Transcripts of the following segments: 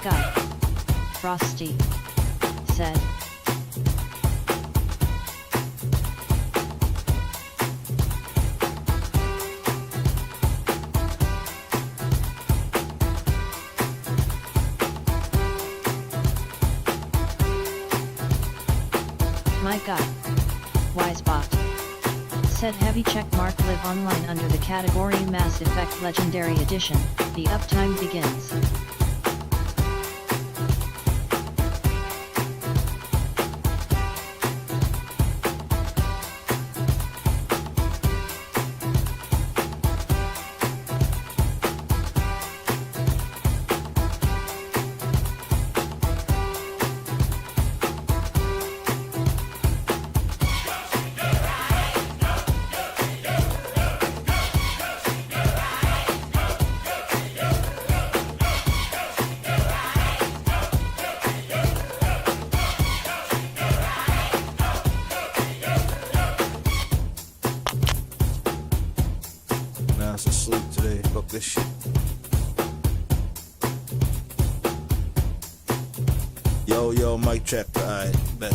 guy, Frosty, said. My god. Wisebot. Said heavy checkmark live online under the category Mass Effect Legendary Edition, the uptime begins. Asleep today. Fuck this shit. Yo, mic check. Alright, bet.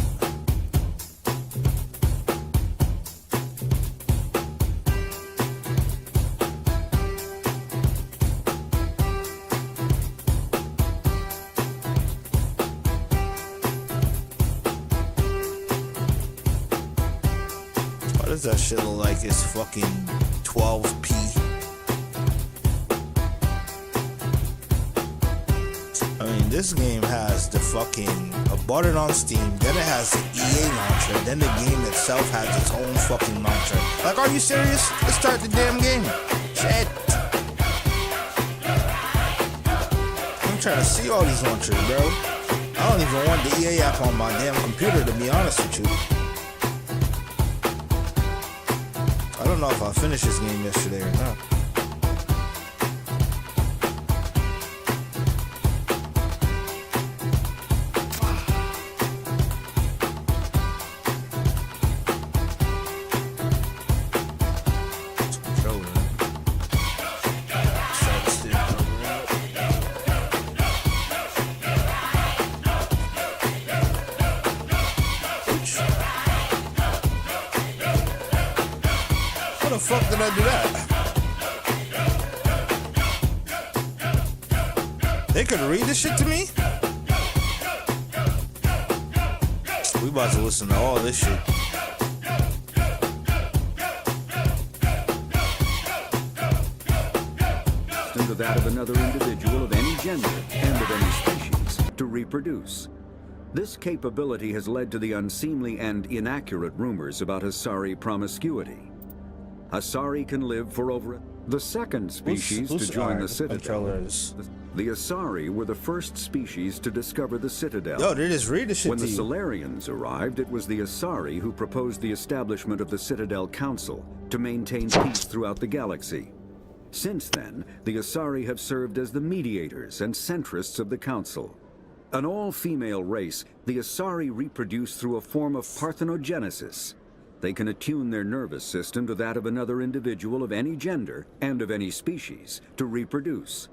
Why does that shit look like it's fucking 12p? This game has the fucking bought it on Steam, then it has the EA launcher, then the game itself has its own fucking launcher. Like, are you serious? Let's start the damn game. Shit. I'm trying to see all these launchers, bro. I don't even want the EA app on my damn computer, to be honest with you. I don't know if I finished this game yesterday or not. How the fuck did I do that? They could read this shit to me? We about to listen to all this shit. Into that of another individual of any gender and of any species to reproduce. This capability has led to the unseemly and inaccurate rumors about Asari promiscuity. Asari can live for over the second species to join the Citadel. The Asari were the first species to discover the Citadel. Yo, they just read the shit When to the you. Solarians arrived, it was the Asari who proposed the establishment of the Citadel Council to maintain peace throughout the galaxy. Since then, the Asari have served as the mediators and centrists of the Council. An all-female race, the Asari reproduce through a form of parthenogenesis. They can attune their nervous system to that of another individual of any gender and of any species to reproduce.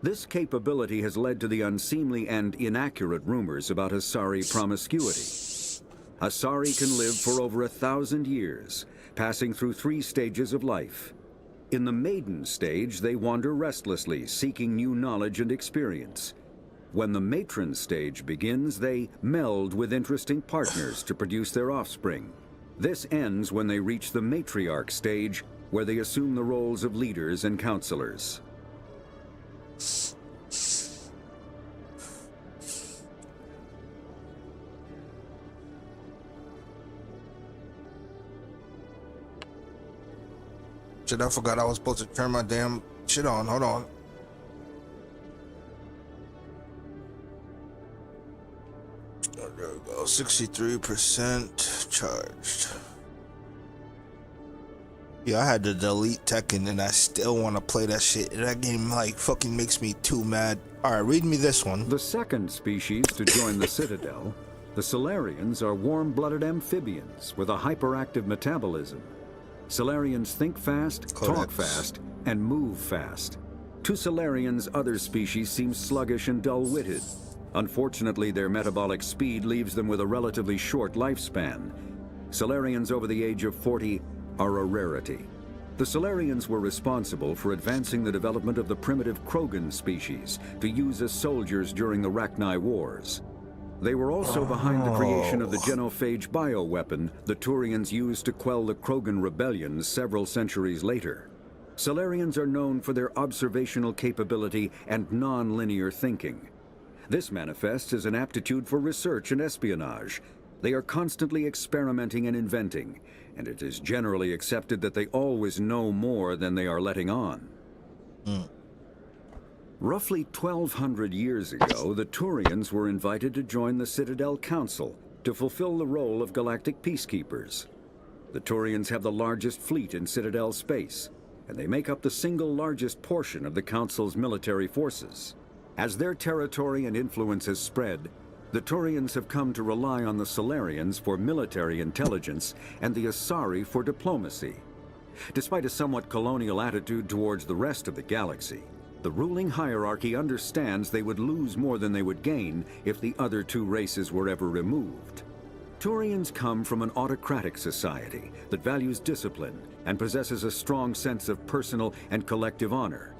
This capability has led to the unseemly and inaccurate rumors about Asari promiscuity. Asari can live for over 1,000 years, passing through 3 stages of life. In the maiden stage, they wander restlessly, seeking new knowledge and experience. When the matron stage begins, they meld with interesting partners to produce their offspring. This ends when they reach the matriarch stage, where they assume the roles of leaders and counselors. Shit, I forgot I was supposed to turn my damn shit on. Hold on. There we go. 63% charged. Yeah, I had to delete Tekken and I still want to play that shit. That game like fucking makes me too mad. Alright, read me this one. The second species to join the Citadel, the Solarians, are warm-blooded amphibians with a hyperactive metabolism. Solarians think fast, talk fast, and move fast. To Solarians, other species seem sluggish and dull-witted. Unfortunately, their metabolic speed leaves them with a relatively short lifespan. Solarians over the age of 40 are a rarity. The Solarians were responsible for advancing the development of the primitive Krogan species to use as soldiers during the Rachni Wars. They were also behind the creation of the genophage bioweapon the Turians used to quell the Krogan rebellions several centuries later. Solarians are known for their observational capability and non-linear thinking. This manifests as an aptitude for research and espionage. They are constantly experimenting and inventing, and it is generally accepted that they always know more than they are letting on. Roughly 1,200 years ago, the Turians were invited to join the Citadel Council to fulfill the role of galactic peacekeepers. The Turians have the largest fleet in Citadel space, and they make up the single largest portion of the Council's military forces. As their territory and influence has spread, the Turians have come to rely on the Solarians for military intelligence and the Asari for diplomacy. Despite a somewhat colonial attitude towards the rest of the galaxy, the ruling hierarchy understands they would lose more than they would gain if the other two races were ever removed. Turians come from an autocratic society that values discipline and possesses a strong sense of personal and collective honor.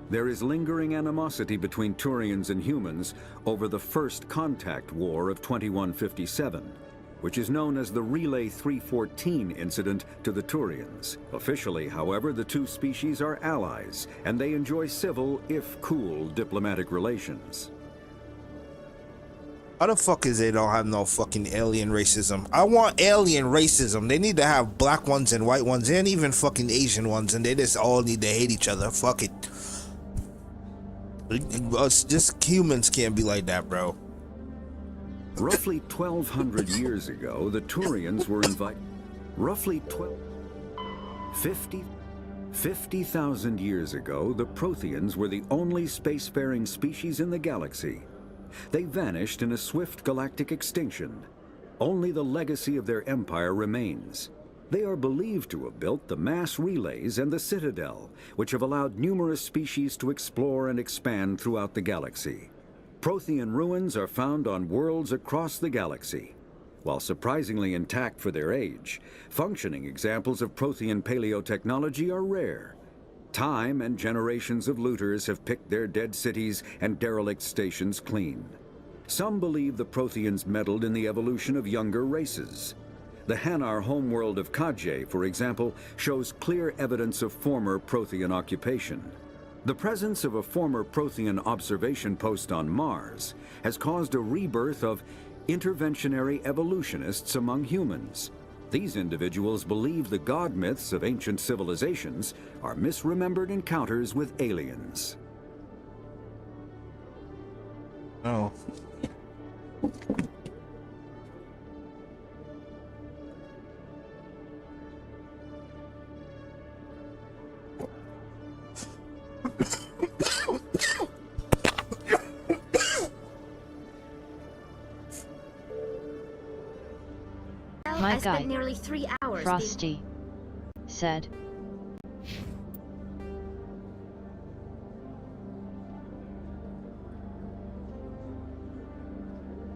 There is lingering animosity between Turians and humans over the First Contact War of 2157, which is known as the Relay 314 incident to the Turians. Officially, however, the two species are allies, and they enjoy civil, if cool, diplomatic relations. How the fuck is they don't have no fucking alien racism? I want alien racism. They need to have black ones and white ones and even fucking Asian ones, and they just all need to hate each other. Fuck it. Us just humans can't be like that, bro. Roughly 1,200 years ago, the Turians were invited. Roughly 50,000 years ago, the Protheans were the only spacefaring species in the galaxy. They vanished in a swift galactic extinction. Only the legacy of their empire remains. They are believed to have built the mass relays and the Citadel, which have allowed numerous species to explore and expand throughout the galaxy. Prothean ruins are found on worlds across the galaxy. While surprisingly intact for their age, functioning examples of Prothean paleotechnology are rare. Time and generations of looters have picked their dead cities and derelict stations clean. Some believe the Protheans meddled in the evolution of younger races. The Hanar homeworld of Kajay, for example, shows clear evidence of former Prothean occupation. The presence of a former Prothean observation post on Mars has caused a rebirth of interventionary evolutionists among humans. These individuals believe the god myths of ancient civilizations are misremembered encounters with aliens. Oh. My I guy, spent nearly 3 hours. Frosty, said.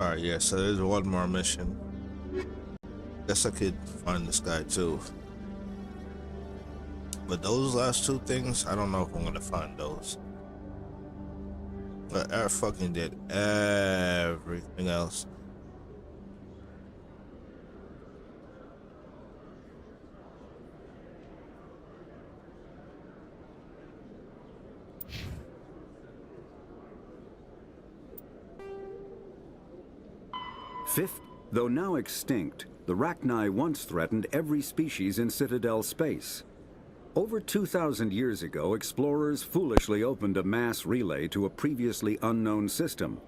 Alright, yeah, so there's one more mission. Guess I could find this guy too. But those last two things, I don't know if I'm gonna find those. But I fucking did everything else. Though now extinct, the Rachni once threatened every species in Citadel space. Over 2,000 years ago, explorers foolishly opened a mass relay to a previously unknown system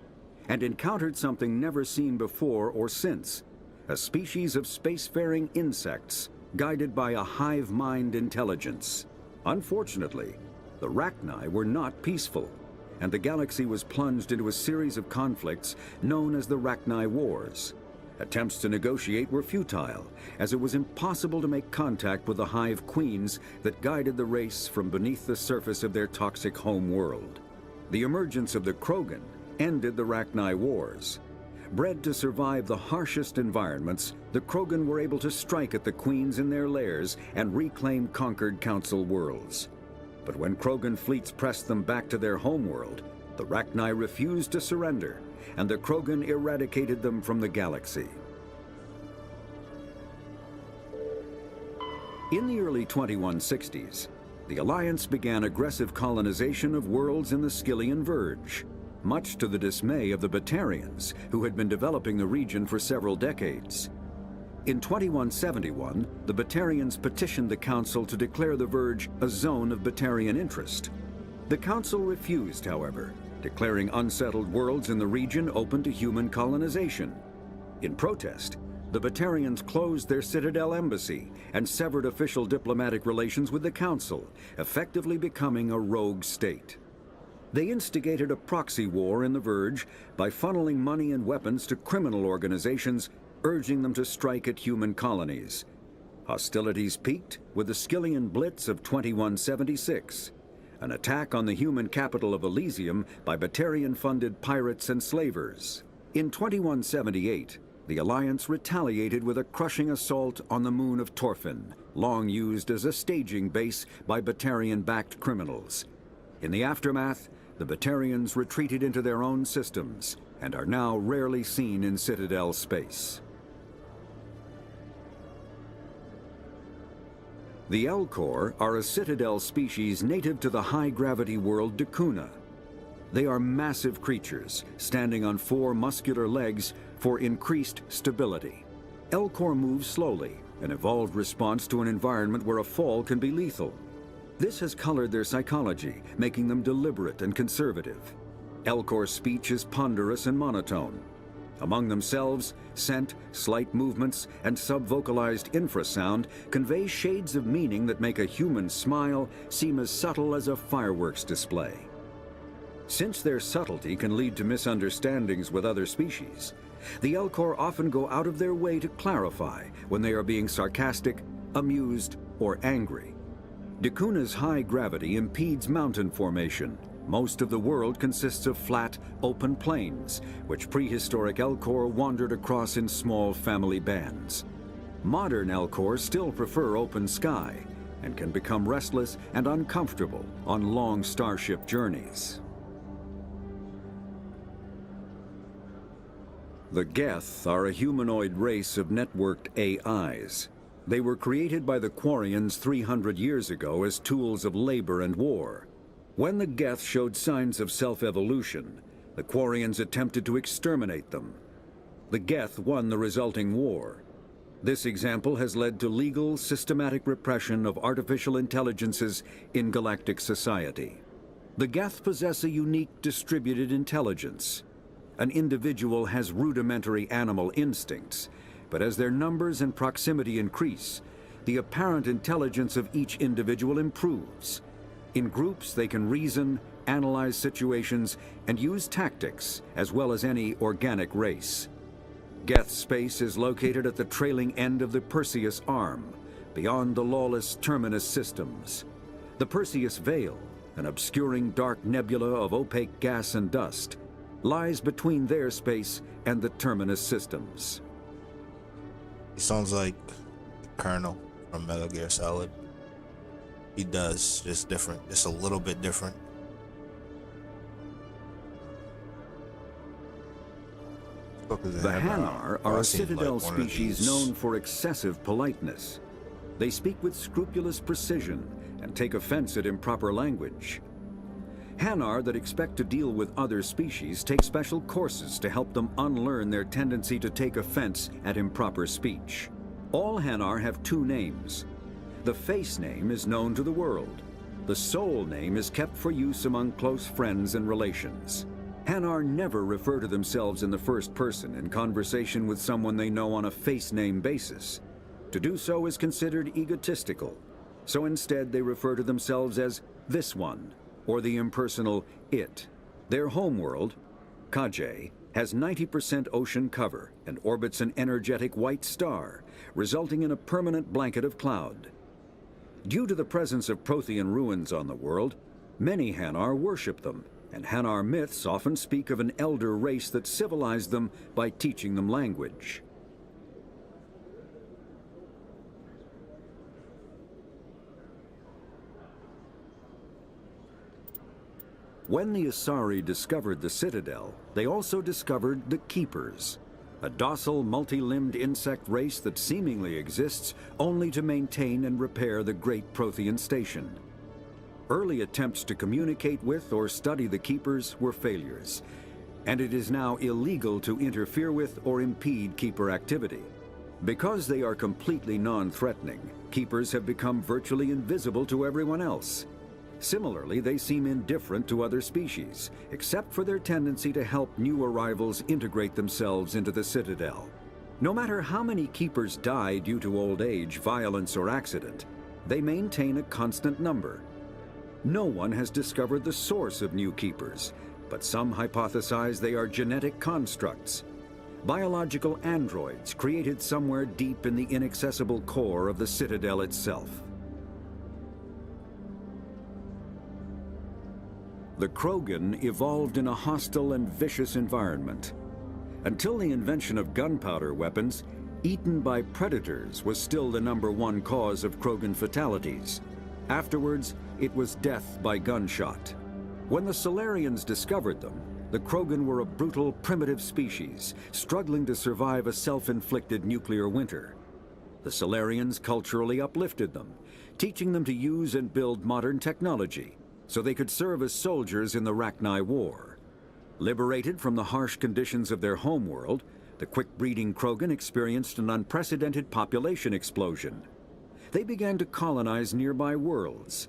and encountered something never seen before or since, a species of spacefaring insects guided by a hive mind intelligence. Unfortunately, the Rachni were not peaceful, and the galaxy was plunged into a series of conflicts known as the Rachni Wars. Attempts to negotiate were futile, as it was impossible to make contact with the hive queens that guided the race from beneath the surface of their toxic home world. The emergence of the Krogan ended the Rachni Wars. Bred to survive the harshest environments, the Krogan were able to strike at the queens in their lairs and reclaim conquered Council worlds. But when Krogan fleets pressed them back to their homeworld, the Rachni refused to surrender, and the Krogan eradicated them from the galaxy. In the early 2160s, the Alliance began aggressive colonization of worlds in the Skyllian Verge, much to the dismay of the Batarians, who had been developing the region for several decades. In 2171, the Batarians petitioned the Council to declare the Verge a zone of Batarian interest. The Council refused, however, declaring unsettled worlds in the region open to human colonization. In protest, the Batarians closed their Citadel embassy and severed official diplomatic relations with the Council, effectively becoming a rogue state. They instigated a proxy war in the Verge by funneling money and weapons to criminal organizations, urging them to strike at human colonies. Hostilities peaked with the Skyllian Blitz of 2176, an attack on the human capital of Elysium by Batarian-funded pirates and slavers. In 2178, the Alliance retaliated with a crushing assault on the moon of Torfin, long used as a staging base by Batarian-backed criminals. In the aftermath, the Batarians retreated into their own systems and are now rarely seen in Citadel space. The Elcor are a Citadel species native to the high-gravity world Dakuna. They are massive creatures, standing on 4 muscular legs for increased stability. Elcor move slowly, an evolved response to an environment where a fall can be lethal. This has colored their psychology, making them deliberate and conservative. Elcor's speech is ponderous and monotone. Among themselves, scent, slight movements, and subvocalized infrasound convey shades of meaning that make a human smile seem as subtle as a fireworks display. Since their subtlety can lead to misunderstandings with other species, the Elcor often go out of their way to clarify when they are being sarcastic, amused, or angry. Dakuna's high gravity impedes mountain formation. Most of the world consists of flat, open plains, which prehistoric Elcor wandered across in small family bands. Modern Elcor still prefer open sky and can become restless and uncomfortable on long starship journeys. The Geth are a humanoid race of networked AIs. They were created by the Quarians 300 years ago as tools of labor and war. When the Geth showed signs of self-evolution, the Quarians attempted to exterminate them. The Geth won the resulting war. This example has led to legal, systematic repression of artificial intelligences in galactic society. The Geth possess a unique distributed intelligence. An individual has rudimentary animal instincts, but as their numbers and proximity increase, the apparent intelligence of each individual improves. In groups, they can reason, analyze situations, and use tactics, as well as any organic race. Geth space is located at the trailing end of the Perseus Arm, beyond the lawless Terminus systems. The Perseus Veil, an obscuring dark nebula of opaque gas and dust, lies between their space and the Terminus systems. He sounds like the Colonel from Metal Gear Solid. He does, just different, just a little bit different. The Hanar are a Citadel species known for excessive politeness. They speak with scrupulous precision and take offense at improper language. Hanar that expect to deal with other species take special courses to help them unlearn their tendency to take offense at improper speech. All Hanar have 2 names. The face name is known to the world. The soul name is kept for use among close friends and relations. Hanar never refer to themselves in the first person in conversation with someone they know on a face name basis. To do so is considered egotistical, so instead they refer to themselves as this one, or the impersonal it. Their homeworld, Kajay, has 90% ocean cover and orbits an energetic white star, resulting in a permanent blanket of cloud. Due to the presence of Prothean ruins on the world, many Hanar worship them, and Hanar myths often speak of an elder race that civilized them by teaching them language. When the Asari discovered the Citadel, they also discovered the Keepers, a docile, multi-limbed insect race that seemingly exists only to maintain and repair the Great Prothean Station. Early attempts to communicate with or study the Keepers were failures, and it is now illegal to interfere with or impede Keeper activity. Because they are completely non-threatening, Keepers have become virtually invisible to everyone else. Similarly, they seem indifferent to other species, except for their tendency to help new arrivals integrate themselves into the Citadel. No matter how many Keepers die due to old age, violence, or accident, they maintain a constant number. No one has discovered the source of new Keepers, but some hypothesize they are genetic constructs, biological androids created somewhere deep in the inaccessible core of the Citadel itself. The Krogan evolved in a hostile and vicious environment. Until the invention of gunpowder weapons, eaten by predators was still the #1 cause of Krogan fatalities. Afterwards, it was death by gunshot. When the Solarians discovered them, the Krogan were a brutal, primitive species, struggling to survive a self-inflicted nuclear winter. The Solarians culturally uplifted them, teaching them to use and build modern technology, so they could serve as soldiers in the Rachni War. Liberated from the harsh conditions of their homeworld, the quick-breeding Krogan experienced an unprecedented population explosion. They began to colonize nearby worlds.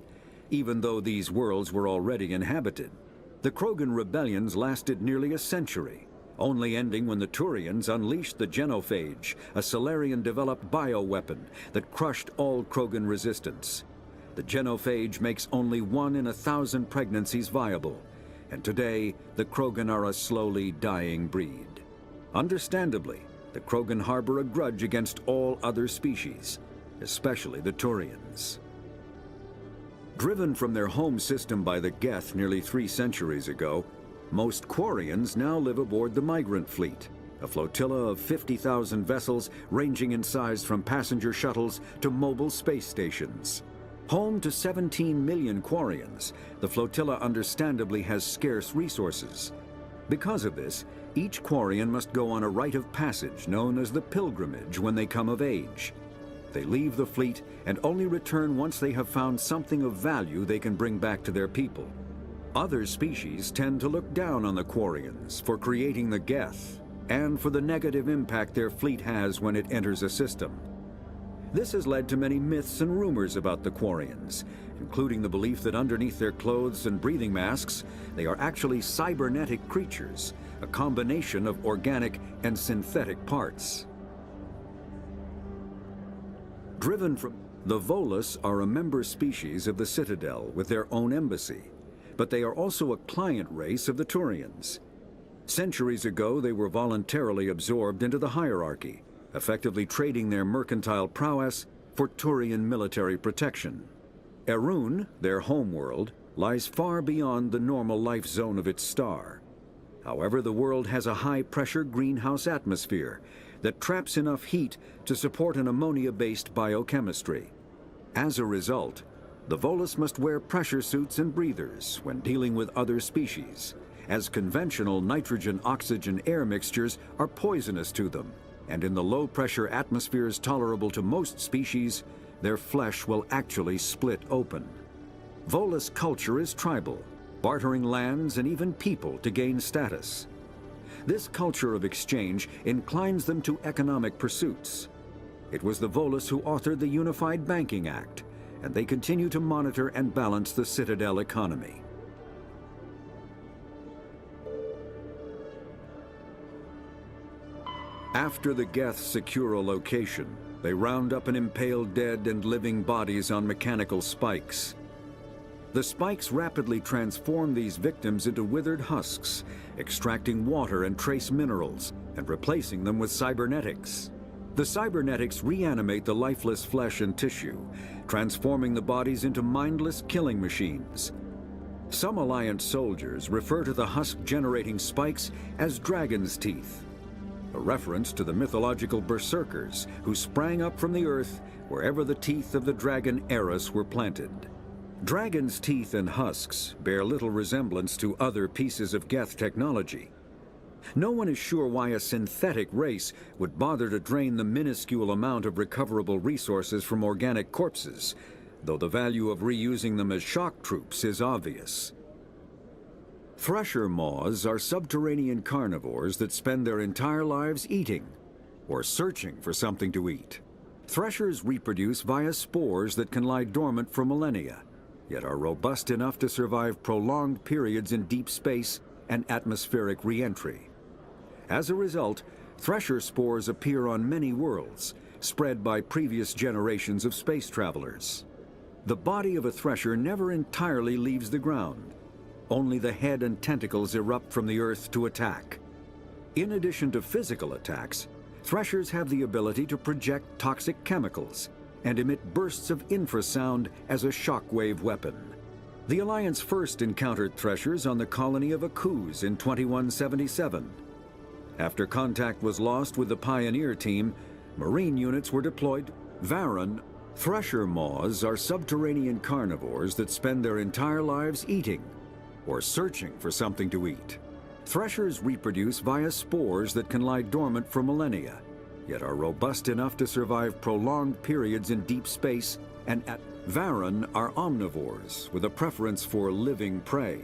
Even though these worlds were already inhabited, the Krogan rebellions lasted nearly a century, only ending when the Turians unleashed the Genophage, a Solarian-developed bioweapon that crushed all Krogan resistance. The Genophage makes only 1 in 1,000 pregnancies viable, and today the Krogan are a slowly dying breed. Understandably, the Krogan harbor a grudge against all other species, especially the Turians. Driven from their home system by the Geth nearly 3 centuries ago, most Quarians now live aboard the Migrant Fleet, a flotilla of 50,000 vessels ranging in size from passenger shuttles to mobile space stations. Home to 17 million Quarians, the flotilla understandably has scarce resources. Because of this, each Quarian must go on a rite of passage known as the pilgrimage when they come of age. They leave the fleet and only return once they have found something of value they can bring back to their people. Other species tend to look down on the Quarians for creating the Geth and for the negative impact their fleet has when it enters a system. This has led to many myths and rumors about the Quarians, including the belief that underneath their clothes and breathing masks, they are actually cybernetic creatures, a combination of organic and synthetic parts. Driven from the Volus are a member species of the Citadel with their own embassy, but they are also a client race of the Turians. Centuries ago, they were voluntarily absorbed into the hierarchy, effectively trading their mercantile prowess for Turian military protection. Erun, their homeworld, lies far beyond the normal life zone of its star. However, the world has a high-pressure greenhouse atmosphere that traps enough heat to support an ammonia-based biochemistry. As a result, the Volus must wear pressure suits and breathers when dealing with other species, as conventional nitrogen-oxygen air mixtures are poisonous to them, and in the low-pressure atmospheres tolerable to most species, their flesh will actually split open. Volus culture is tribal, bartering lands and even people to gain status. This culture of exchange inclines them to economic pursuits. It was the Volus who authored the Unified Banking Act, and they continue to monitor and balance the Citadel economy. After the Geth secure a location, they round up and impale dead and living bodies on mechanical spikes. The spikes rapidly transform these victims into withered husks, extracting water and trace minerals, and replacing them with cybernetics. The cybernetics reanimate the lifeless flesh and tissue, transforming the bodies into mindless killing machines. Some Alliance soldiers refer to the husk-generating spikes as dragon's teeth, a reference to the mythological berserkers who sprang up from the earth wherever the teeth of the dragon Eris were planted. Dragon's teeth and husks bear little resemblance to other pieces of Geth technology. No one is sure why a synthetic race would bother to drain the minuscule amount of recoverable resources from organic corpses, though the value of reusing them as shock troops is obvious. Thresher maws are subterranean carnivores that spend their entire lives eating or searching for something to eat. Threshers reproduce via spores that can lie dormant for millennia, yet are robust enough to survive prolonged periods in deep space and atmospheric re-entry. As a result, thresher spores appear on many worlds, spread by previous generations of space travelers. The body of a thresher never entirely leaves the ground. Only the head and tentacles erupt from the earth to attack. In addition to physical attacks, threshers have the ability to project toxic chemicals and emit bursts of infrasound as a shockwave weapon. The Alliance first encountered threshers on the colony of Akuz in 2177. After contact was lost with the Pioneer team, Marine units were deployed. Varan, thresher maws are subterranean carnivores that spend their entire lives eating or searching for something to eat. Threshers reproduce via spores that can lie dormant for millennia, yet are robust enough to survive prolonged periods in deep space and at Varan are omnivores with a preference for living prey.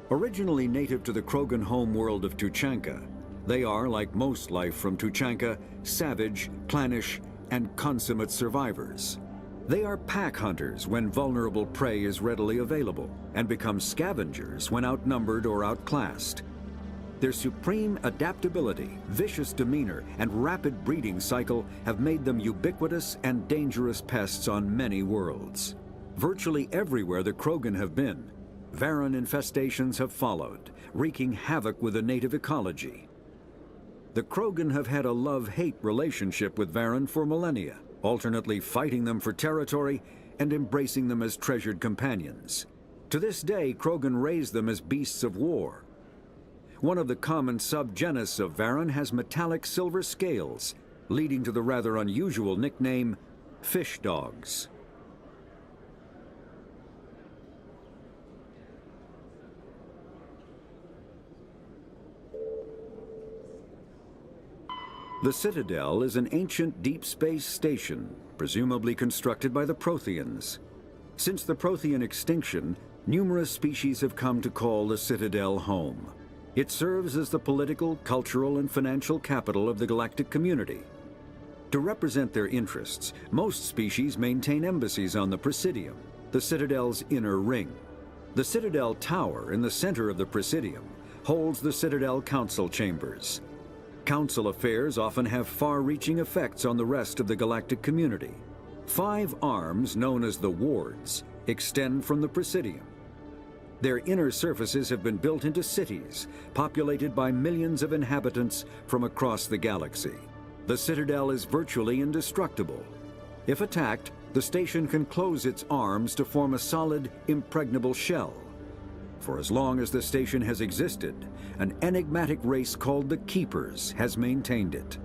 Originally native to the Krogan homeworld of Tuchanka, they are, like most life from Tuchanka, savage, clannish, and consummate survivors. They are pack hunters when vulnerable prey is readily available, and become scavengers when outnumbered or outclassed. Their supreme adaptability, vicious demeanor, and rapid breeding cycle have made them ubiquitous and dangerous pests on many worlds. Virtually everywhere the Krogan have been, Varan infestations have followed, wreaking havoc with the native ecology. The Krogan have had a love-hate relationship with Varan for millennia, alternately fighting them for territory and embracing them as treasured companions. To this day, Krogan raise them as beasts of war. One of the common subgenus of Varan has metallic silver scales, leading to the rather unusual nickname, fish dogs. The Citadel is an ancient deep space station, presumably constructed by the Protheans. Since the Prothean extinction, numerous species have come to call the Citadel home. It serves as the political, cultural, and financial capital of the galactic community. To represent their interests, most species maintain embassies on the Presidium, the Citadel's inner ring. The Citadel Tower in the center of the Presidium holds the Citadel Council Chambers. Council affairs often have far-reaching effects on the rest of the galactic community. 5 arms, known as the Wards, extend from the Presidium. Their inner surfaces have been built into cities, populated by millions of inhabitants from across the galaxy. The Citadel is virtually indestructible. If attacked, the station can close its arms to form a solid, impregnable shell. For as long as the station has existed, an enigmatic race called the Keepers has maintained it.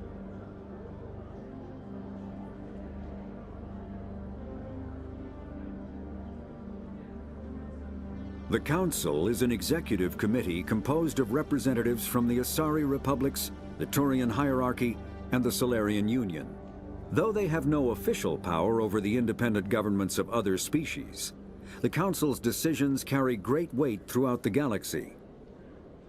The Council is an executive committee composed of representatives from the Asari Republics, the Turian Hierarchy, and the Solarian Union. Though they have no official power over the independent governments of other species, the Council's decisions carry great weight throughout the galaxy.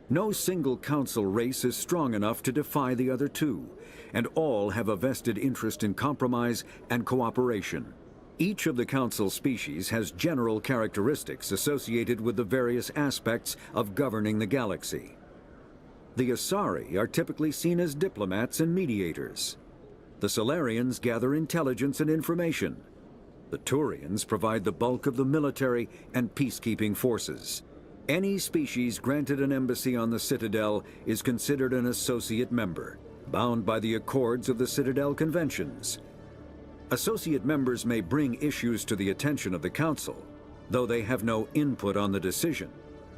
No single Council race is strong enough to defy the other two, and all have a vested interest in compromise and cooperation. Each of the Council species has general characteristics associated with the various aspects of governing the galaxy. The Asari are typically seen as diplomats and mediators. The Solarians gather intelligence and information. The Turians provide the bulk of the military and peacekeeping forces. Any species granted an embassy on the Citadel is considered an associate member, bound by the accords of the Citadel Conventions. Associate members may bring issues to the attention of the Council, though they have no input on the decision.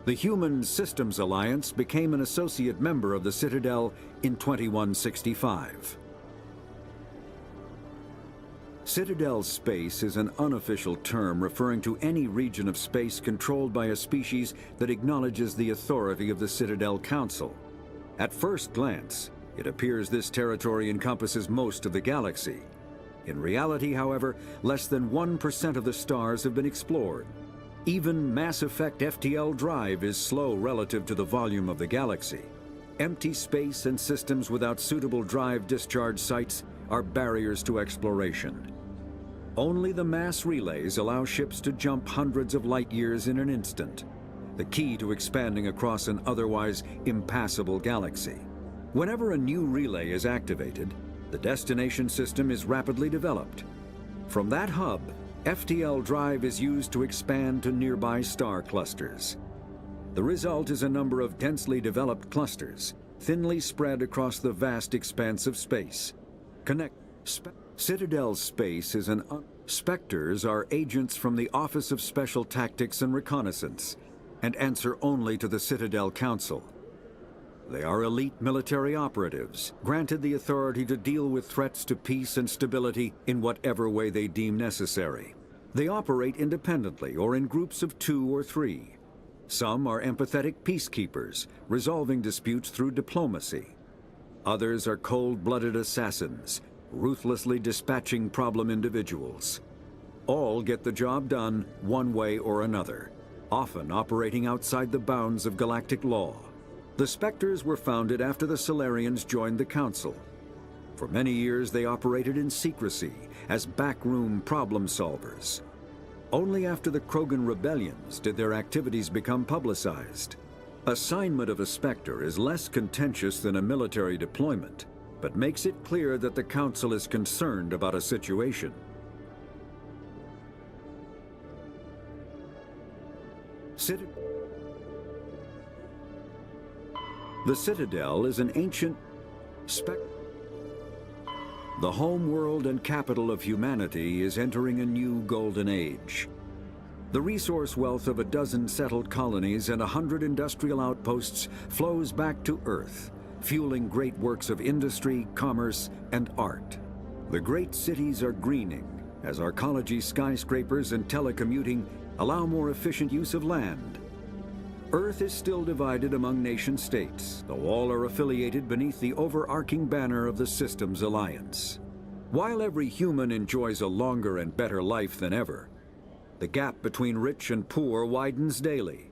The Human Systems Alliance became an associate member of the Citadel in 2165. Citadel space is an unofficial term referring to any region of space controlled by a species that acknowledges the authority of the Citadel Council. At first glance, it appears this territory encompasses most of the galaxy. In reality, however, less than 1% of the stars have been explored. Even Mass Effect FTL drive is slow relative to the volume of the galaxy. Empty space and systems without suitable drive discharge sites are barriers to exploration. Only the mass relays allow ships to jump hundreds of light years in an instant, the key to expanding across an otherwise impassable galaxy. Whenever a new relay is activated, the destination system is rapidly developed. From that hub, FTL drive is used to expand to nearby star clusters. The result is a number of densely developed clusters, thinly spread across the vast expanse of space. Citadel space is an Spectres are agents from the Office of Special Tactics and Reconnaissance, and answer only to the Citadel Council. They are elite military operatives, granted the authority to deal with threats to peace and stability in whatever way they deem necessary. They operate independently or in groups of 2 or 3. Some are empathetic peacekeepers, resolving disputes through diplomacy. Others are cold-blooded assassins, ruthlessly dispatching problem individuals. All get the job done one way or another, often operating outside the bounds of galactic law. The Spectres were founded after the Solarians joined the Council. For many years they operated in secrecy as backroom problem solvers. Only after the Krogan rebellions did their activities become publicized. Assignment of a Spectre is less contentious than a military deployment, but makes it clear that the Council is concerned about a situation. The Citadel is an ancient The home world and capital of humanity is entering a new golden age. The resource wealth of a dozen settled colonies and 100 industrial outposts flows back to Earth, fueling great works of industry, commerce, and art. The great cities are greening as arcology skyscrapers and telecommuting allow more efficient use of land. Earth is still divided among nation-states, though all are affiliated beneath the overarching banner of the Systems Alliance. While every human enjoys a longer and better life than ever, the gap between rich and poor widens daily.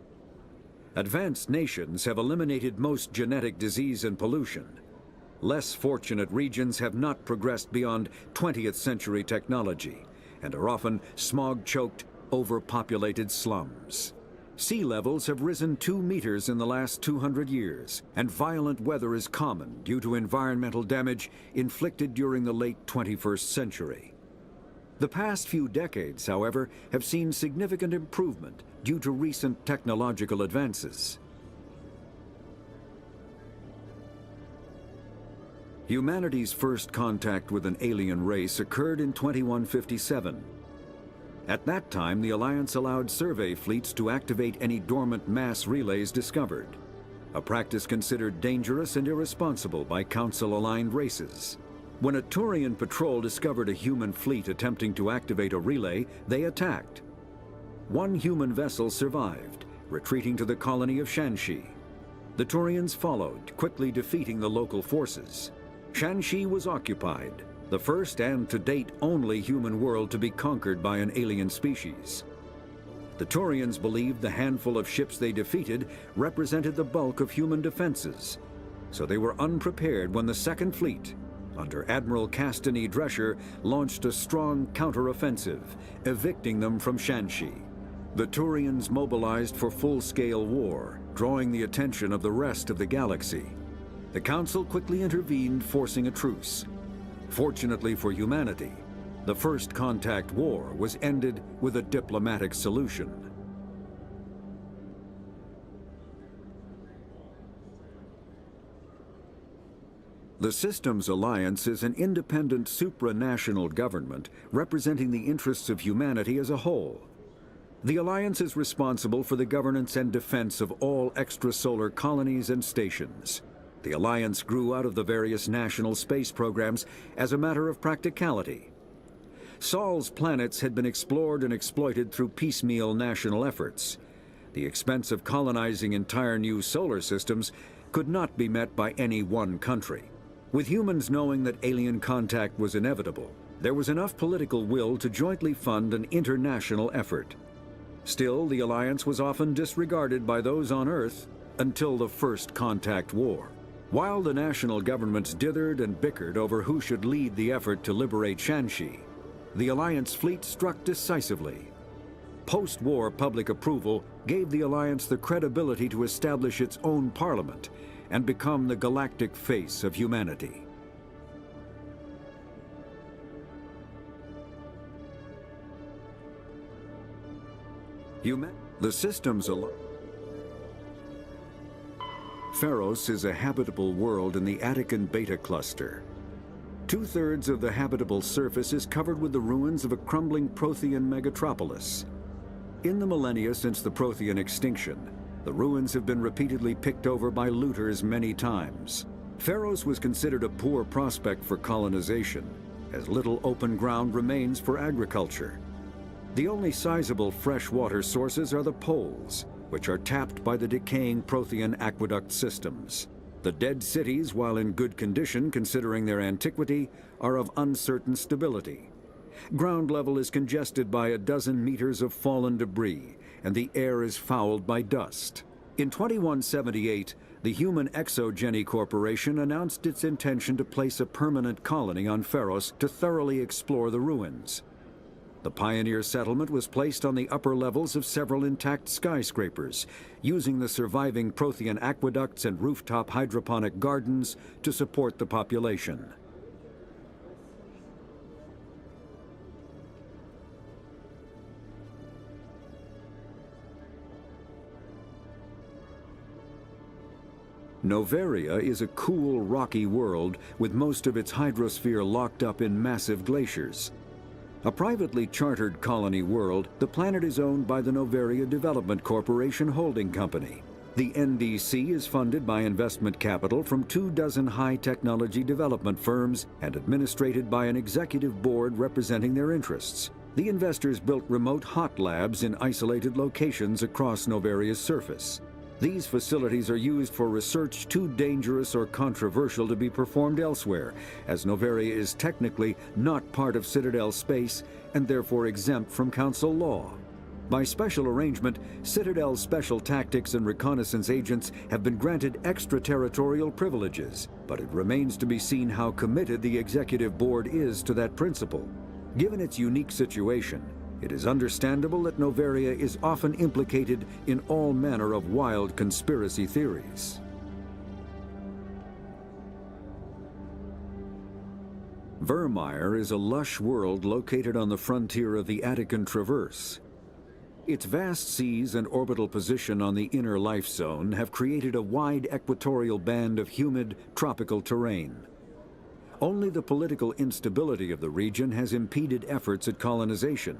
Advanced nations have eliminated most genetic disease and pollution. Less fortunate regions have not progressed beyond 20th century technology and are often smog-choked, overpopulated slums. Sea levels have risen 2 meters in the last 200 years, and violent weather is common due to environmental damage inflicted during the late 21st century. The past few decades, however, have seen significant improvement due to recent technological advances. Humanity's first contact with an alien race occurred in 2157. At that time, the Alliance allowed survey fleets to activate any dormant mass relays discovered, a practice considered dangerous and irresponsible by Council-aligned races. When a Turian patrol discovered a human fleet attempting to activate a relay, they attacked. One human vessel survived, retreating to the colony of Shanxi. The Turians followed, quickly defeating the local forces. Shanxi was occupied, the first and to date only human world to be conquered by an alien species. The Turians believed the handful of ships they defeated represented the bulk of human defenses, so they were unprepared when the Second Fleet, under Admiral Castany Drescher, launched a strong counteroffensive, evicting them from Shanxi. The Turians mobilized for full-scale war, drawing the attention of the rest of the galaxy. The Council quickly intervened, forcing a truce. Fortunately for humanity, The First Contact War was ended with a diplomatic solution. The Systems Alliance is an independent supranational government representing the interests of humanity as a whole. The Alliance is responsible for the governance and defense of all extrasolar colonies and stations. The Alliance grew out of the various national space programs as a matter of practicality. Sol's planets had been explored and exploited through piecemeal national efforts. The expense of colonizing entire new solar systems could not be met by any one country. With humans knowing that alien contact was inevitable, there was enough political will to jointly fund an international effort. Still, the Alliance was often disregarded by those on Earth until the First Contact War. While the national governments dithered and bickered over who should lead the effort to liberate Shanxi, the Alliance fleet struck decisively. Post-war public approval gave the Alliance the credibility to establish its own parliament and become the galactic face of humanity. The Systems Alliance. Pharos is a habitable world in the Attican Beta Cluster. Two-thirds of the habitable surface is covered with the ruins of a crumbling Prothean megatropolis. In the millennia since the Prothean extinction, the ruins have been repeatedly picked over by looters many times. Pharos was considered a poor prospect for colonization, as little open ground remains for agriculture. The only sizable freshwater sources are the poles, which are tapped by the decaying Prothean aqueduct systems. The dead cities, while in good condition considering their antiquity, are of uncertain stability. Ground level is congested by a dozen meters of fallen debris, and the air is fouled by dust. In 2178, the Human Exogeny Corporation announced its intention to place a permanent colony on Pharos to thoroughly explore the ruins. The pioneer settlement was placed on the upper levels of several intact skyscrapers, using the surviving Prothean aqueducts and rooftop hydroponic gardens to support the population. Noveria is a cool, rocky world with most of its hydrosphere locked up in massive glaciers. A privately chartered colony world, the planet is owned by the Noveria Development Corporation Holding Company. The NDC is funded by investment capital from 24 high-technology development firms and administrated by an executive board representing their interests. The investors built remote hot labs in isolated locations across Noveria's surface. These facilities are used for research too dangerous or controversial to be performed elsewhere, as Noveria is technically not part of Citadel space and therefore exempt from Council law. By special arrangement, Citadel's special tactics and reconnaissance agents have been granted extraterritorial privileges, but it remains to be seen how committed the Executive Board is to that principle. Given its unique situation, it is understandable that Noveria is often implicated in all manner of wild conspiracy theories. Vermeer is a lush world located on the frontier of the Attican Traverse. Its vast seas and orbital position on the inner life zone have created a wide equatorial band of humid, tropical terrain. Only the political instability of the region has impeded efforts at colonization.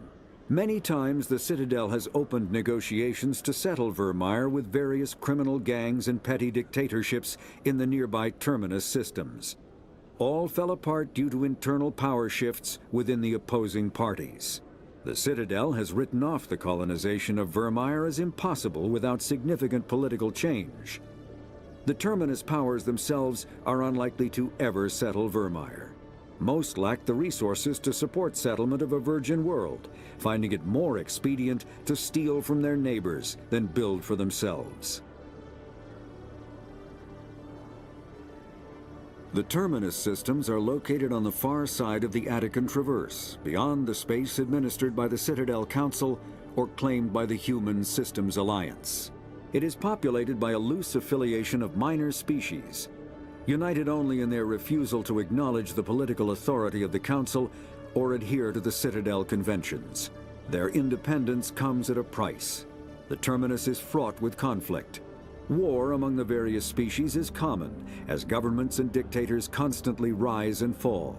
Many times the Citadel has opened negotiations to settle Vermeer with various criminal gangs and petty dictatorships in the nearby Terminus systems. All fell apart due to internal power shifts within the opposing parties. The Citadel has written off the colonization of Vermeer as impossible without significant political change. The Terminus powers themselves are unlikely to ever settle Vermeer. Most lack the resources to support settlement of a virgin world, finding it more expedient to steal from their neighbors than build for themselves. The Terminus systems are located on the far side of the Attican Traverse, beyond the space administered by the Citadel Council or claimed by the Human Systems Alliance. It is populated by a loose affiliation of minor species. United only in their refusal to acknowledge the political authority of the Council, or adhere to the Citadel conventions. Their independence comes at a price. The terminus is fraught with conflict. War among the various species is common, as governments and dictators constantly rise and fall.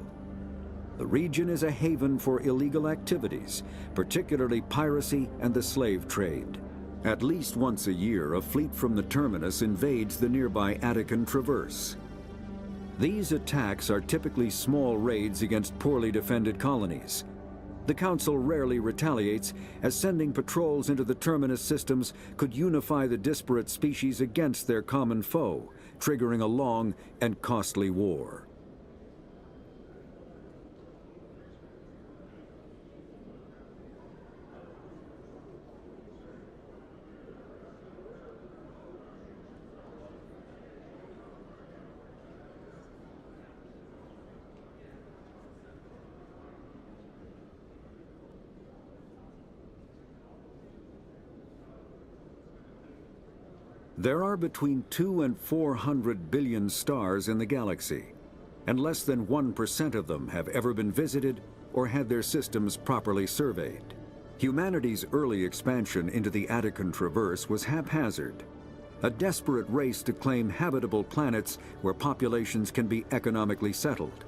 The region is a haven for illegal activities, particularly piracy and the slave trade. At least once a year, a fleet from the terminus invades the nearby Attican Traverse. These attacks are typically small raids against poorly defended colonies. The Council rarely retaliates, as sending patrols into the terminus systems could unify the disparate species against their common foe, triggering a long and costly war. There are between 200 and 400 billion stars in the galaxy, and less than 1% of them have ever been visited or had their systems properly surveyed. Humanity's early expansion into the Attican Traverse was haphazard, a desperate race to claim habitable planets where populations can be economically settled.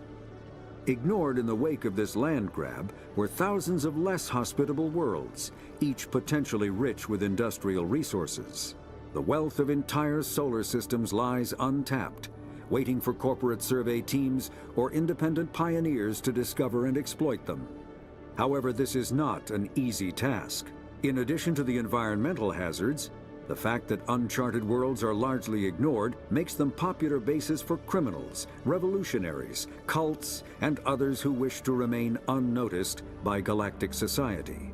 Ignored in the wake of this land grab were thousands of less hospitable worlds, each potentially rich with industrial resources. The wealth of entire solar systems lies untapped, waiting for corporate survey teams or independent pioneers to discover and exploit them. However, this is not an easy task. In addition to the environmental hazards, the fact that uncharted worlds are largely ignored makes them popular bases for criminals, revolutionaries, cults, and others who wish to remain unnoticed by galactic society.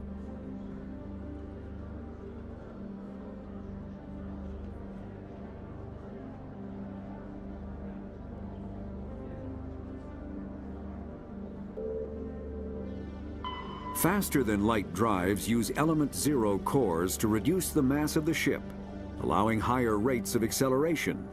Faster-than-light drives use element zero cores to reduce the mass of the ship, allowing higher rates of acceleration.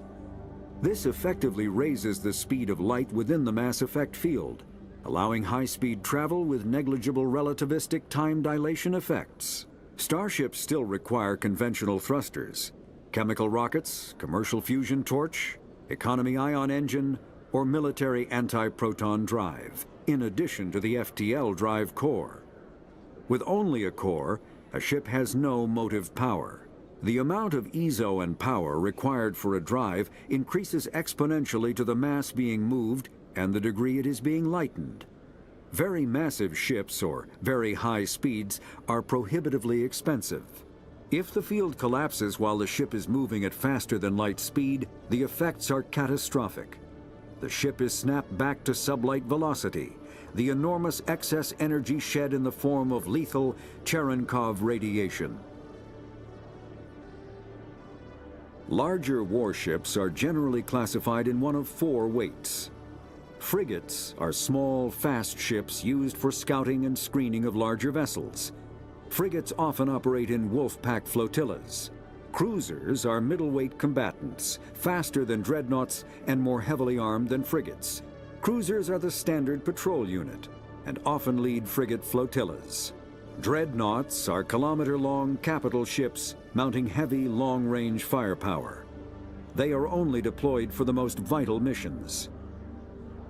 This effectively raises the speed of light within the mass effect field, allowing high-speed travel with negligible relativistic time dilation effects. Starships still require conventional thrusters, chemical rockets, commercial fusion torch, economy ion engine, or military anti-proton drive, in addition to the FTL drive core. With only a core, a ship has no motive power. The amount of ESO and power required for a drive increases exponentially to the mass being moved and the degree it is being lightened. Very massive ships, or very high speeds, are prohibitively expensive. If the field collapses while the ship is moving at faster than light speed, the effects are catastrophic. The ship is snapped back to sublight velocity, the enormous excess energy shed in the form of lethal Cherenkov radiation. Larger warships are generally classified in one of four weights. Frigates are small, fast ships used for scouting and screening of larger vessels. Frigates often operate in wolf-pack flotillas. Cruisers are middleweight combatants, faster than dreadnoughts and more heavily armed than frigates. Cruisers are the standard patrol unit and often lead frigate flotillas. Dreadnoughts are kilometer-long capital ships mounting heavy, long-range firepower. They are only deployed for the most vital missions.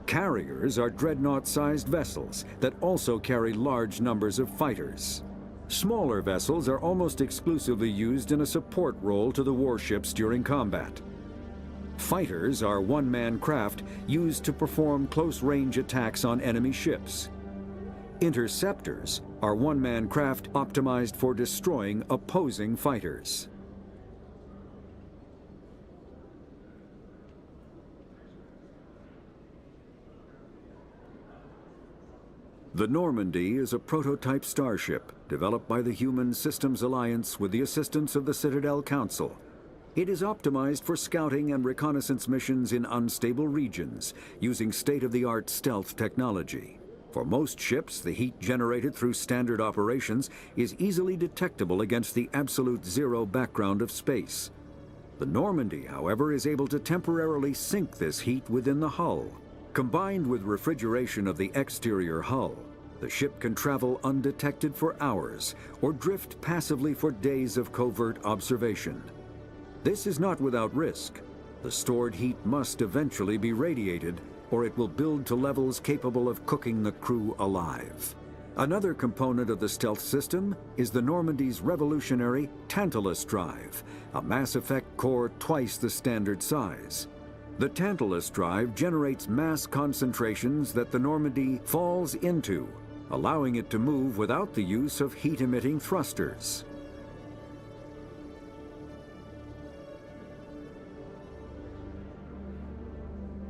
Carriers are dreadnought-sized vessels that also carry large numbers of fighters. Smaller vessels are almost exclusively used in a support role to the warships during combat. Fighters are one-man craft used to perform close-range attacks on enemy ships. Interceptors are one-man craft optimized for destroying opposing fighters. The Normandy is a prototype starship developed by the Human Systems Alliance with the assistance of the Citadel Council. It is optimized for scouting and reconnaissance missions in unstable regions using state-of-the-art stealth technology. For most ships, the heat generated through standard operations is easily detectable against the absolute zero background of space. The Normandy, however, is able to temporarily sink this heat within the hull. Combined with refrigeration of the exterior hull, The ship can travel undetected for hours or drift passively for days of covert observation. This is not without risk. The stored heat must eventually be radiated, or it will build to levels capable of cooking the crew alive. Another component of the stealth system is the Normandy's revolutionary Tantalus drive, a Mass Effect core twice the standard size. The Tantalus drive generates mass concentrations that the Normandy falls into, allowing it to move without the use of heat-emitting thrusters.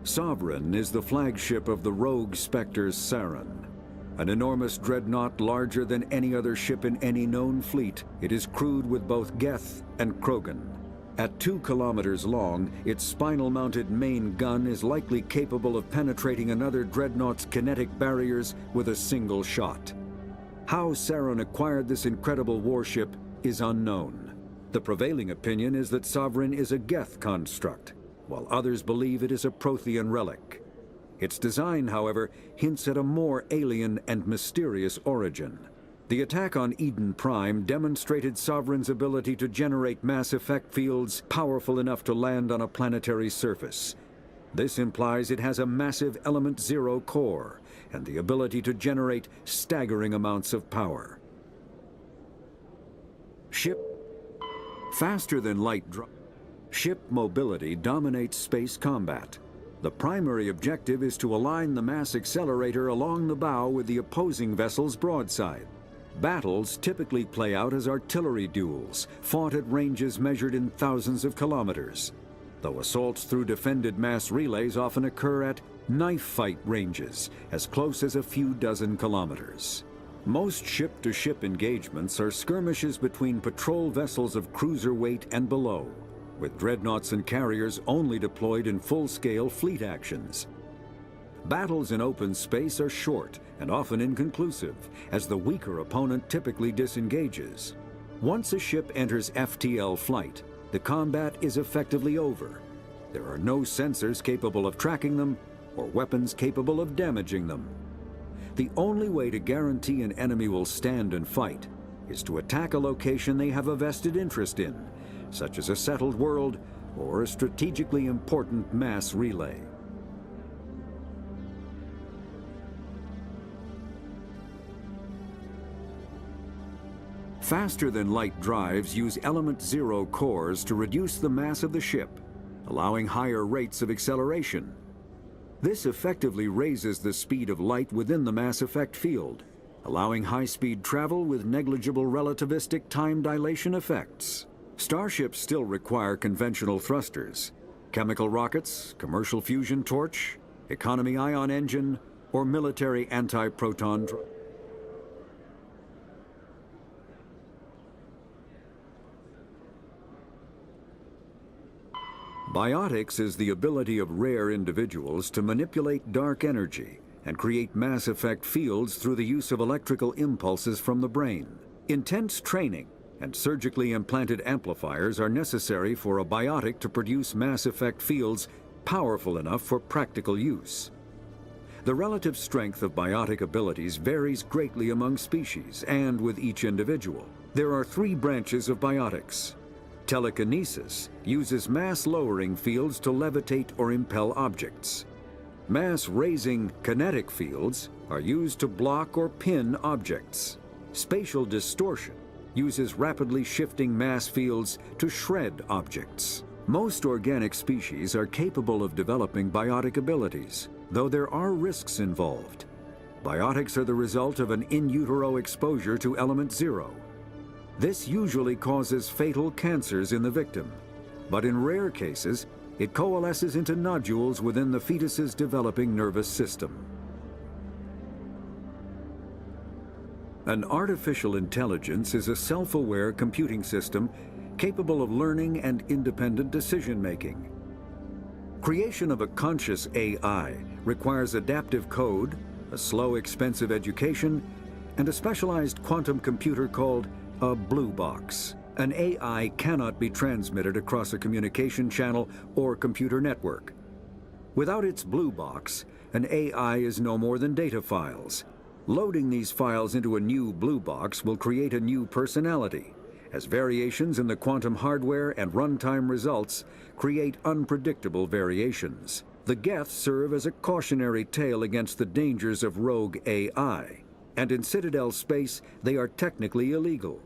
Sovereign is the flagship of the rogue Spectre's Saren. An enormous dreadnought larger than any other ship in any known fleet, it is crewed with both Geth and Krogan. At 2 kilometers long, its spinal-mounted main gun is likely capable of penetrating another dreadnought's kinetic barriers with a single shot. How Saren acquired this incredible warship is unknown. The prevailing opinion is that Sovereign is a Geth construct, while others believe it is a Prothean relic. Its design, however, hints at a more alien and mysterious origin. The attack on Eden Prime demonstrated Sovereign's ability to generate mass effect fields powerful enough to land on a planetary surface. This implies it has a massive Element Zero core and the ability to generate staggering amounts of power. Faster than light ship mobility dominates space combat. The primary objective is to align the mass accelerator along the bow with the opposing vessel's broadside. Battles typically play out as artillery duels, fought at ranges measured in thousands of kilometers, though assaults through defended mass relays often occur at knife fight ranges, as close as a few dozen kilometers. Most ship-to-ship engagements are skirmishes between patrol vessels of cruiser weight and below, with dreadnoughts and carriers only deployed in full-scale fleet actions. Battles in open space are short and often inconclusive, as the weaker opponent typically disengages. Once a ship enters FTL flight, the combat is effectively over. There are no sensors capable of tracking them or weapons capable of damaging them. The only way to guarantee an enemy will stand and fight is to attack a location they have a vested interest in, such as a settled world or a strategically important mass relay. Faster-than-light drives use Element Zero cores to reduce the mass of the ship, allowing higher rates of acceleration. This effectively raises the speed of light within the mass effect field, allowing high-speed travel with negligible relativistic time dilation effects. Starships still require conventional thrusters, chemical rockets, commercial fusion torch, economy ion engine, or military anti-proton. Biotics is the ability of rare individuals to manipulate dark energy and create mass effect fields through the use of electrical impulses from the brain. Intense training and surgically implanted amplifiers are necessary for a biotic to produce mass effect fields powerful enough for practical use. The relative strength of biotic abilities varies greatly among species and with each individual. There are 3 branches of biotics. Telekinesis uses mass-lowering fields to levitate or impel objects. Mass-raising kinetic fields are used to block or pin objects. Spatial distortion uses rapidly shifting mass fields to shred objects. Most organic species are capable of developing biotic abilities, though there are risks involved. Biotics are the result of an in utero exposure to Element Zero. This usually causes fatal cancers in the victim, but in rare cases, it coalesces into nodules within the fetus's developing nervous system. An artificial intelligence is a self-aware computing system capable of learning and independent decision-making. Creation of a conscious AI requires adaptive code, a slow, expensive education, and a specialized quantum computer called a blue box. An AI cannot be transmitted across a communication channel or computer network. Without its blue box, an AI is no more than data files. Loading these files into a new blue box will create a new personality, as variations in the quantum hardware and runtime results create unpredictable variations. The Geth serve as a cautionary tale against the dangers of rogue AI, and in Citadel space they are technically illegal.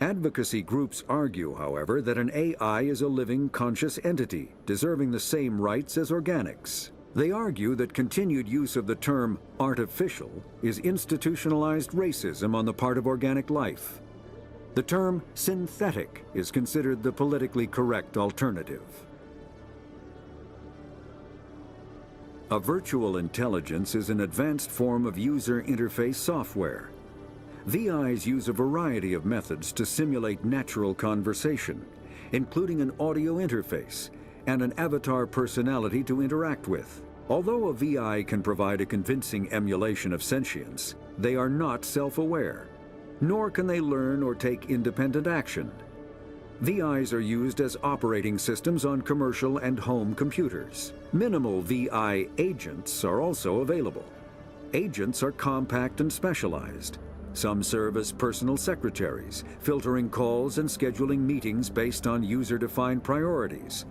Advocacy groups argue, however, that an AI is a living, conscious entity, deserving the same rights as organics. They argue that continued use of the term artificial is institutionalized racism on the part of organic life. The term synthetic is considered the politically correct alternative. A virtual intelligence is an advanced form of user interface software. VIs use a variety of methods to simulate natural conversation, including an audio interface and an avatar personality to interact with. Although a VI can provide a convincing emulation of sentience, they are not self-aware, nor can they learn or take independent action. VIs are used as operating systems on commercial and home computers. Minimal VI agents are also available. Agents are compact and specialized. Some serve as personal secretaries, filtering calls and scheduling meetings based on user-defined priorities.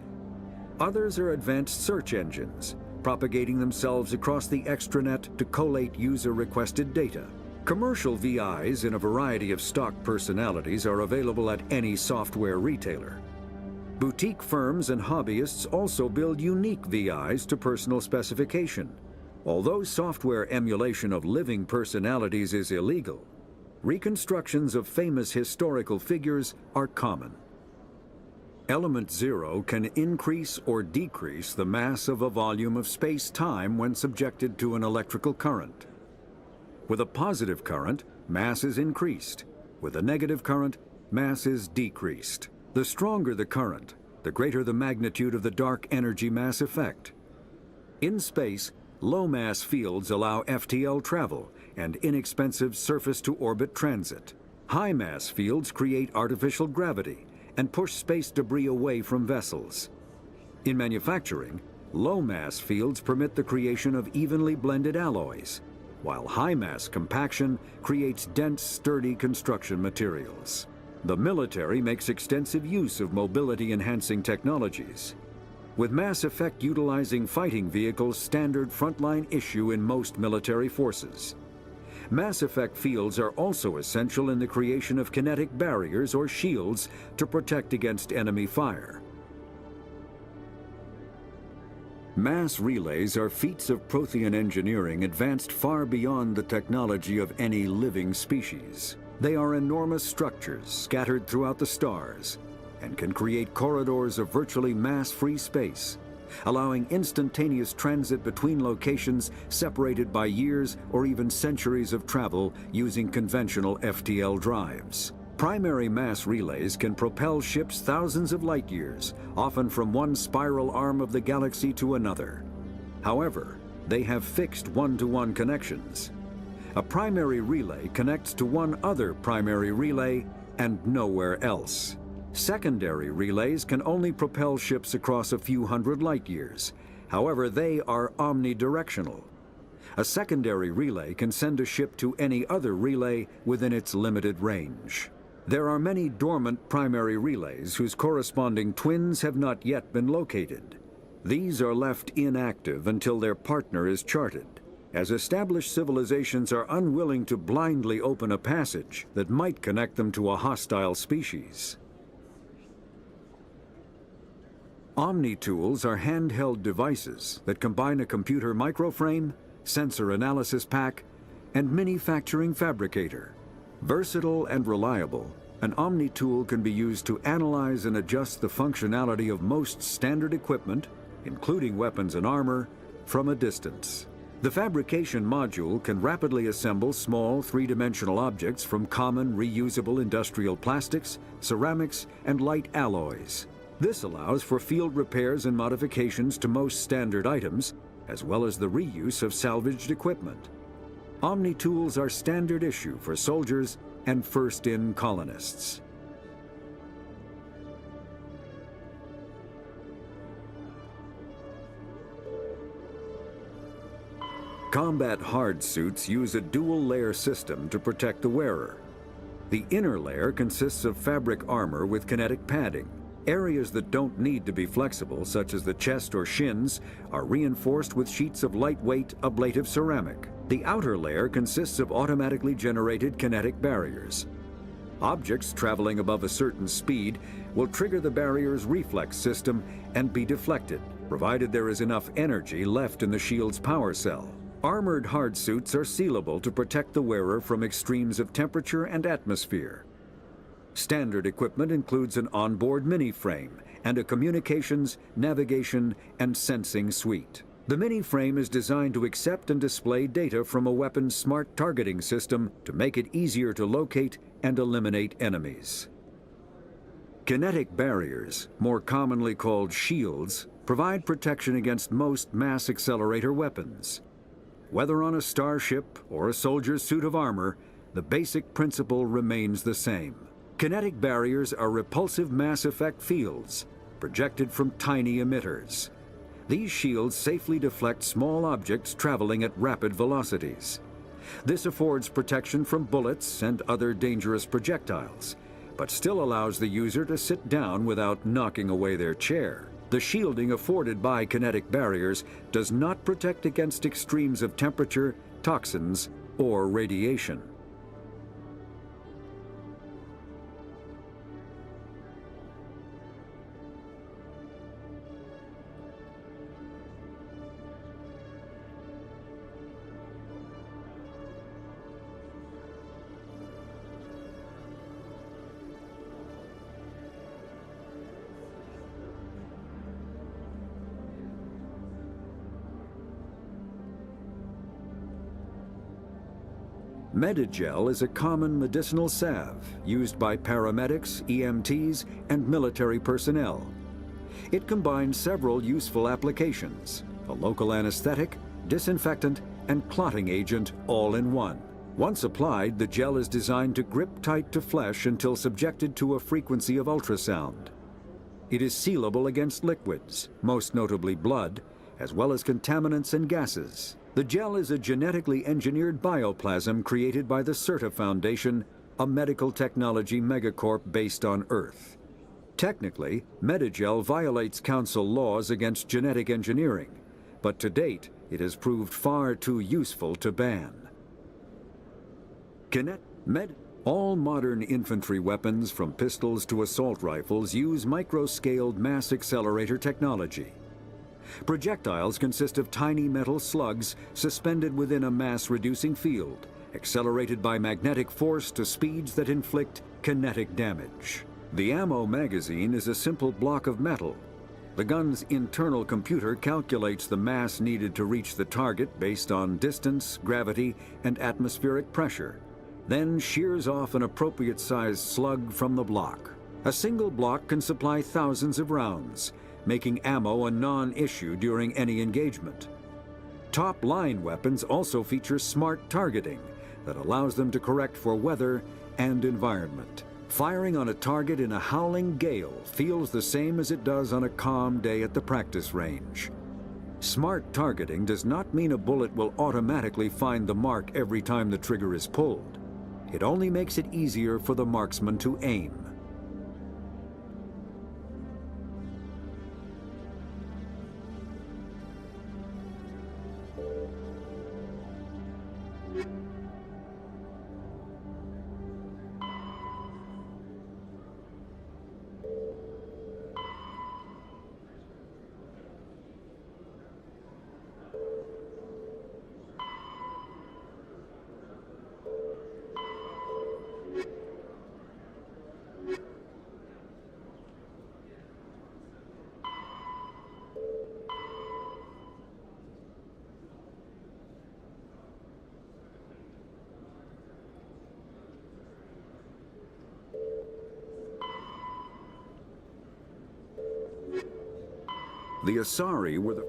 Others are advanced search engines, propagating themselves across the extranet to collate user-requested data. Commercial VIs in a variety of stock personalities are available at any software retailer. Boutique firms and hobbyists also build unique VIs to personal specification. Although software emulation of living personalities is illegal, reconstructions of famous historical figures are common. Element zero can increase or decrease the mass of a volume of space-time when subjected to an electrical current. With a positive current, mass is increased. With a negative current, mass is decreased. The stronger the current, the greater the magnitude of the dark energy mass effect. In space, low-mass fields allow FTL travel and inexpensive surface-to-orbit transit. High-mass fields create artificial gravity and push space debris away from vessels. In manufacturing, low-mass fields permit the creation of evenly blended alloys, while high-mass compaction creates dense, sturdy construction materials. The military makes extensive use of mobility-enhancing technologies, with mass effect utilizing fighting vehicles standard frontline issue in most military forces. Mass effect fields are also essential in the creation of kinetic barriers or shields to protect against enemy fire. Mass relays are feats of Prothean engineering advanced far beyond the technology of any living species. They are enormous structures scattered throughout the stars and can create corridors of virtually mass-free space, allowing instantaneous transit between locations separated by years or even centuries of travel using conventional FTL drives. Primary mass relays can propel ships thousands of light years, often from one spiral arm of the galaxy to another. However, they have fixed one-to-one connections. A primary relay connects to one other primary relay and nowhere else. Secondary relays can only propel ships across a few hundred light years. However, they are omnidirectional. A secondary relay can send a ship to any other relay within its limited range. There are many dormant primary relays whose corresponding twins have not yet been located. These are left inactive until their partner is charted, as established civilizations are unwilling to blindly open a passage that might connect them to a hostile species. Omni-tools are handheld devices that combine a computer microframe, sensor analysis pack, and manufacturing fabricator. Versatile and reliable, an Omni-tool can be used to analyze and adjust the functionality of most standard equipment, including weapons and armor, from a distance. The fabrication module can rapidly assemble small three-dimensional objects from common reusable industrial plastics, ceramics, and light alloys. This allows for field repairs and modifications to most standard items, as well as the reuse of salvaged equipment. Omni-tools are standard issue for soldiers and first-in colonists. Combat hard suits use a dual-layer system to protect the wearer. The inner layer consists of fabric armor with kinetic padding. Areas that don't need to be flexible, such as the chest or shins, are reinforced with sheets of lightweight, ablative ceramic. The outer layer consists of automatically generated kinetic barriers. Objects traveling above a certain speed will trigger the barrier's reflex system and be deflected, provided there is enough energy left in the shield's power cell. Armored hard suits are sealable to protect the wearer from extremes of temperature and atmosphere. Standard equipment includes an onboard mini-frame and a communications, navigation, and sensing suite. The mini-frame is designed to accept and display data from a weapon's smart targeting system to make it easier to locate and eliminate enemies. Kinetic barriers, more commonly called shields, provide protection against most mass accelerator weapons. Whether on a starship or a soldier's suit of armor, the basic principle remains the same. Kinetic barriers are repulsive mass effect fields, projected from tiny emitters. These shields safely deflect small objects traveling at rapid velocities. This affords protection from bullets and other dangerous projectiles, but still allows the user to sit down without knocking away their chair. The shielding afforded by kinetic barriers does not protect against extremes of temperature, toxins, or radiation. Medigel is a common medicinal salve used by paramedics, EMTs, and military personnel. It combines several useful applications: a local anesthetic, disinfectant, and clotting agent all in one. Once applied, the gel is designed to grip tight to flesh until subjected to a frequency of ultrasound. It is sealable against liquids, most notably blood, as well as contaminants and gases. The gel is a genetically engineered bioplasm created by the CERTA Foundation, a medical technology megacorp based on Earth. Technically, Medigel violates council laws against genetic engineering, but to date, it has proved far too useful to ban. All modern infantry weapons, from pistols to assault rifles, use micro-scaled mass accelerator technology. Projectiles consist of tiny metal slugs suspended within a mass-reducing field, accelerated by magnetic force to speeds that inflict kinetic damage. The ammo magazine is a simple block of metal. The gun's internal computer calculates the mass needed to reach the target based on distance, gravity, and atmospheric pressure, then shears off an appropriate-sized slug from the block. A single block can supply thousands of rounds, making ammo a non-issue during any engagement. Top-line weapons also feature smart targeting that allows them to correct for weather and environment. Firing on a target in a howling gale feels the same as it does on a calm day at the practice range. Smart targeting does not mean a bullet will automatically find the mark every time the trigger is pulled. It only makes it easier for the marksman to aim. The Asari were the...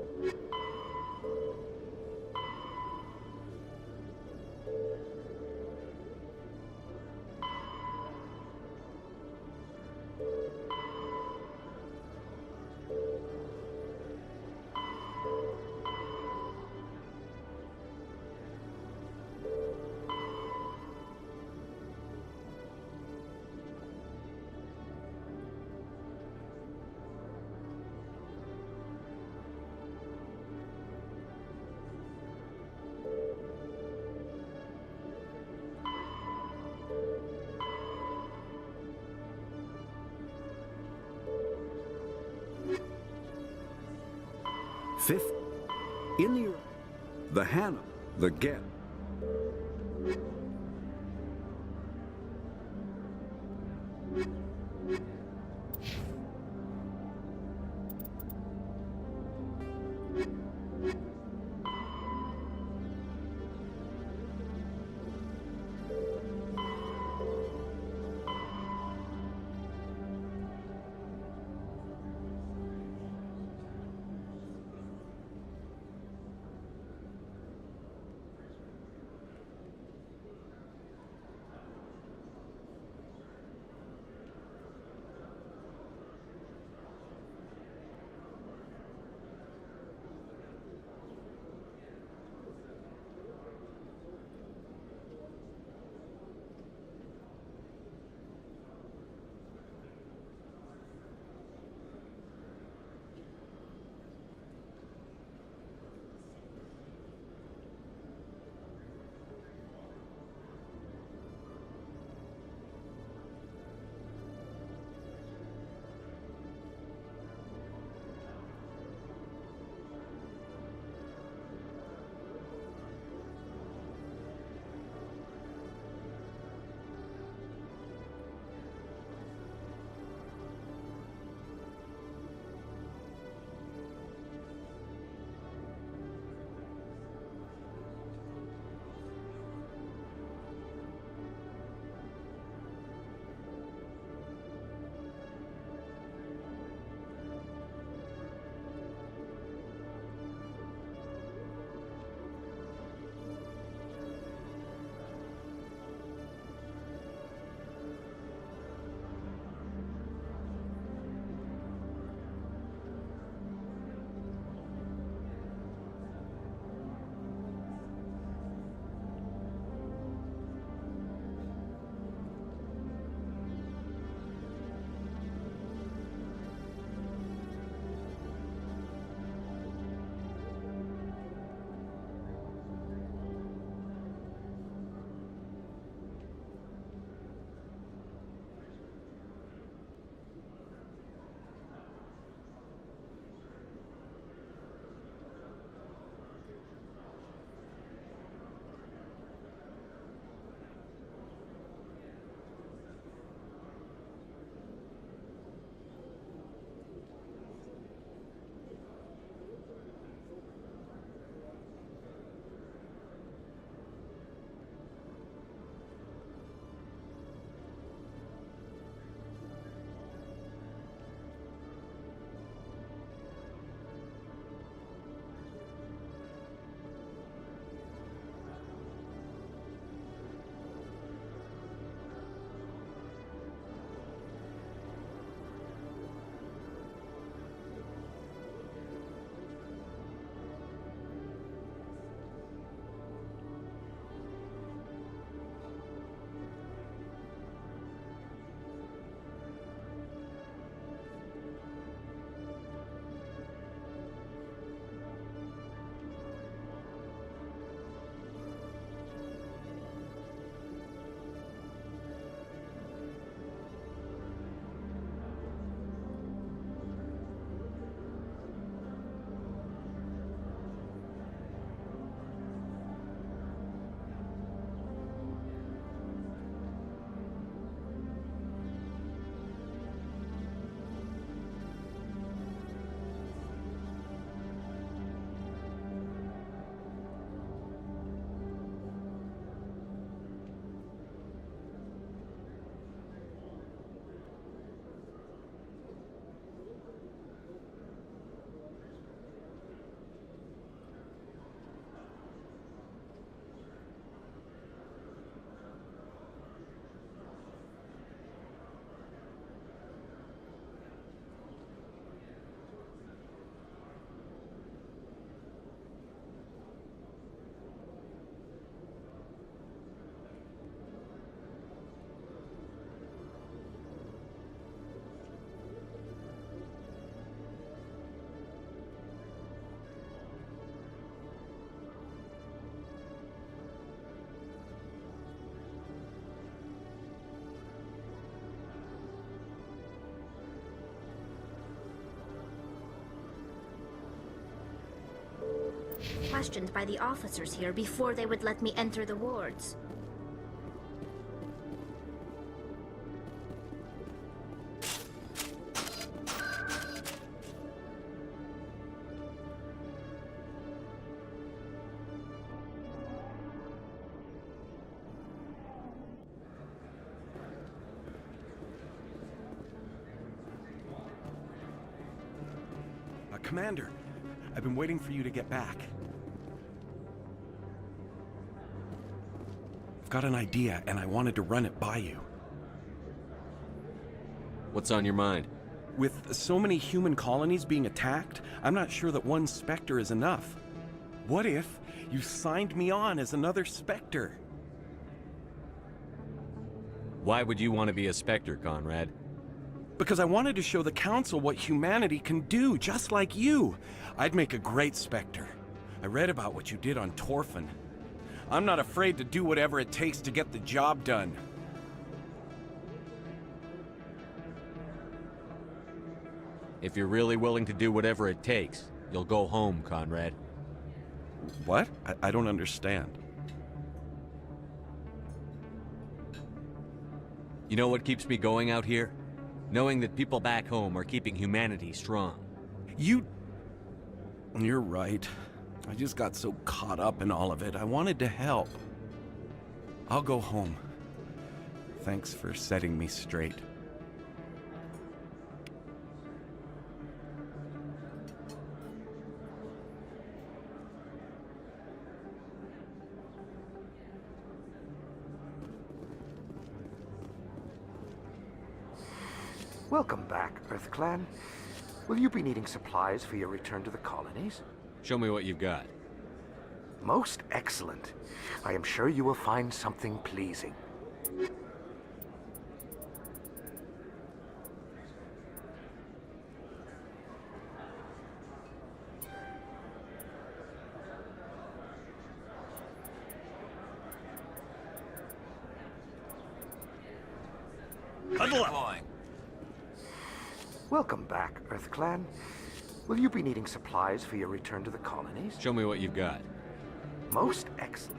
Fifth, in the Hannah, the Get. questioned by the officers here before they would let me enter the wards. Commander, I've been waiting for you to get back. I've got an idea, and I wanted to run it by you. What's on your mind? With so many human colonies being attacked, I'm not sure that one Spectre is enough. What if you signed me on as another Spectre? Why would you want to be a Spectre, Conrad? Because I wanted to show the Council what humanity can do, just like you. I'd make a great Spectre. I read about what you did on Torfin. I'm not afraid to do whatever it takes to get the job done. If you're really willing to do whatever it takes, you'll go home, Conrad. What? I don't understand. You know what keeps me going out here? Knowing that people back home are keeping humanity strong. You're right. I just got so caught up in all of it. I wanted to help. I'll go home. Thanks for setting me straight. Welcome back, Earth Clan. Will you be needing supplies for your return to the colonies? Show me what you've got. Most excellent. I am sure you will find something pleasing. Huddle up! Welcome back, Earth Clan. Will you be needing supplies for your return to the colonies? Show me what you've got. Most excellent.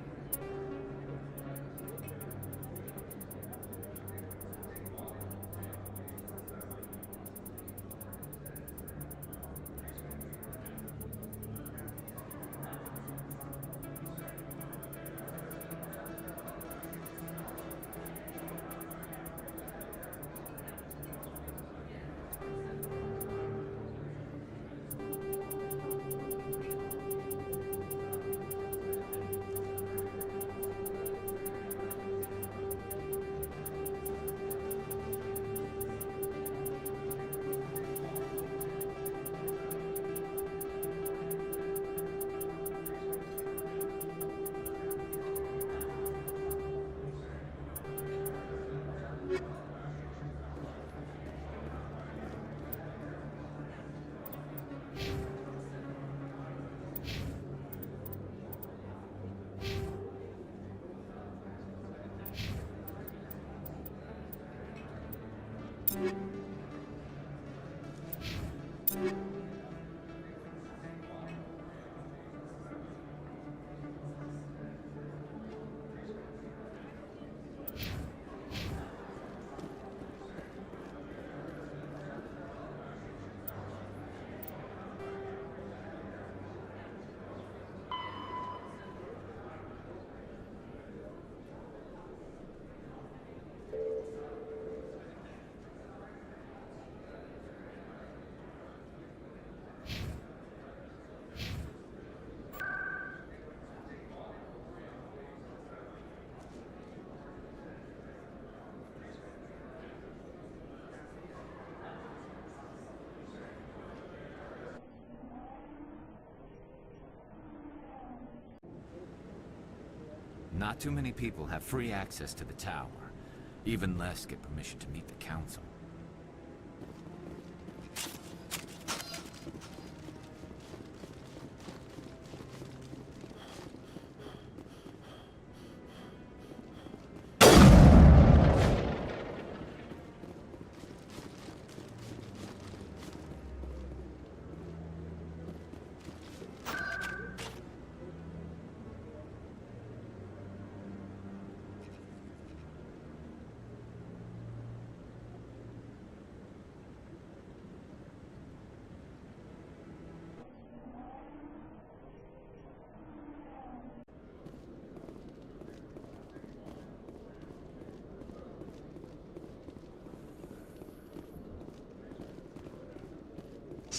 Not too many people have free access to the tower. Even less get permission to meet the council.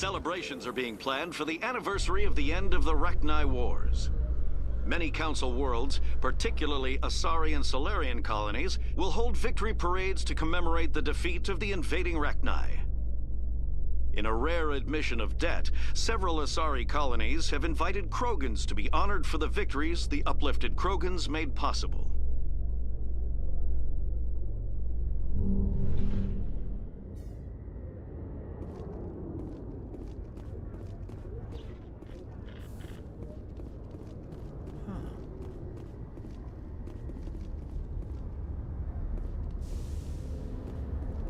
Celebrations are being planned for the anniversary of the end of the Rachni Wars. Many Council worlds, particularly Asari and Solarian colonies, will hold victory parades to commemorate the defeat of the invading Rachni. In a rare admission of debt, several Asari colonies have invited Krogans to be honored for the victories the uplifted Krogans made possible.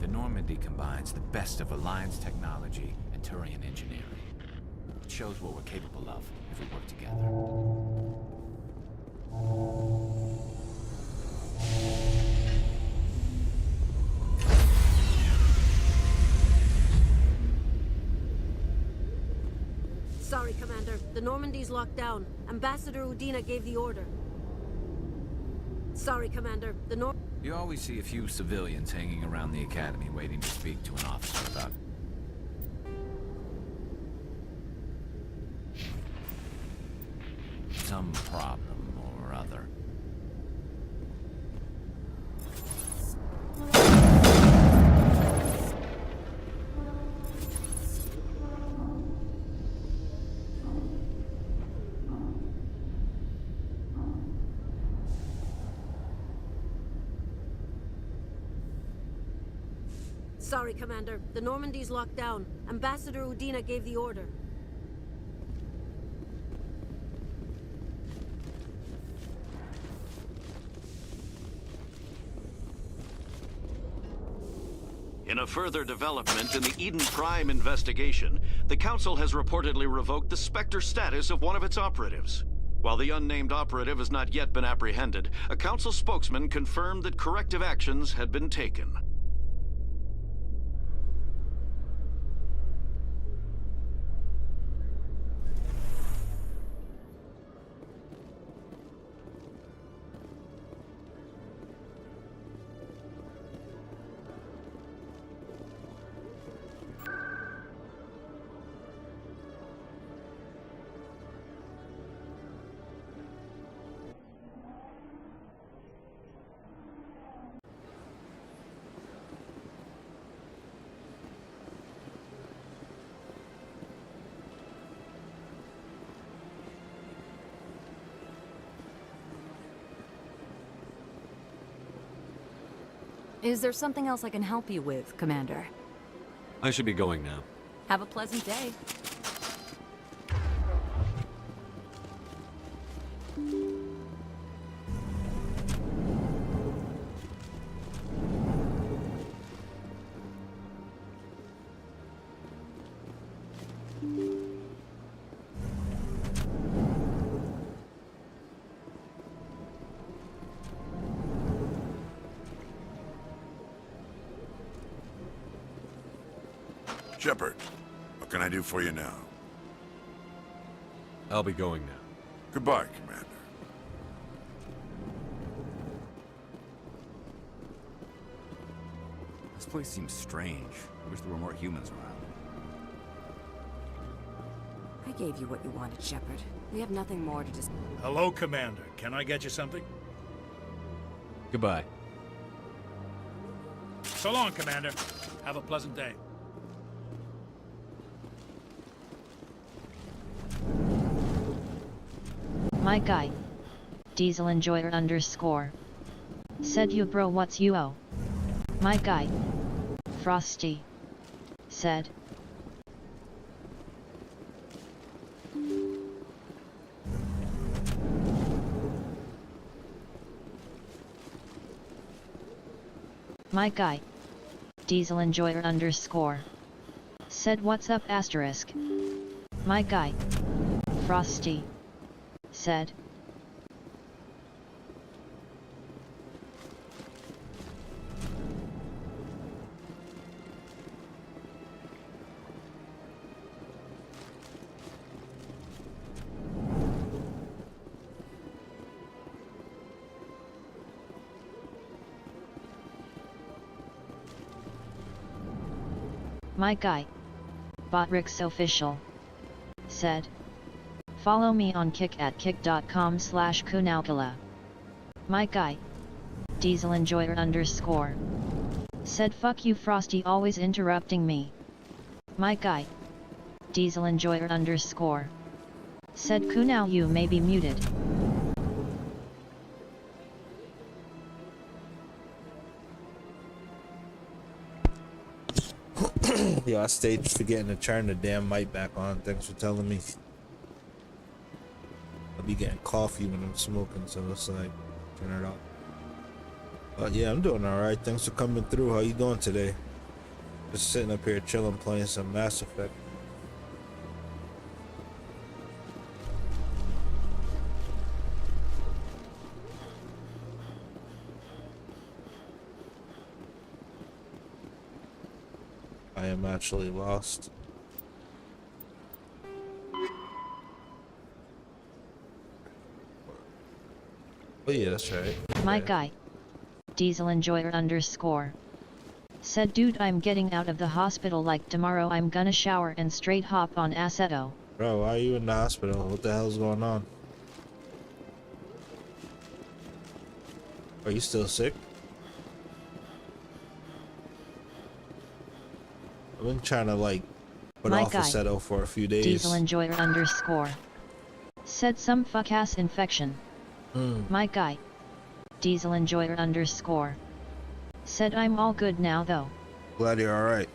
The Normandy combines the best of Alliance technology and Turian engineering. It shows what we're capable of if we work together. Sorry, Commander. The Normandy's locked down. Ambassador Udina gave the order. Sorry, Commander. You always see a few civilians hanging around the Academy waiting to speak to an officer about some problem or other. Sorry, Commander. The Normandy's locked down. Ambassador Udina gave the order. In a further development in the Eden Prime investigation, the Council has reportedly revoked the Spectre status of one of its operatives. While the unnamed operative has not yet been apprehended, a Council spokesman confirmed that corrective actions had been taken. Is there something else I can help you with, Commander? I should be going now. Have a pleasant day. Shepard, what can I do for you now? I'll be going now. Goodbye, Commander. This place seems strange. I wish there were more humans around. I gave you what you wanted, Shepard. We have nothing more to just... Hello, Commander. Can I get you something? Goodbye. So long, Commander. Have a pleasant day. My guy. Diesel enjoyer _ said you bro what's you owe. My guy. Frosty. Said. My guy. Diesel enjoyer _ said what's up asterisk. My guy. Frosty. Said. My guy. Botrix Official said, follow me on Kick at kick.com/Kunaikilla. My guy, Diesel Enjoyer _ said, fuck you Frosty, always interrupting me. My guy, Diesel Enjoyer _ said, Kunal, you may be muted. Yeah, I stayed forgetting to turn the damn mic back on. Thanks for telling me. I'll be getting coffee when I'm smoking, so it's like, turn it off. But yeah, I'm doing alright. Thanks for coming through. How you doing today? Just sitting up here chilling, playing some Mass Effect. I am actually lost. Oh yeah, that's right. My Yeah. guy, Diesel Enjoyer _ said, dude, I'm getting out of the hospital like tomorrow. I'm gonna shower and straight hop on Assetto. Bro, why are you in the hospital? What the hell's going on? Are you still sick? I've been trying to like put My off guy, Assetto for a few days. Diesel Enjoyer _ said, some fuck ass infection. My guy, Diesel Enjoyer _ said, I'm all good now though. Glad you're alright.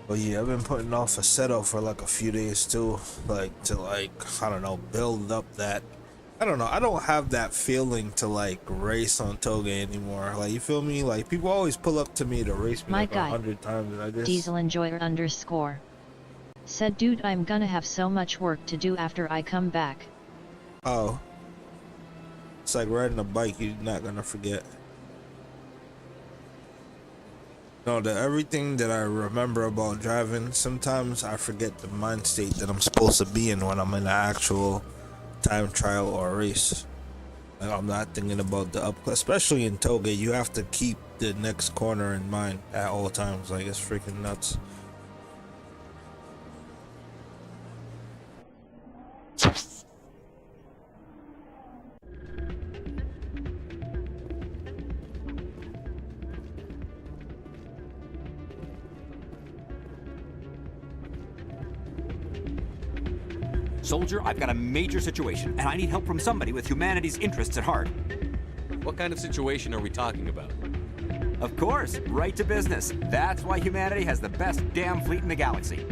But yeah, I've been putting off Assetto for like a few days too. Like to I don't know, build up that. I don't know, I don't have that feeling to like race on Toga anymore. Like, you feel me? Like, people always pull up to me to race me My like guy, 100 times and I just... Diesel Enjoyer _ said, dude, I'm gonna have so much work to do after I come back. Oh. It's like riding a bike, you're not gonna forget. No, everything that I remember about driving, sometimes I forget the mind state that I'm supposed to be in when I'm in an actual time trial or race. Like, I'm not thinking about the up, especially in Toga. You have to keep the next corner in mind at all times. Like, it's freaking nuts. Soldier, I've got a major situation, and I need help from somebody with humanity's interests at heart. What kind of situation are we talking about? Of course, right to business. That's why humanity has the best damn fleet in the galaxy.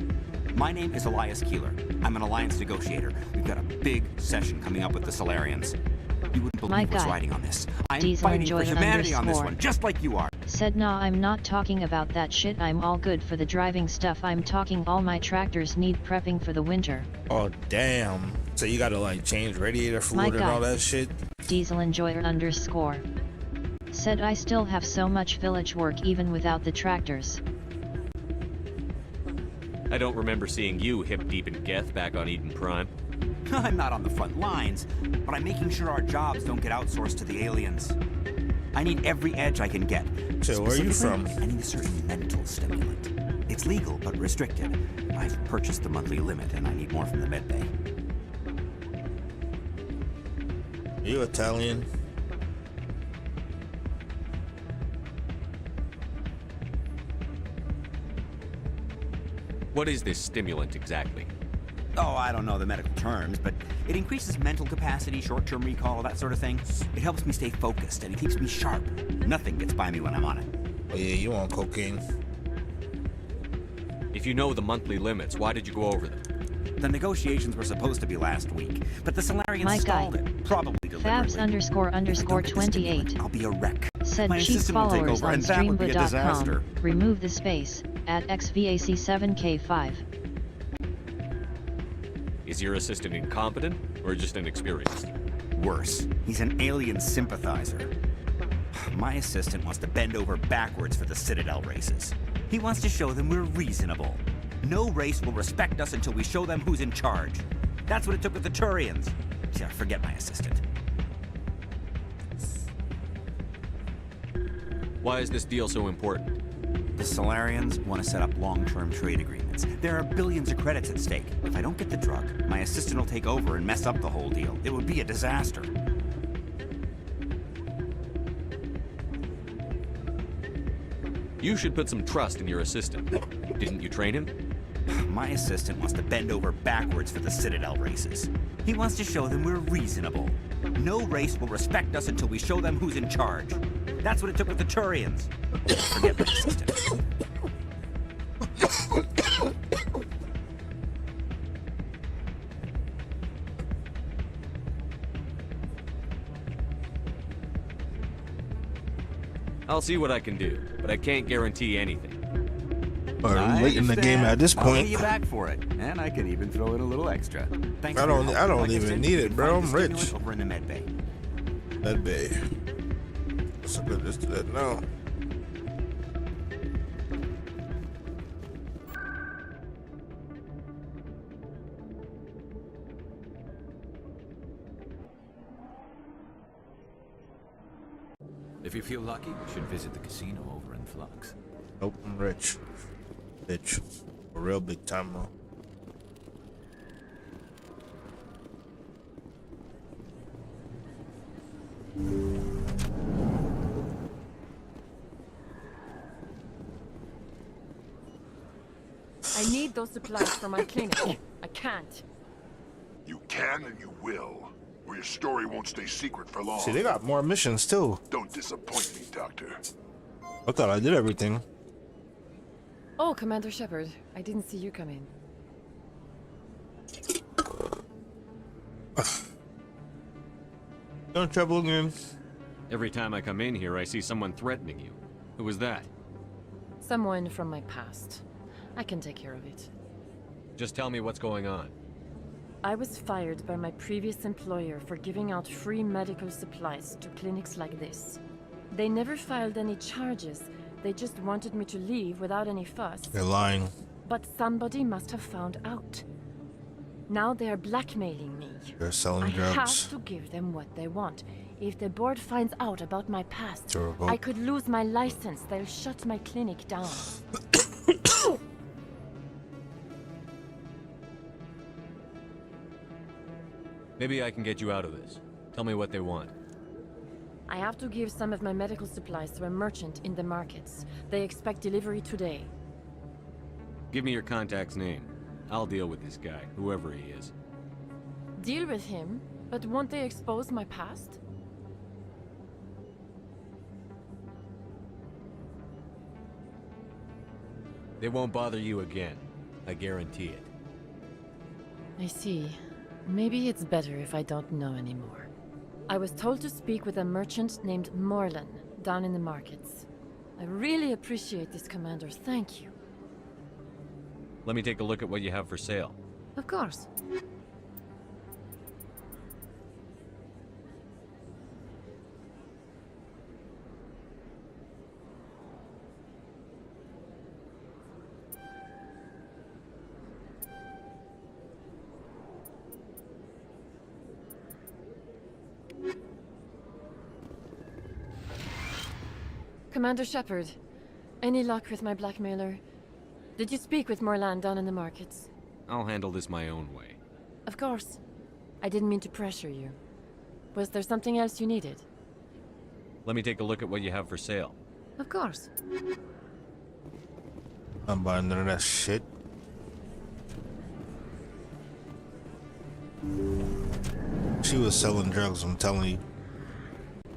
My name is Elias Keeler. I'm an alliance negotiator. We've got a big session coming up with the Solarians. You wouldn't believe what's riding on this. I'm Diesel fighting for Enjoyer humanity on this _ one, just like you are. said, nah, I'm not talking about that shit. I'm all good for the driving stuff. I'm talking all my tractors need prepping for the winter. Oh, damn. So you gotta like change radiator fluid and all that shit? Diesel Enjoyer _ said, I still have so much village work even without the tractors. I don't remember seeing you hip deep in Geth back on Eden Prime. I'm not on the front lines, but I'm making sure our jobs don't get outsourced to the aliens. I need every edge I can get. So where are you from? I need a certain mental stimulant. It's legal, but restricted. I've purchased the monthly limit, and I need more from the medbay. Are you Italian? What is this stimulant exactly? Oh, I don't know the medical terms, but it increases mental capacity, short-term recall, that sort of thing. It helps me stay focused, and it keeps me sharp. Nothing gets by me when I'm on it. Oh yeah, you on cocaine. If you know the monthly limits, why did you go over them? The negotiations were supposed to be last week, but the Solarians stalled it, probably deliberately. Fabs _ 28. I'll be a wreck. Said My chief assistant will take followers over, on and that would be a disaster. streamba.com. Remove the space at XVAC7K5. Is your assistant incompetent or just inexperienced? Worse, he's an alien sympathizer. My assistant wants to bend over backwards for the Citadel races. He wants to show them we're reasonable. No race will respect us until we show them who's in charge. That's what it took with the Turians. Yeah, forget my assistant. Why is this deal so important? The Solarians want to set up long-term trade agreements. There are billions of credits at stake. If I don't get the drug, my assistant will take over and mess up the whole deal. It would be a disaster. You should put some trust in your assistant. Didn't you train him? My assistant wants to bend over backwards for the Citadel races. He wants to show them we're reasonable. No race will respect us until we show them who's in charge. That's what it took with the Turians. Forget my assistant. I'll see what I can do, but I can't guarantee anything. Or late in the game at this I'll point. pay you back for it, and I can even throw in a little extra. Thanks I for your help. don't Like I even said, need you it, can bro. find I'm the rich. stimulant over in the med bay. Med bay. What's up with this to that now? If you feel lucky, you should visit the casino over in Flux. Nope, I'm rich. Bitch. A real big time though. I need those supplies for my clinic. I can't. You can and you will, or your story won't stay secret for long. See, they got more missions too. Don't disappoint me, Doctor. I thought I did everything. Oh, Commander Shepard. I didn't see you come in. Don't trouble again. Every time I come in here, I see someone threatening you. Who was that? Someone from my past. I can take care of it. Just tell me what's going on. I was fired by my previous employer for giving out free medical supplies to clinics like this. They never filed any charges. They just wanted me to leave without any fuss. They're lying. But somebody must have found out. Now they are blackmailing me. They're selling I drugs. have to give them what they want. If the board finds out about my past, To revoke. I could lose my license. They'll shut my clinic down. Maybe I can get you out of this. Tell me what they want. I have to give some of my medical supplies to a merchant in the markets. They expect delivery today. Give me your contact's name. I'll deal with this guy, whoever he is. Deal with him, but won't they expose my past? They won't bother you again. I guarantee it. I see. Maybe it's better if I don't know anymore. I was told to speak with a merchant named Morlan down in the markets. I really appreciate this, Commander. Thank you. Let me take a look at what you have for sale. Of course. Commander Shepard, any luck with my blackmailer? Did you speak with Morlan down in the markets? I'll handle this my own way. Of course. I didn't mean to pressure you. Was there something else you needed? Let me take a look at what you have for sale. Of course. I'm buying none of that shit. She was selling drugs, I'm telling you.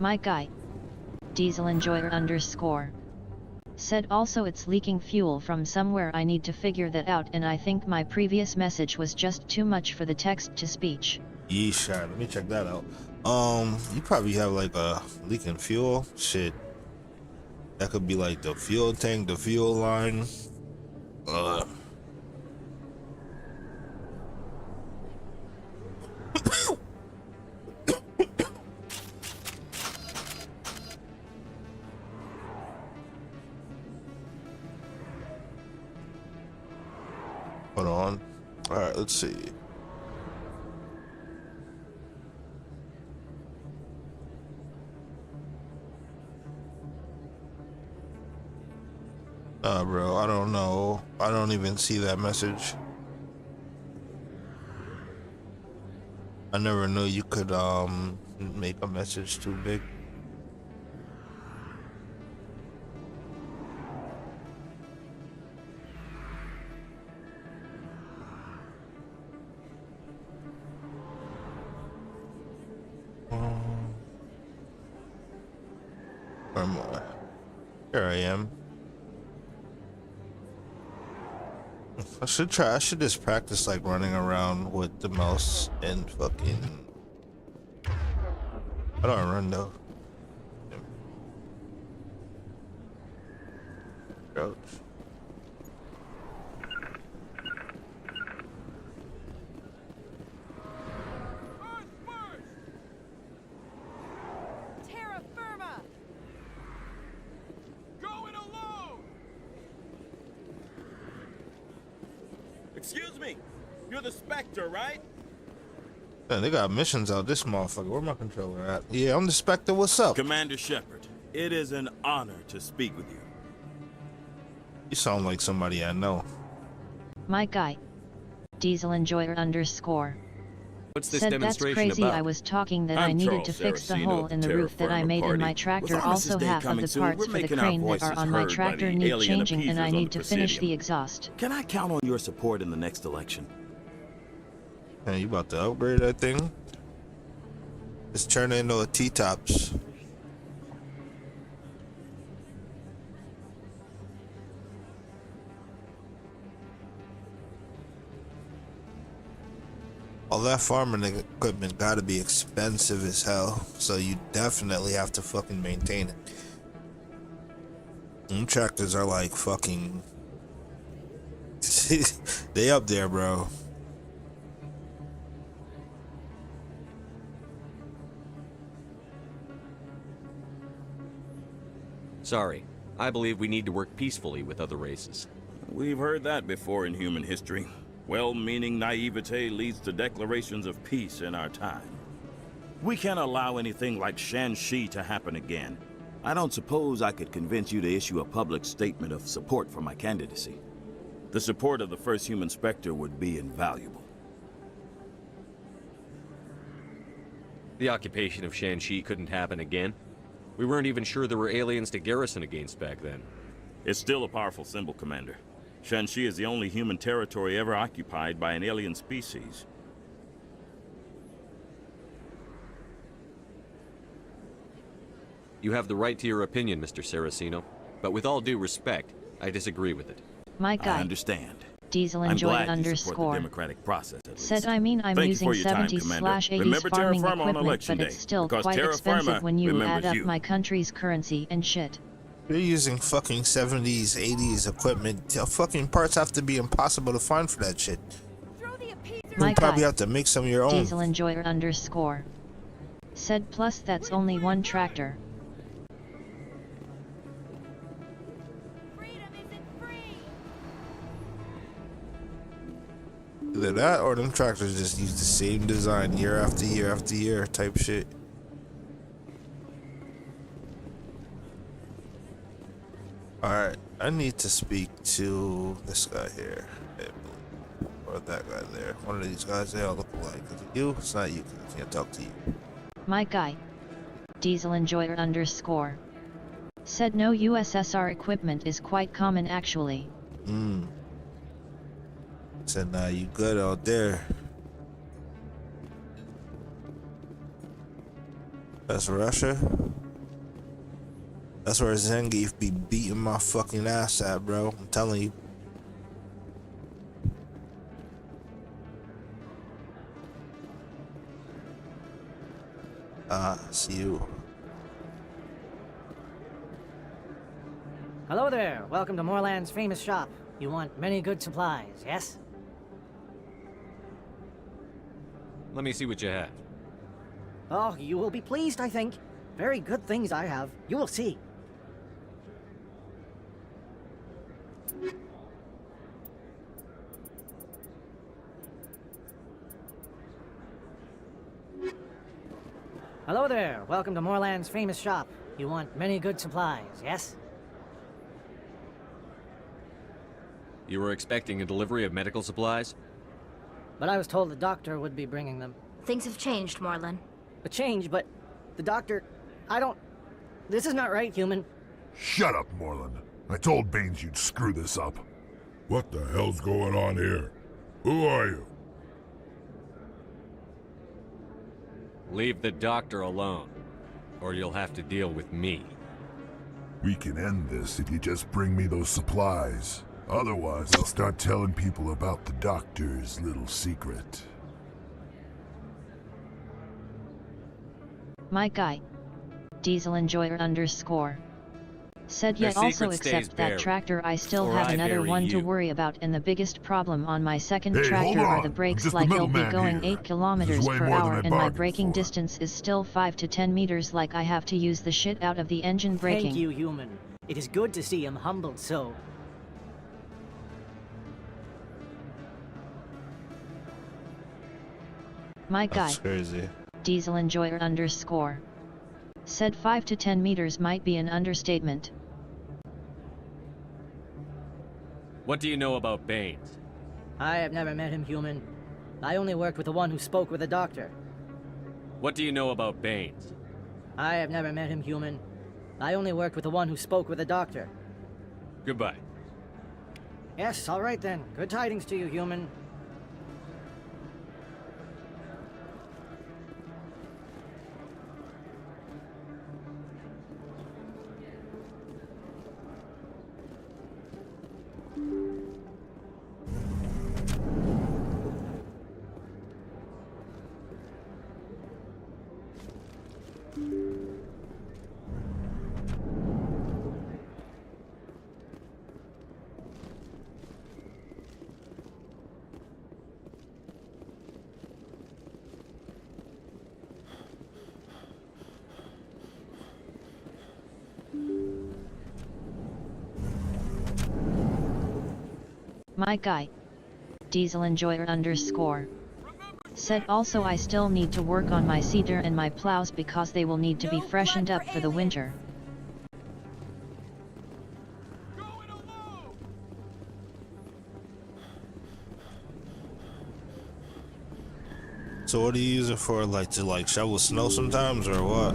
My guy. Diesel Enjoyer _ said also it's leaking fuel from somewhere. I need to figure that out, and I think my previous message was just too much for the text to speech. Yeesh, let me check that out. You probably have like a leaking fuel. Shit. That could be like the fuel tank, the fuel line. Hold on. Alright, let's see. Bro, I don't know. I don't even see that message. I never knew you could make a message too big. Where am I? Here I am. I should try. I should just practice like running around with the mouse and fucking. How do I run though? Crouch. Terra firma. Going alone. Excuse me, you're the Spectre, right? Man, they got missions out this motherfucker. Where my controller at? Yeah, I'm the Spectre. What's up? Commander Shepard, it is an honor to speak with you. You sound like somebody I know. My guy. Diesel Enjoyer _ What's this said that's demonstration crazy. about? I was talking that I I'm needed Charles to fix the Saraceno hole of in the Terra roof that I Firma made in my Party. tractor. With Also, Armistice Day half of coming the soon, parts we're for the making our crane that voices are on my heard by tractor the need alien changing, and I appeasers on need the to finish Presidium. the exhaust. Can I count on your support in the next election? Man, you about to upgrade that thing? It's turning into a T-tops. All that farming equipment gotta be expensive as hell, so you definitely have to fucking maintain it. Them tractors are like fucking... they up there, bro. Sorry, I believe we need to work peacefully with other races. We've heard that before in human history. Well-meaning naivete leads to declarations of peace in our time. We can't allow anything like Shanxi to happen again. I don't suppose I could convince you to issue a public statement of support for my candidacy. The support of the first human Spectre would be invaluable. The occupation of Shanxi couldn't happen again. We weren't even sure there were aliens to garrison against back then. It's still a powerful symbol, Commander. Shanxi is the only human territory ever occupied by an alien species. You have the right to your opinion, Mr. Saraceno, but with all due respect, I disagree with it. My guy. I understand. Diesel I'm Enjoyer glad you support the _. democratic process, at Said least. I'm Thank you using for your time, 70s Commander. / 80s Remember Terra farming Firma on equipment, Election but it's Day, still because quite Terra expensive Firma when you remembers add up you. my country's currency and shit. You're using fucking 70s, 80s equipment. The fucking parts have to be impossible to find for that shit. My You probably guy. have to make some of your own. Diesel Enjoyer _ said plus that's only one tractor. Either that or them tractors just use the same design year after year after year type shit. Alright, I need to speak to this guy here. Or that guy there. One of these guys, they all look alike. Is it you? It's not you, 'cause I can't talk to you. My guy. Diesel Enjoyer _ said no USSR equipment is quite common actually. Said, nah, you good out there. That's Russia? That's where Zangief be beating my fucking ass at, bro. I'm telling you. See you. Hello there. Welcome to Moorland's famous shop. You want many good supplies, yes? Let me see what you have. Oh, you will be pleased, I think. Very good things I have. You will see. Hello there. Welcome to Moorland's famous shop. You want many good supplies, yes? You were expecting a delivery of medical supplies? But I was told the doctor would be bringing them. Things have changed, Morlin. A change, but the doctor... I don't... This is not right, human. Shut up, Moreland. I told Baines you'd screw this up. What the hell's going on here? Who are you? Leave the doctor alone, or you'll have to deal with me. We can end this if you just bring me those supplies. Otherwise, I'll start telling people about the doctor's little secret. My guy. Diesel Enjoyer _ said yet Their also secret stays except that buried, tractor I still or have I another bury one to you. worry about, and the biggest problem on my second Hey, tractor hold are on. the I'm brakes, just the like it'll be middleman going here. 8 kilometers This is way per more than hour I and my bargained braking for. distance is still 5 to 10 meters, like I have to use the shit out of the engine braking. Thank you, human. It is good to see him humbled so. My guy. That's crazy. Diesel Enjoyer _ said 5 to 10 meters might be an understatement. What do you know about Baines? I have never met him, human. I only worked with the one who spoke with the doctor. What do you know about Baines? I have never met him, human. I only worked with the one who spoke with the doctor. Goodbye. Yes, all right then. Good tidings to you, human. My guy. Diesel Enjoyer _ said also I still need to work on my seeder and my plows because they will need to be freshened up for the winter. So what do you use it for, like to shovel snow sometimes, or what?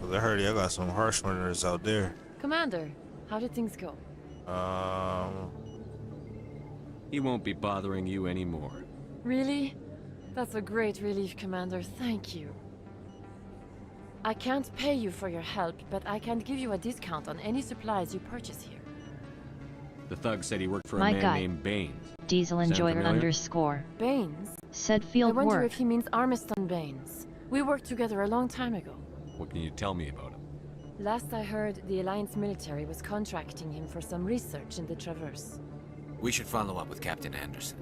'Cause I heard y'all got some harsh winters out there. Commander, how did things go? He won't be bothering you anymore. Really? That's a great relief, Commander. Thank you. I can't pay you for your help, but I can give you a discount on any supplies you purchase here. The thug said he worked for a My man guy. named Baines. Diesel Sound Enjoyer familiar? _ Baines? said I field wonder work. if he means Armiston Baines. We worked together a long time ago. What can you tell me about him? Last I heard, the Alliance military was contracting him for some research in the Traverse. We should follow up with Captain Anderson.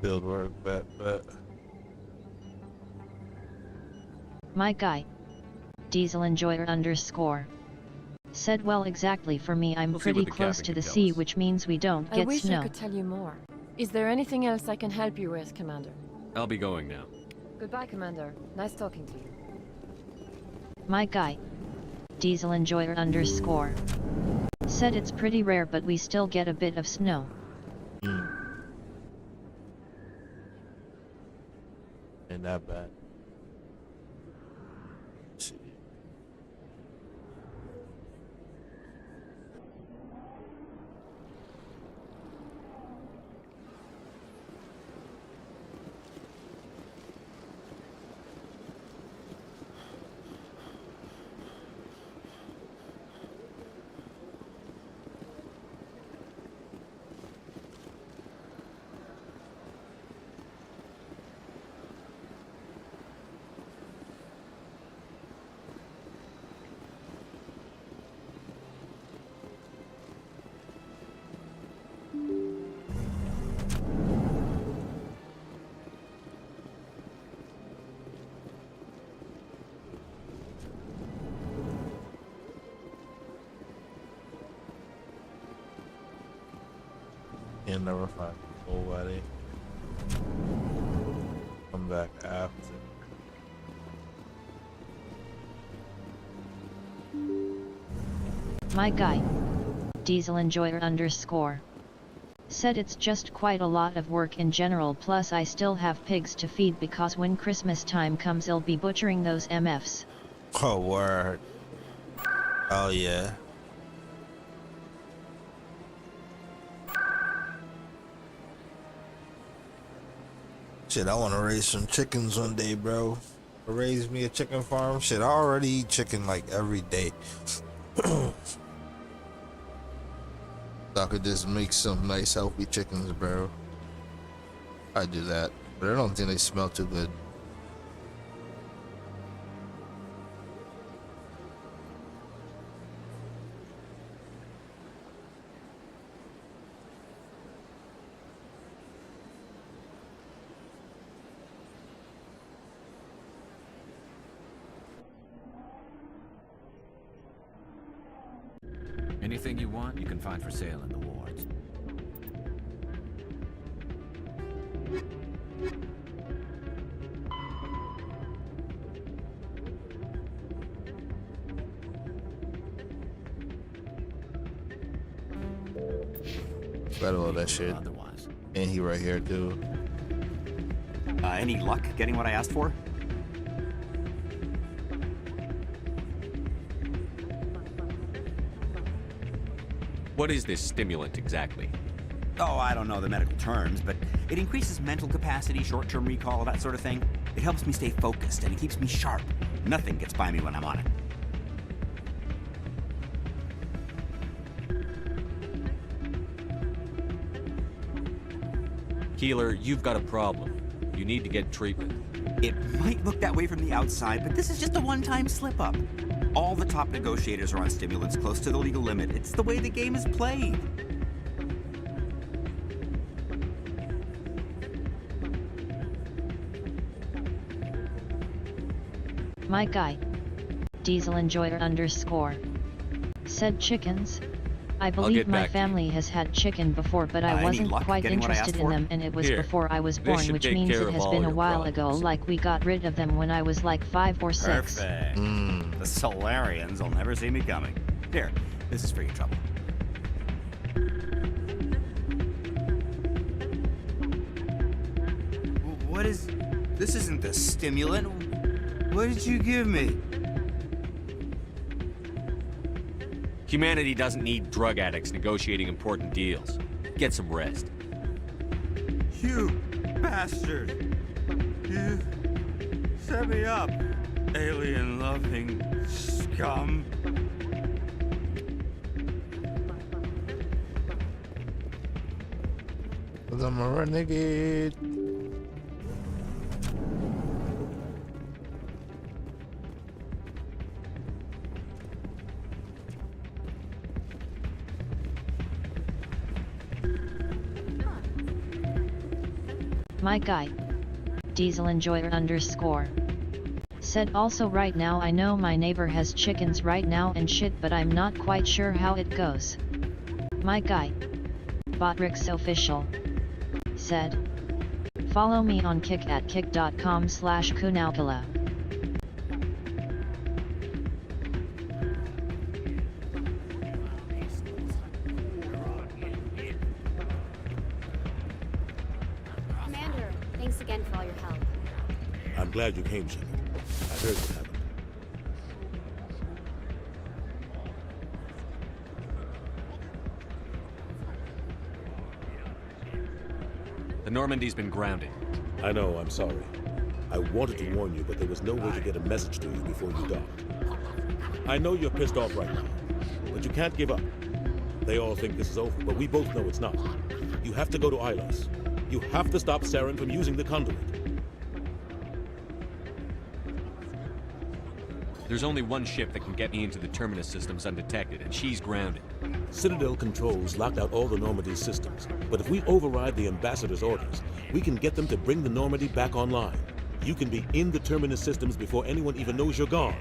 Field work, bet. My guy. Diesel Enjoyer _ said well exactly for me I'm We'll see pretty what the close captain to can the tell sea, us. which means we don't I get wish snow. I could tell you more. Is there anything else I can help you with, Commander? I'll be going now. Goodbye, Commander. Nice talking to you. My guy. Diesel Enjoyer _ said it's pretty rare, but we still get a bit of snow. Ain't that bad. You'll never find nobody. Come back after. My guy, Diesel Enjoyer _ said it's just quite a lot of work in general, plus I still have pigs to feed because when Christmas time comes I'll be butchering those MFs. Oh, word. Oh, yeah. Shit, I want to raise some chickens one day, bro. Raise me a chicken farm. Shit, I already eat chicken like every day. So I could just make some nice healthy chickens, bro. I do that, but I don't think they smell too good. Anything you want, you can find for sale in the wards. Got all that shit. Otherwise. And he right here too. Any luck getting what I asked for? What is this stimulant exactly? Oh, I don't know the medical terms, but it increases mental capacity, short-term recall, that sort of thing. It helps me stay focused, and it keeps me sharp. Nothing gets by me when I'm on it. Keeler, you've got a problem. You need to get treatment. It might look that way from the outside, but this is just a one-time slip-up. All the top negotiators are on stimulants close to the legal limit. It's the way the game is played. My guy, Diesel Enjoyer _ said chickens. I believe my family has had chicken before, but I wasn't quite interested in them, and it was before I was born, which means it has been a while ago, like we got rid of them when I was like 5 or 6. Perfect. The Solarians will never see me coming. Here, this is for your trouble. What is... This isn't the stimulant. What did you give me? Humanity doesn't need drug addicts negotiating important deals. Get some rest. You bastard! You set me up, alien-loving scum. I'm a renegade. My guy, Diesel Enjoyer _ said also right now I know my neighbor has chickens right now and shit, but I'm not quite sure how it goes. My guy, Botrix Official, said, follow me on Kick at kick.com/Kunaikilla. Thanks again for all your help. I'm glad you came, Shepard. I heard what happened. The Normandy's been grounded. I know, I'm sorry. I wanted to warn you, but there was no way to get a message to you before you docked. I know you're pissed off right now, but you can't give up. They all think this is over, but we both know it's not. You have to go to Ilos. You have to stop Saren from using the conduit. There's only one ship that can get me into the Terminus systems undetected, and she's grounded. Citadel controls locked out all the Normandy's systems, but if we override the Ambassador's orders, we can get them to bring the Normandy back online. You can be in the Terminus systems before anyone even knows you're gone.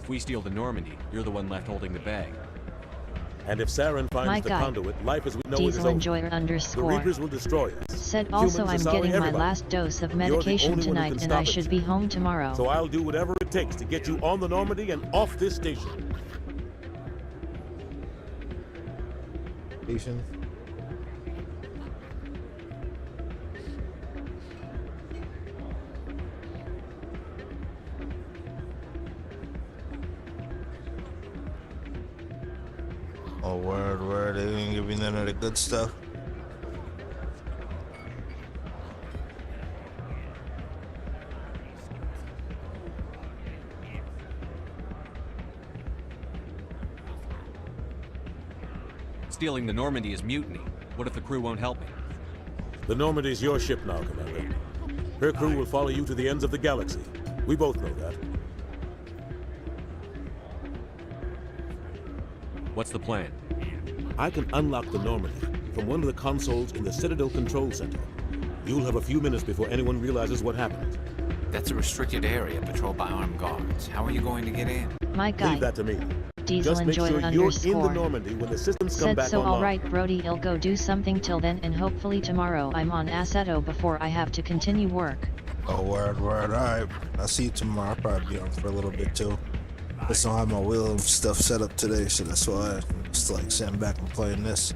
If we steal the Normandy, you're the one left holding the bag. And if Saren finds My the guy, conduit, life as we know it is Diesel over. Enjoyer The Reapers _ will destroy us. said also Humans, I'm Asari, getting my everybody. last dose of You're the medication only one who tonight can and I stop should it. be home tomorrow. So I'll do whatever it takes to get you on the Normandy and off this station. station. Oh, word, they didn't give me none of the good stuff. Stealing the Normandy is mutiny. What if the crew won't help me? The Normandy's your ship now, Commander. Her crew will follow you to the ends of the galaxy. We both know that. What's the plan? I can unlock the Normandy from one of the consoles in the Citadel Control Center. You'll have a few minutes before anyone realizes what happened. That's a restricted area patrolled by armed guards. How are you going to get in? My guy. Leave that to me. Diesel Just make enjoy sure it you're underscore. in the Normandy when the systems come Said back so online. alright Brody, I'll go do something till then, and hopefully tomorrow I'm on Assetto before I have to continue work. Oh, word, alright. I'll see you tomorrow. I'll probably be on for a little bit too. Just don't have my wheel and stuff set up today, so that's why I'm just like sitting back and playing this.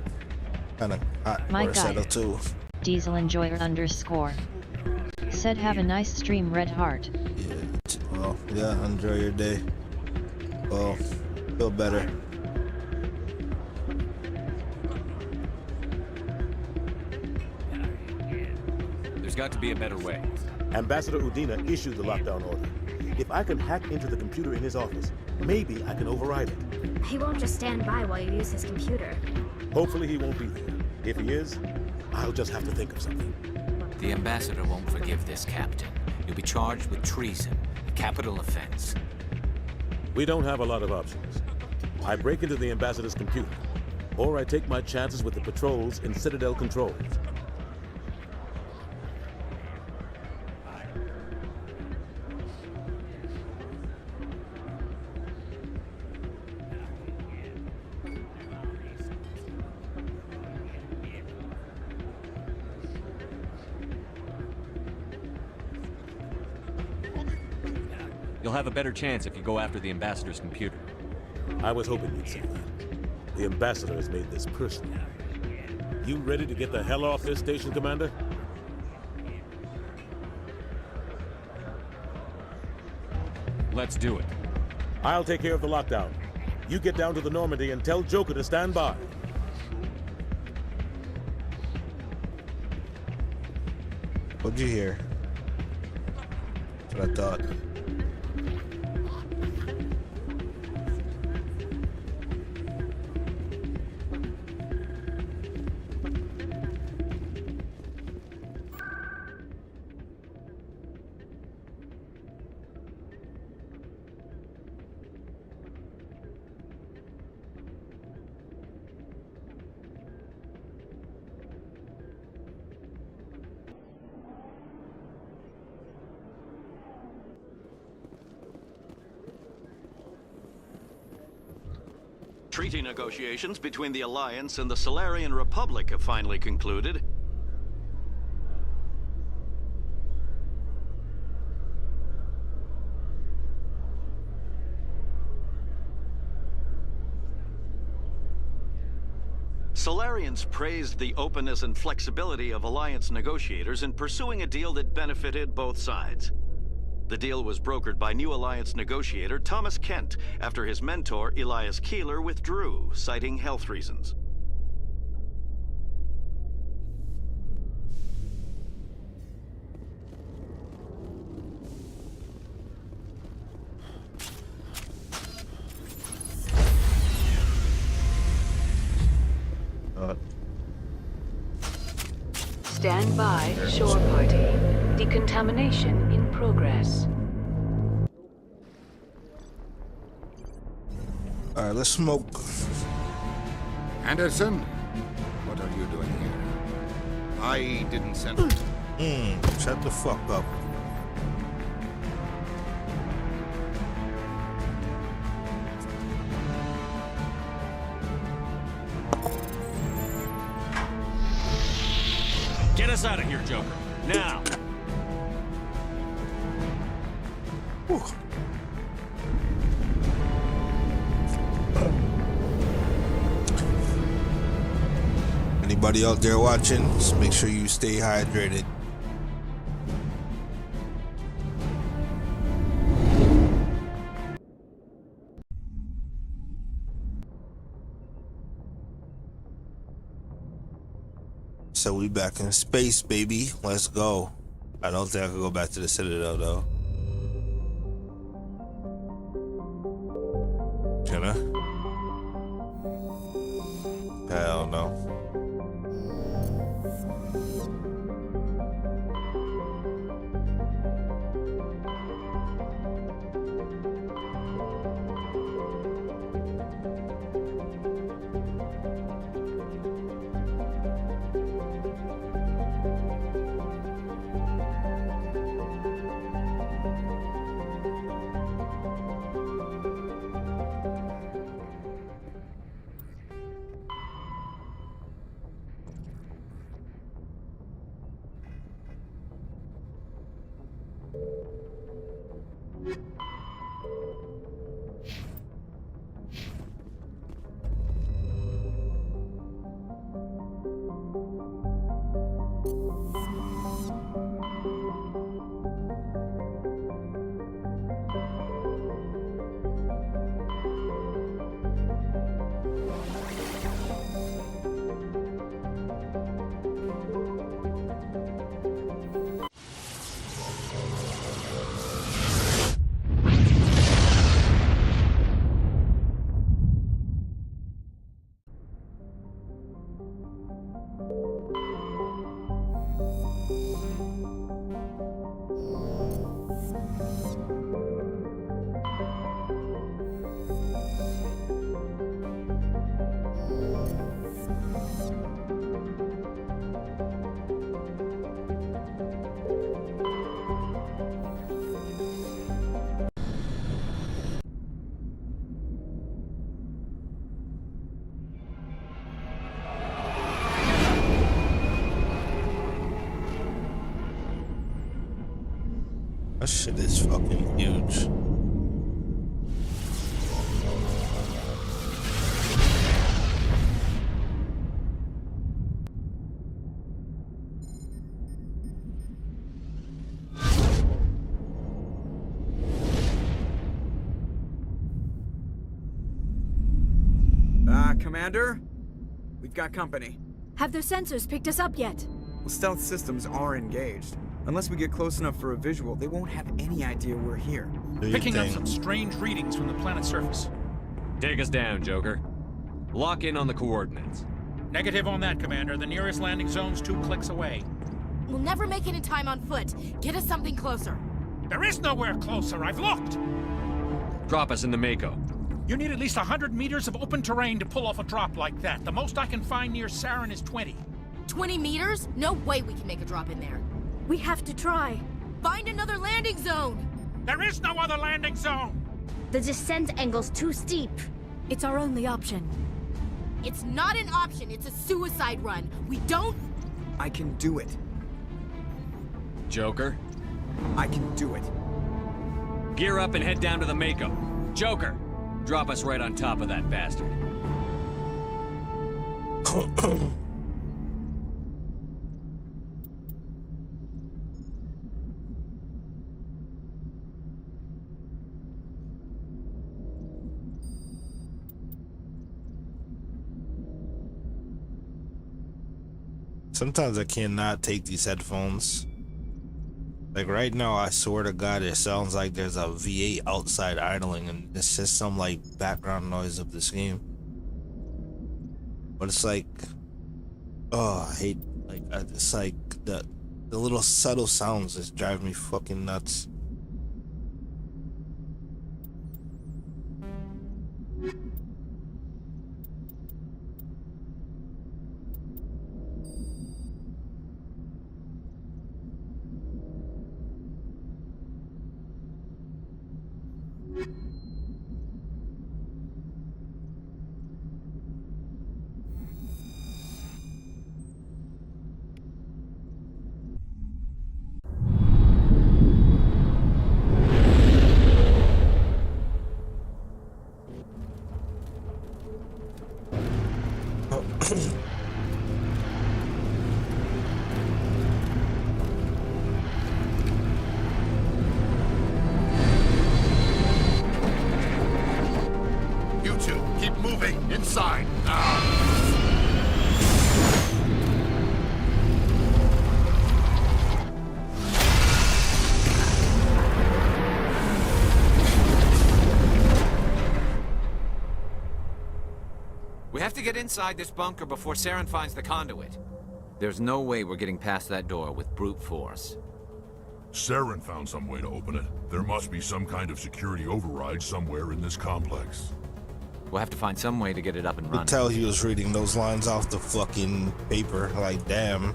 Kinda hot My for a guy. setup too. Diesel enjoyer underscore. Said have a nice stream, Red Heart. Well, yeah, enjoy your day. Well, feel better. There's got to be a better way. Ambassador Udina issued the lockdown order. If I can hack into the computer in his office, maybe I can override it. He won't just stand by while you use his computer. Hopefully he won't be there. If he is, I'll just have to think of something. The ambassador won't forgive this, Captain. You'll be charged with treason, a capital offense. We don't have a lot of options. I break into the ambassador's computer, or I take my chances with the patrols in Citadel Control. You'll have a better chance if you go after the ambassador's computer. I was hoping you'd say that. The ambassador has made this personal. You ready to get the hell off this station, Commander? Let's do it. I'll take care of the lockdown. You get down to the Normandy and tell Joker to stand by. What'd you hear? That's what I thought. Treaty negotiations between the Alliance and the Solarian Republic have finally concluded. Solarians praised the openness and flexibility of Alliance negotiators in pursuing a deal that benefited both sides. The deal was brokered by new Alliance negotiator Thomas Kent after his mentor Elias Keeler withdrew, citing health reasons. Stand by, shore party. Decontamination in progress. Alright, let's smoke. Anderson, what are you doing here? I didn't send... Shut the fuck up. Get us out of here, Joker. Now! everybody out there watching, just make sure you stay hydrated. So we back in space, baby. Let's go. I don't think I can go back to the Citadel though. Can I? Hell no. That shit is fucking huge. Commander? We've got company. Have their sensors picked us up yet? Well, stealth systems are engaged. Unless we get close enough for a visual, they won't have any idea we're here. Picking up some strange readings from the planet's surface. Take us down, Joker. Lock in on the coordinates. Negative on that, Commander. The nearest landing zone's 2 clicks away. We'll never make it in time on foot. Get us something closer. There is nowhere closer. I've looked. Drop us in the Mako. You need at least 100 meters of open terrain to pull off a drop like that. The most I can find near Saren is 20. 20 meters? No way we can make a drop in there. We have to try. Find another landing zone! There is no other landing zone! The descent angle's too steep. It's our only option. It's not an option, it's a suicide run. We don't... I can do it. Joker? I can do it. Gear up and head down to the Mako. Joker, drop us right on top of that bastard. Sometimes I cannot take these headphones. Like right now, I swear to God, it sounds like there's a V8 outside idling, and it's just some like background noise of this game. But it's like, oh, I hate it's like the little subtle sounds just drive me fucking nuts. moving! Inside, now! We have to get inside this bunker before Saren finds the conduit. There's no way we're getting past that door with brute force. Saren found some way to open it. There must be some kind of security override somewhere in this complex. We'll have to find some way to get it up and You running. could tell he was reading those lines off the fucking paper. Like, damn.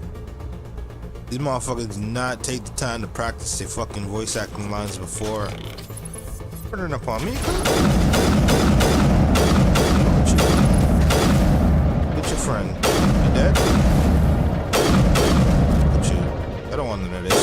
These motherfuckers did not take the time to practice their fucking voice acting lines before. Turning up on me. Get your friend. You dead? Get you. I don't want none of this.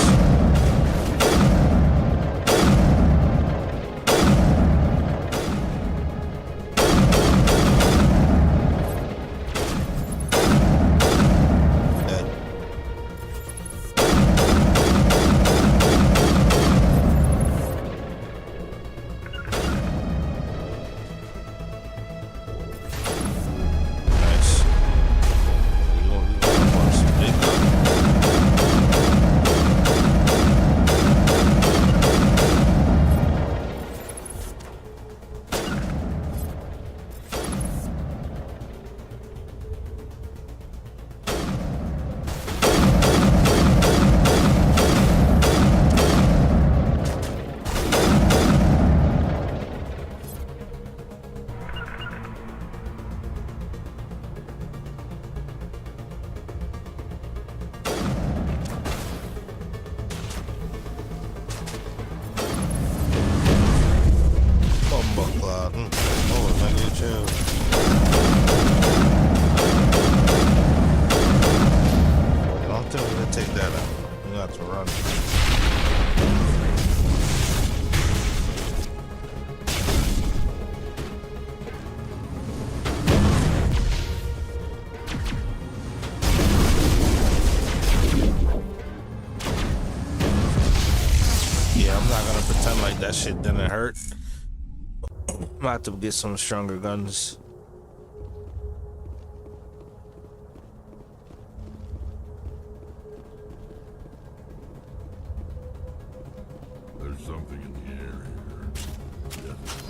That shit didn't hurt. I'm about to get some stronger guns. There's something in the air here. Yes.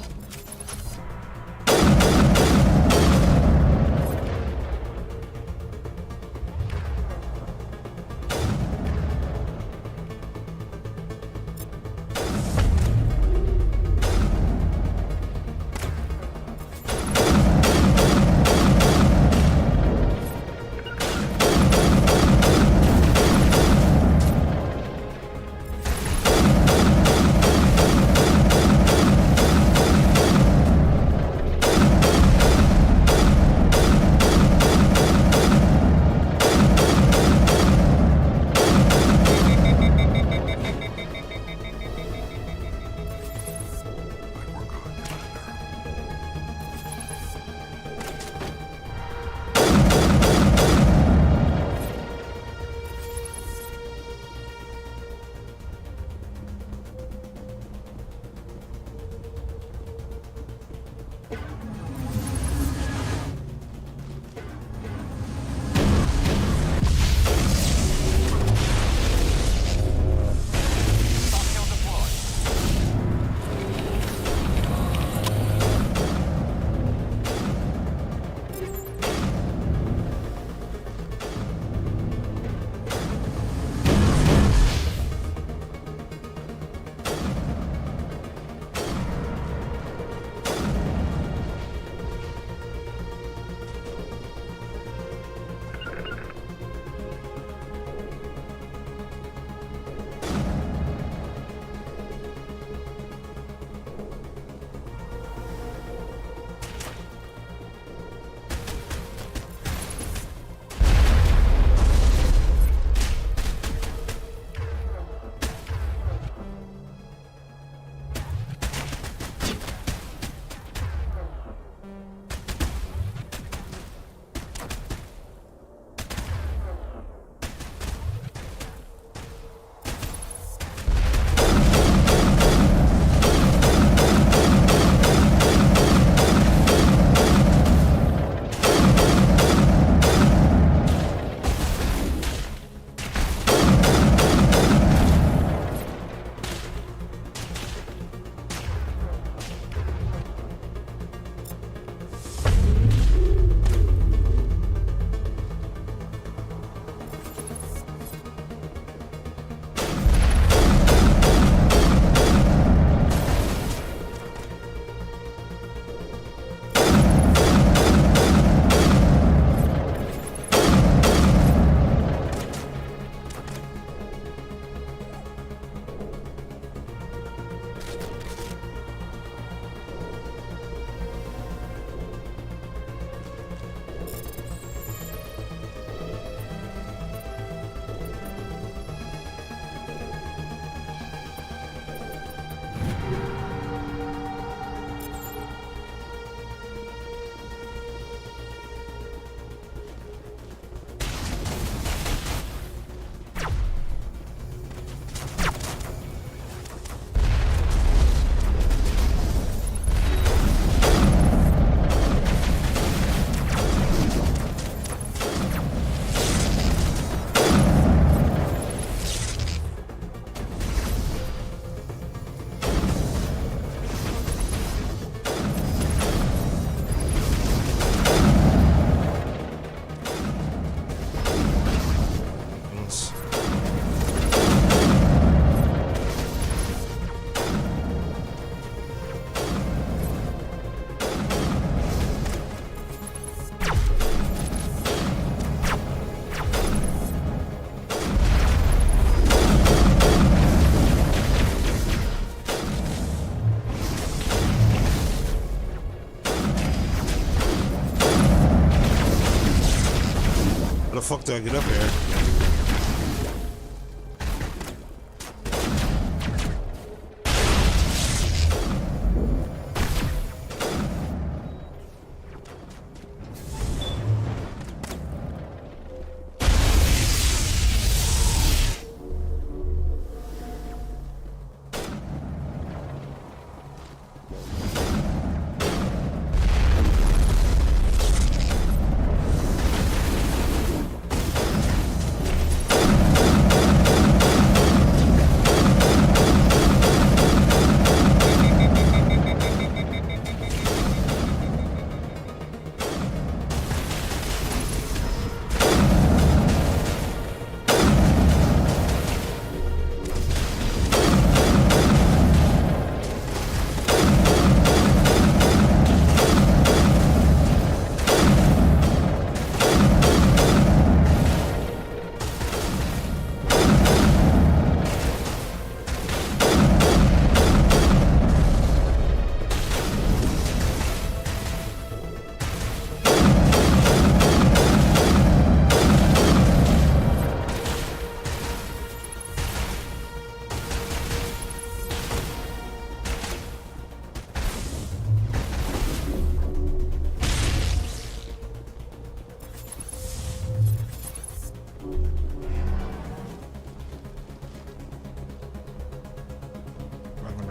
the fuck do I get up here?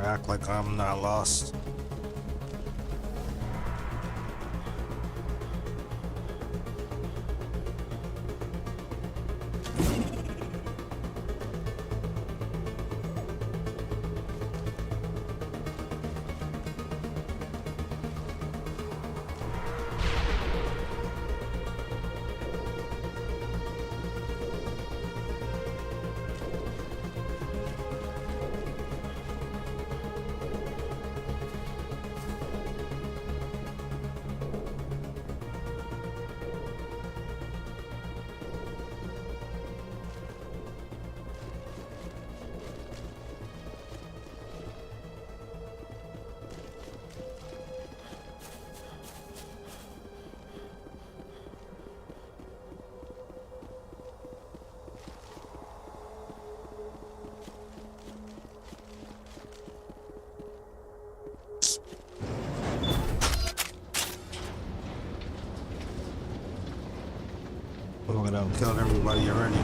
Act like I'm not lost. Look at them, killed everybody already.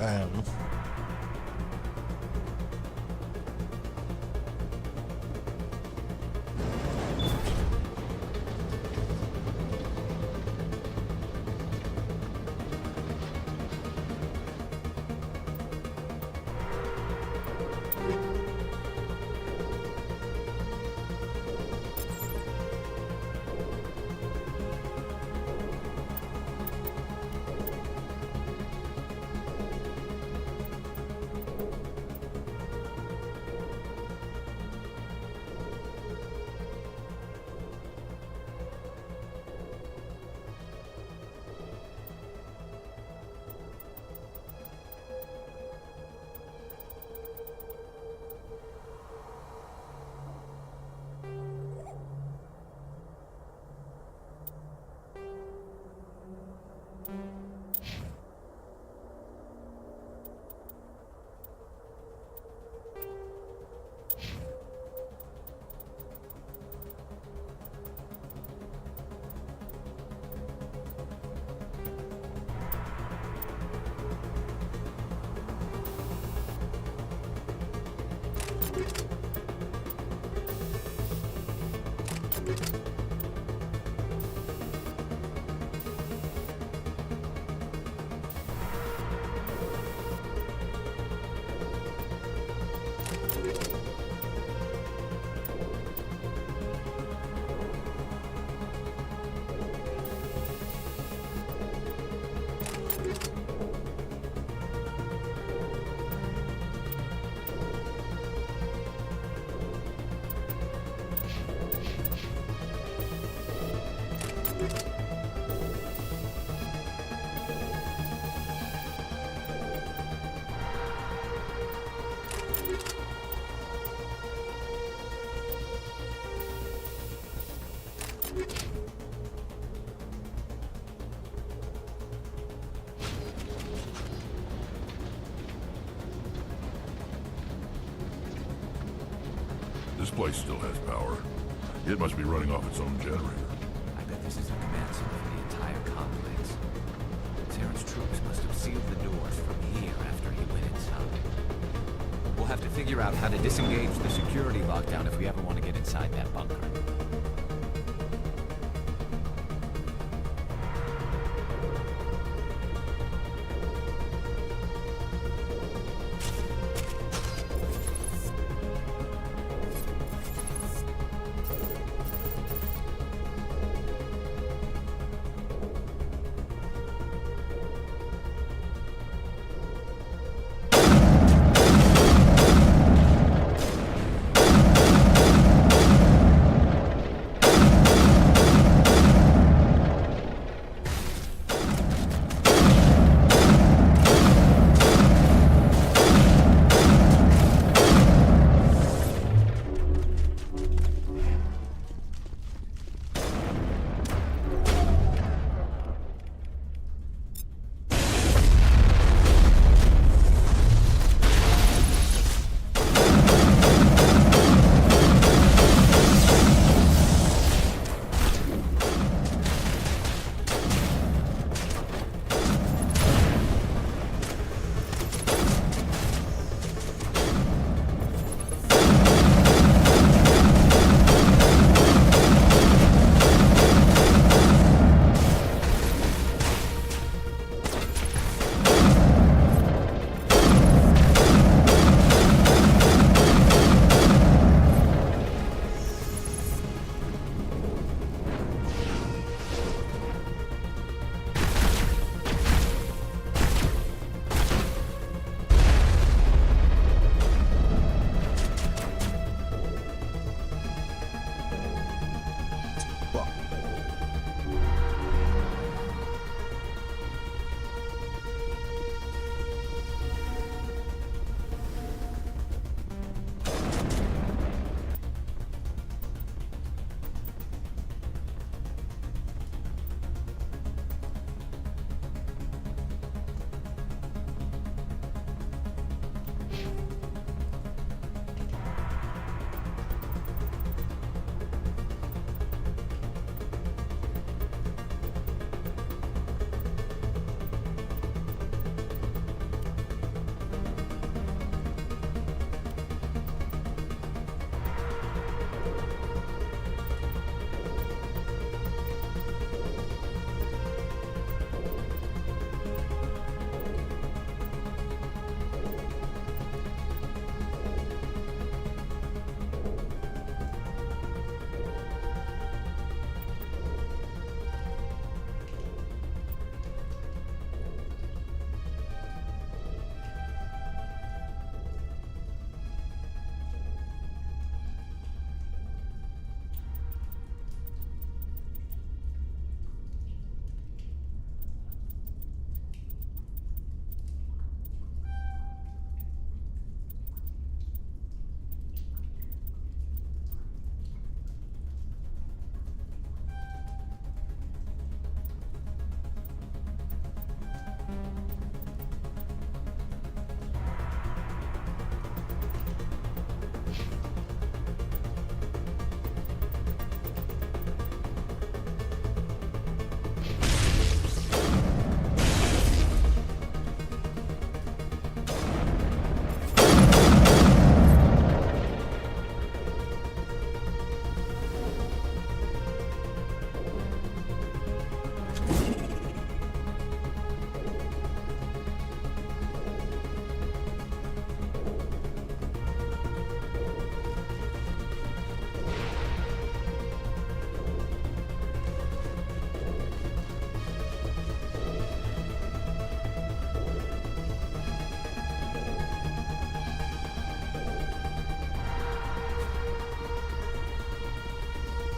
Damn. This place still has power. It must be running off its own generator. I bet this is a command center for the entire complex. Terran's troops must have sealed the doors from here after he went inside. We'll have to figure out how to disengage the security lockdown if we ever want to get inside that bunker.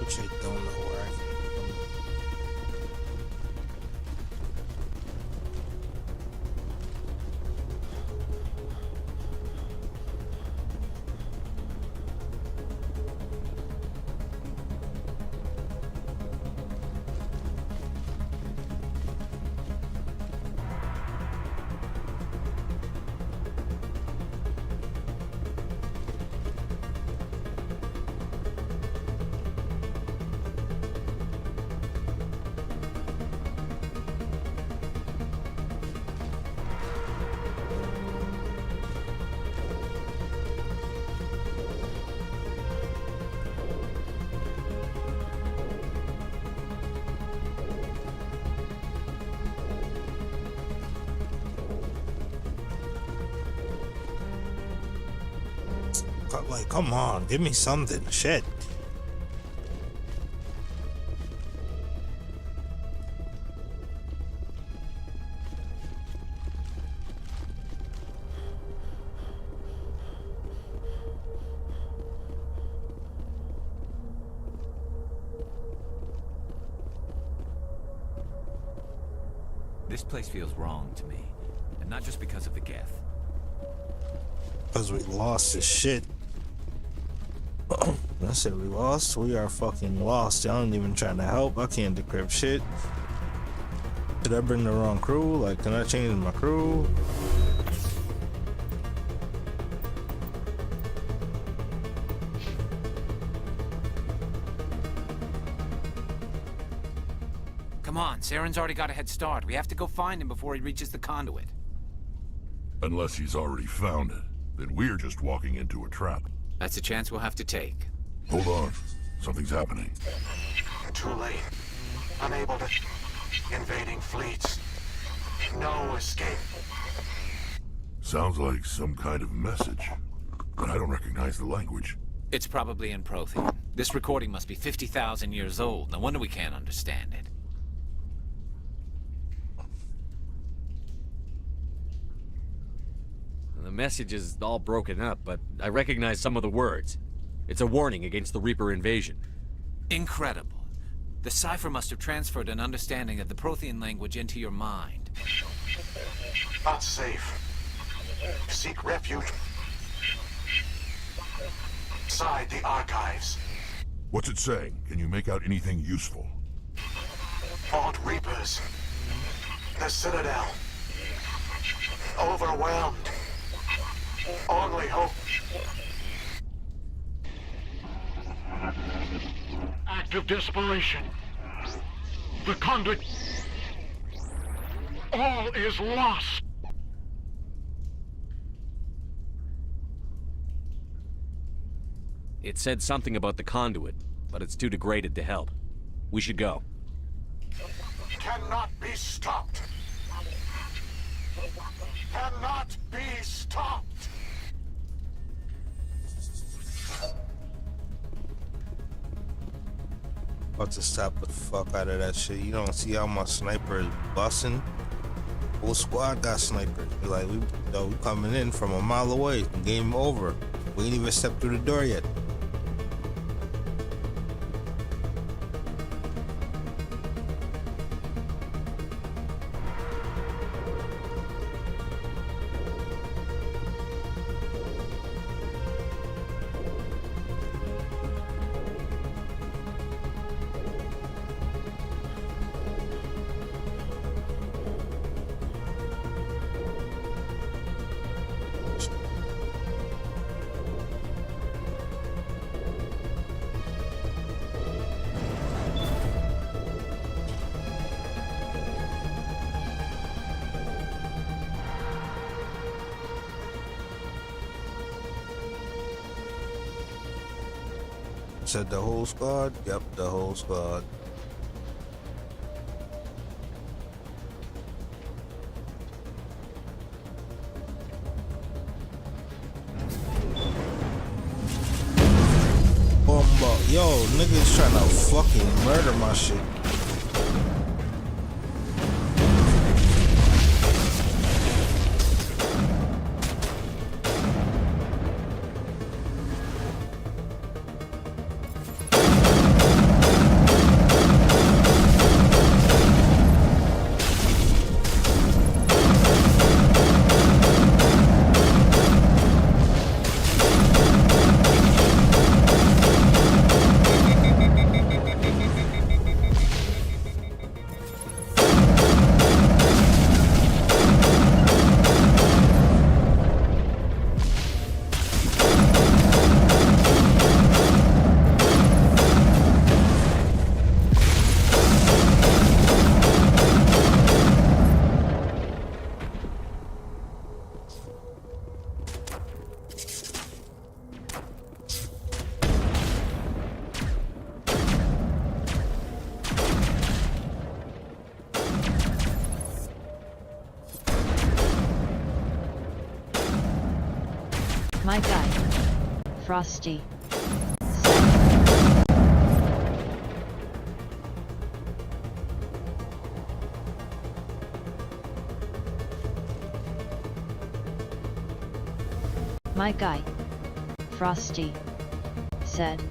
which I don't know where I can. up. Like, come on, give me something. Shit. This place feels wrong to me. And not just because of the Geth. Because we lost this shit. That's it, we lost. We are fucking lost. Y'all ain't even trying to help. I can't decrypt shit. Did I bring the wrong crew? Like, can I change my crew? Come on, Saren's already got a head start. We have to go find him before he reaches the conduit. Unless he's already found it, then we're just walking into a trap. That's a chance we'll have to take. Hold on. Something's happening. Too late. Unable to... Invading fleets. No escape. Sounds like some kind of message, but I don't recognize the language. It's probably in Prothean. This recording must be 50,000 years old. No wonder we can't understand it. The message is all broken up, but I recognize some of the words. It's a warning against the Reaper invasion. Incredible. The cipher must have transferred an understanding of the Prothean language into your mind. Not safe. Seek refuge. Inside the archives. What's it saying? Can you make out anything useful? Fought Reapers. The Citadel. Overwhelmed. Only hope. Act of desperation. The conduit. All is lost. It said something about the conduit, but it's too degraded to help. We should go. Cannot be stopped. Cannot be stopped. About to stop the fuck out of that shit. You don't see how my sniper is busting? Whole squad got snipers. Be like, we coming in from a mile away. Game over. We ain't even stepped through the door yet. Said the whole squad? Yep, the whole squad. Yo, niggas trying to fucking murder my shit. Frosty. My guy. Frosty. Said.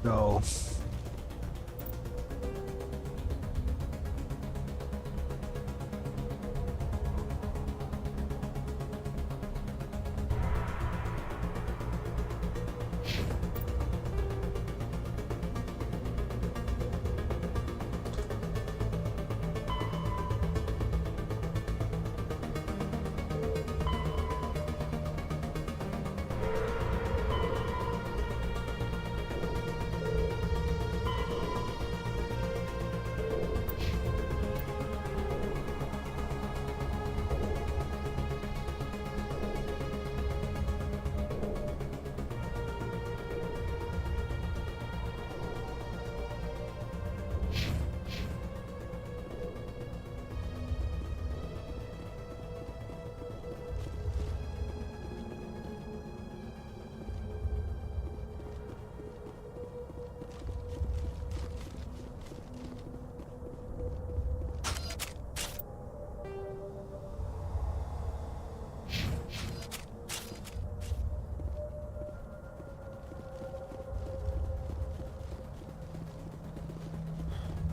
No.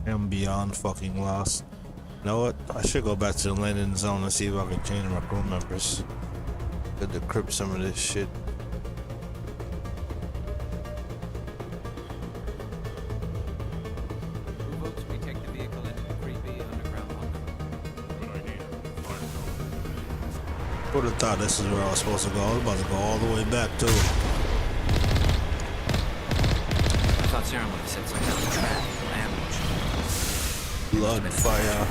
I'm beyond fucking lost. You know what? I should go back to the landing zone and see if I can change my crew members. Could decrypt some of this shit. Who votes we take the vehicle into the creepy underground bunker? Good idea. Would have thought this is where I was supposed to go. I was about to go all the way back too. I thought Sarah would have said something about the trap. Blood, fire.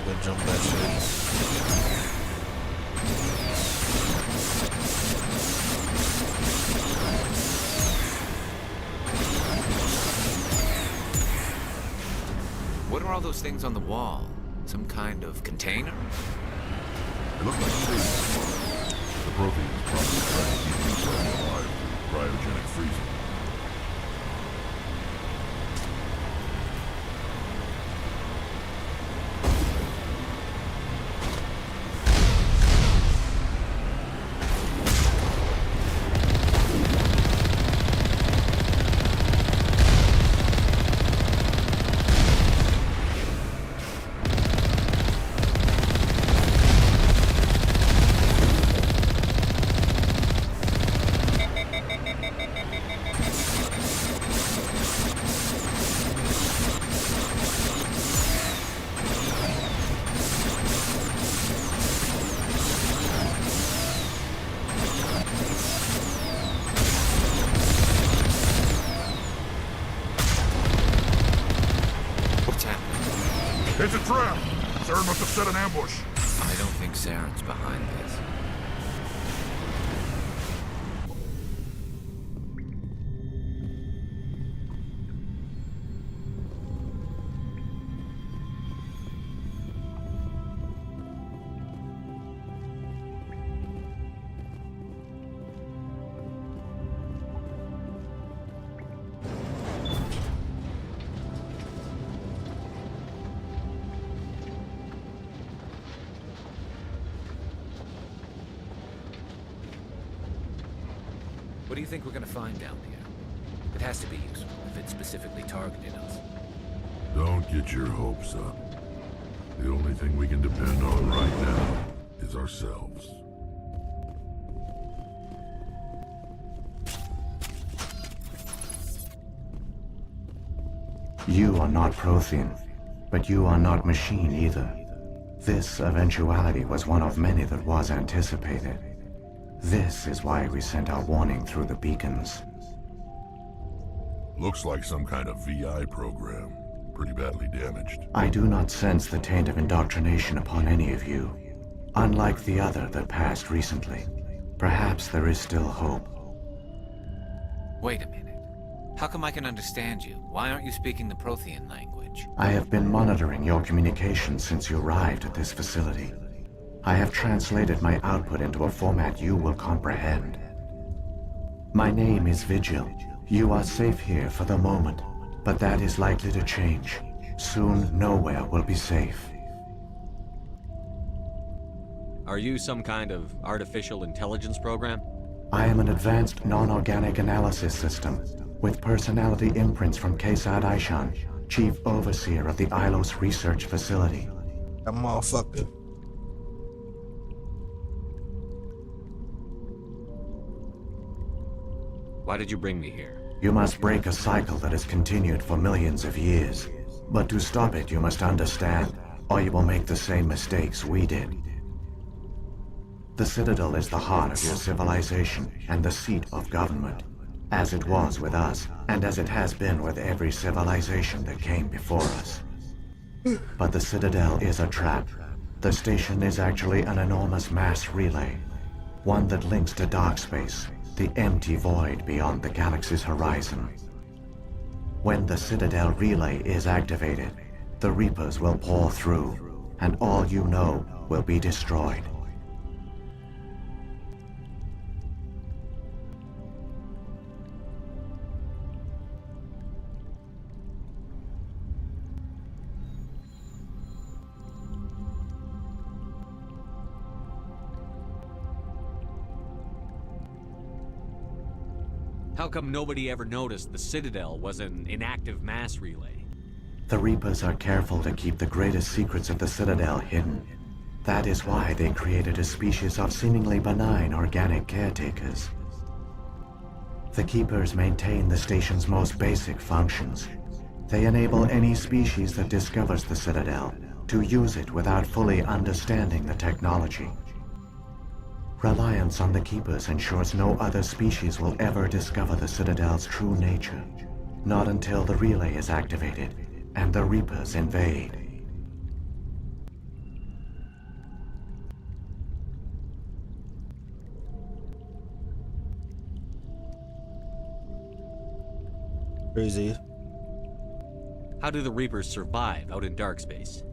Go jump that shit. What are all those things on the wall? Some kind of container? It looked like freezing. The Prothean is probably trying to keep himself alive through cryogenic freezing. It's a trap! Saren must have set an ambush. I don't think Saren's behind this. What do you think we're gonna find down here? It has to be useful if it specifically targeted us. Don't get your hopes up. The only thing we can depend on right now is ourselves. You are not Prothean, but you are not machine either. This eventuality was one of many that was anticipated. This is why we sent our warning through the beacons. Looks like some kind of VI program. Pretty badly damaged. I do not sense the taint of indoctrination upon any of you. Unlike the other that passed recently. Perhaps there is still hope. Wait a minute. How come I can understand you? Why aren't you speaking the Prothean language? I have been monitoring your communications since you arrived at this facility. I have translated my output into a format you will comprehend. My name is Vigil. You are safe here for the moment, but that is likely to change. Soon, nowhere will be safe. Are you some kind of artificial intelligence program? I am an advanced non-organic analysis system, with personality imprints from Kesad Aishan, Chief Overseer of the Ilos Research Facility. That motherfucker. Why did you bring me here? You must break a cycle that has continued for millions of years. But to stop it, you must understand, or you will make the same mistakes we did. The Citadel is the heart of your civilization and the seat of government, as it was with us, and as it has been with every civilization that came before us. But the Citadel is a trap. The station is actually an enormous mass relay, one that links to dark space, the empty void beyond the galaxy's horizon. When the Citadel relay is activated, the Reapers will pour through, and all you know will be destroyed. How come nobody ever noticed the Citadel was an inactive mass relay? The Reapers are careful to keep the greatest secrets of the Citadel hidden. That is why they created a species of seemingly benign organic caretakers. The Keepers maintain the station's most basic functions. They enable any species that discovers the Citadel to use it without fully understanding the technology. Reliance on the Keepers ensures no other species will ever discover the Citadel's true nature. Not until the relay is activated and the Reapers invade. Crazy. How do the Reapers survive out in dark space?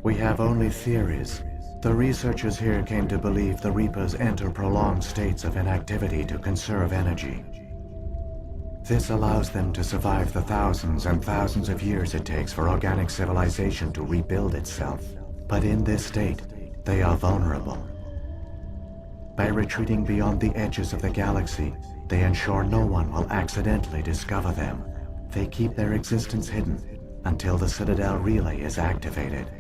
We have only theories. The researchers here came to believe the Reapers enter prolonged states of inactivity to conserve energy. This allows them to survive the thousands and thousands of years it takes for organic civilization to rebuild itself. But in this state, they are vulnerable. By retreating beyond the edges of the galaxy, they ensure no one will accidentally discover them. They keep their existence hidden until the Citadel relay is activated.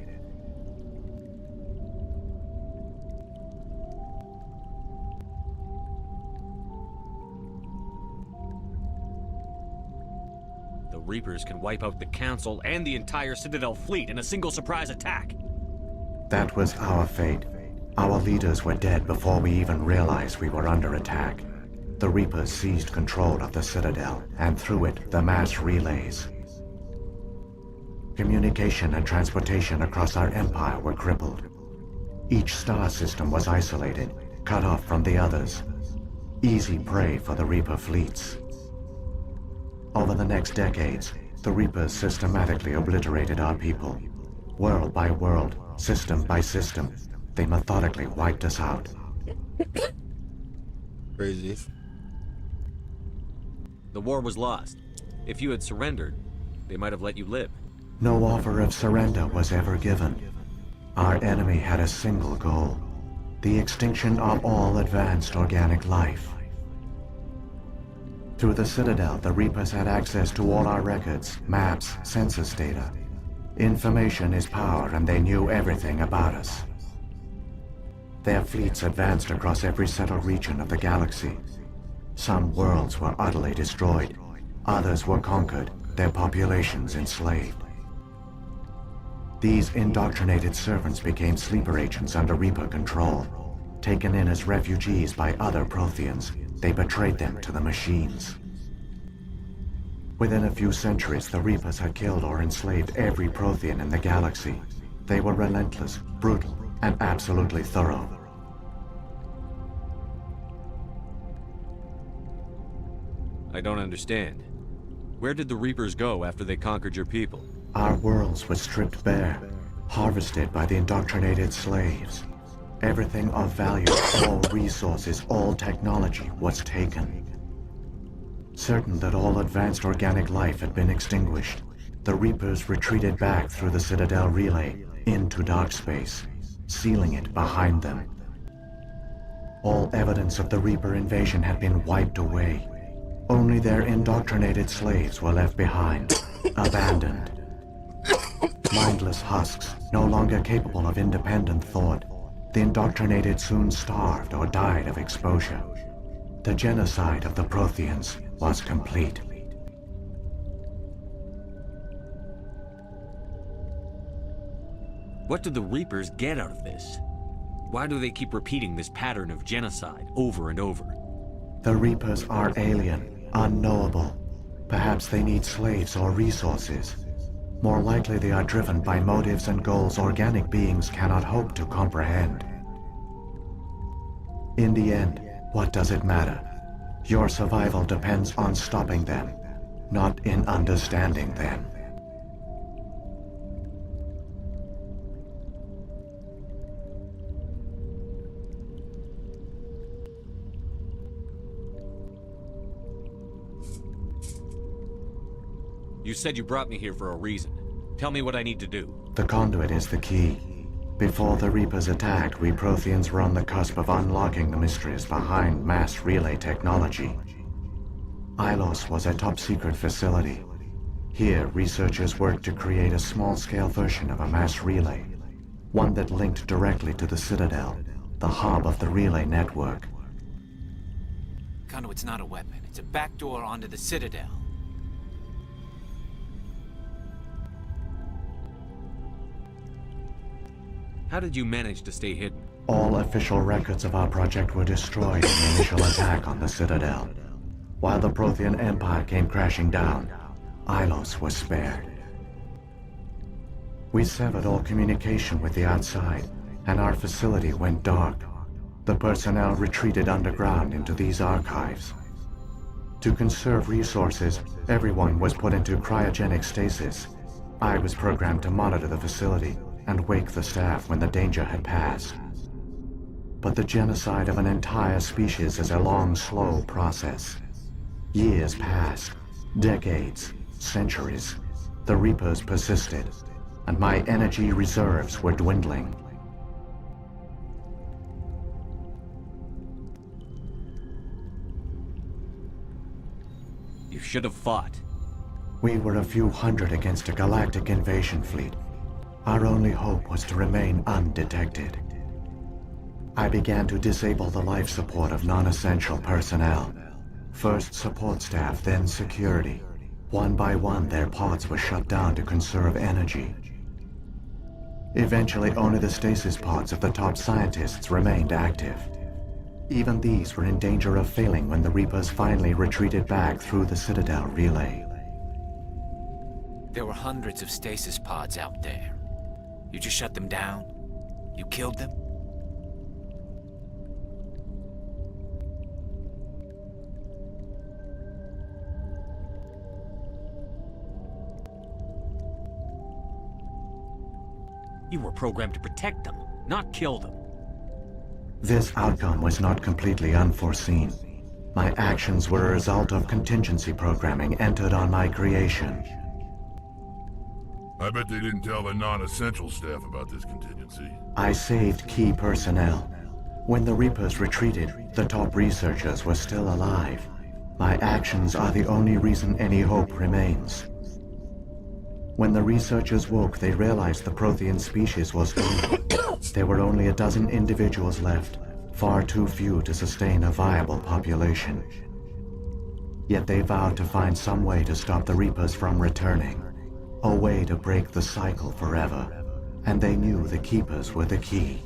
The Reapers can wipe out the Council and the entire Citadel fleet in a single surprise attack. That was our fate. Our leaders were dead before we even realized we were under attack. The Reapers seized control of the Citadel, and through it, the mass relays. Communication and transportation across our empire were crippled. Each star system was isolated, cut off from the others. Easy prey for the Reaper fleets. Over the next decades, the Reapers systematically obliterated our people. World by world, system by system, they methodically wiped us out. Crazy. The war was lost. If you had surrendered, they might have let you live. No offer of surrender was ever given. Our enemy had a single goal: the extinction of all advanced organic life. Through the Citadel, the Reapers had access to all our records, maps, census data. Information is power, and they knew everything about us. Their fleets advanced across every settled region of the galaxy. Some worlds were utterly destroyed. Others were conquered, their populations enslaved. These indoctrinated servants became sleeper agents under Reaper control. Taken in as refugees by other Protheans, they betrayed them to the machines. Within a few centuries, the Reapers had killed or enslaved every Prothean in the galaxy. They were relentless, brutal, and absolutely thorough. I don't understand. Where did the Reapers go after they conquered your people? Our worlds were stripped bare, harvested by the indoctrinated slaves. Everything of value, all resources, all technology was taken. Certain that all advanced organic life had been extinguished, the Reapers retreated back through the Citadel relay into dark space, sealing it behind them. All evidence of the Reaper invasion had been wiped away. Only their indoctrinated slaves were left behind, abandoned. Mindless husks, no longer capable of independent thought, the indoctrinated soon starved or died of exposure. The genocide of the Protheans was complete. What do the Reapers get out of this? Why do they keep repeating this pattern of genocide over and over? The Reapers are alien, unknowable. Perhaps they need slaves or resources. More likely they are driven by motives and goals organic beings cannot hope to comprehend. In the end, what does it matter? Your survival depends on stopping them, not in understanding them. You said you brought me here for a reason. Tell me what I need to do. The conduit is the key. Before the Reapers attacked, we Protheans were on the cusp of unlocking the mysteries behind mass relay technology. Ilos was a top-secret facility. Here, researchers worked to create a small-scale version of a mass relay, one that linked directly to the Citadel, the hub of the relay network. Conduit's not a weapon. It's a backdoor onto the Citadel. How did you manage to stay hidden? All official records of our project were destroyed in the initial attack on the Citadel. While the Prothean Empire came crashing down, Ilos was spared. We severed all communication with the outside, and our facility went dark. The personnel retreated underground into these archives. To conserve resources, everyone was put into cryogenic stasis. I was programmed to monitor the facility and wake the staff when the danger had passed. But the genocide of an entire species is a long, slow process. Years passed, decades, centuries. The Reapers persisted, and my energy reserves were dwindling. You should have fought. We were a few hundred against a galactic invasion fleet. Our only hope was to remain undetected. I began to disable the life support of non-essential personnel. First support staff, then security. One by one, their pods were shut down to conserve energy. Eventually, only the stasis pods of the top scientists remained active. Even these were in danger of failing when the Reapers finally retreated back through the Citadel relay. There were hundreds of stasis pods out there. You just shut them down? You killed them? You were programmed to protect them, not kill them. This outcome was not completely unforeseen. My actions were a result of contingency programming entered on my creation. I bet they didn't tell the non-essential staff about this contingency. I saved key personnel. When the Reapers retreated, the top researchers were still alive. My actions are the only reason any hope remains. When the researchers woke, they realized the Prothean species was doomed. There were only a dozen individuals left, far too few to sustain a viable population. Yet they vowed to find some way to stop the Reapers from returning, a way to break the cycle forever, and they knew the Keepers were the key.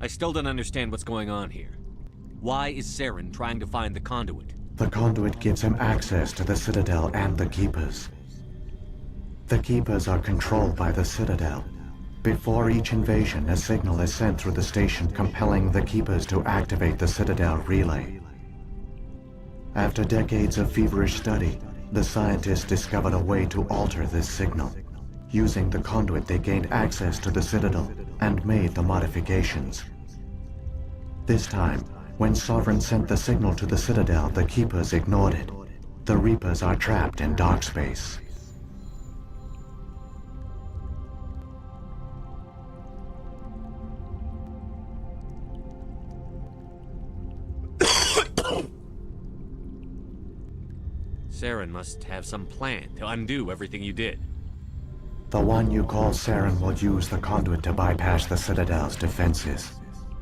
I still don't understand what's going on here. Why is Saren trying to find the conduit? The conduit gives him access to the Citadel and the Keepers. The Keepers are controlled by the Citadel. Before each invasion, a signal is sent through the station compelling the Keepers to activate the Citadel relay. After decades of feverish study, the scientists discovered a way to alter this signal. Using the conduit, they gained access to the Citadel and made the modifications. This time, when Sovereign sent the signal to the Citadel, the Keepers ignored it. The Reapers are trapped in dark space. Saren must have some plan to undo everything you did. The one you call Saren will use the conduit to bypass the Citadel's defenses.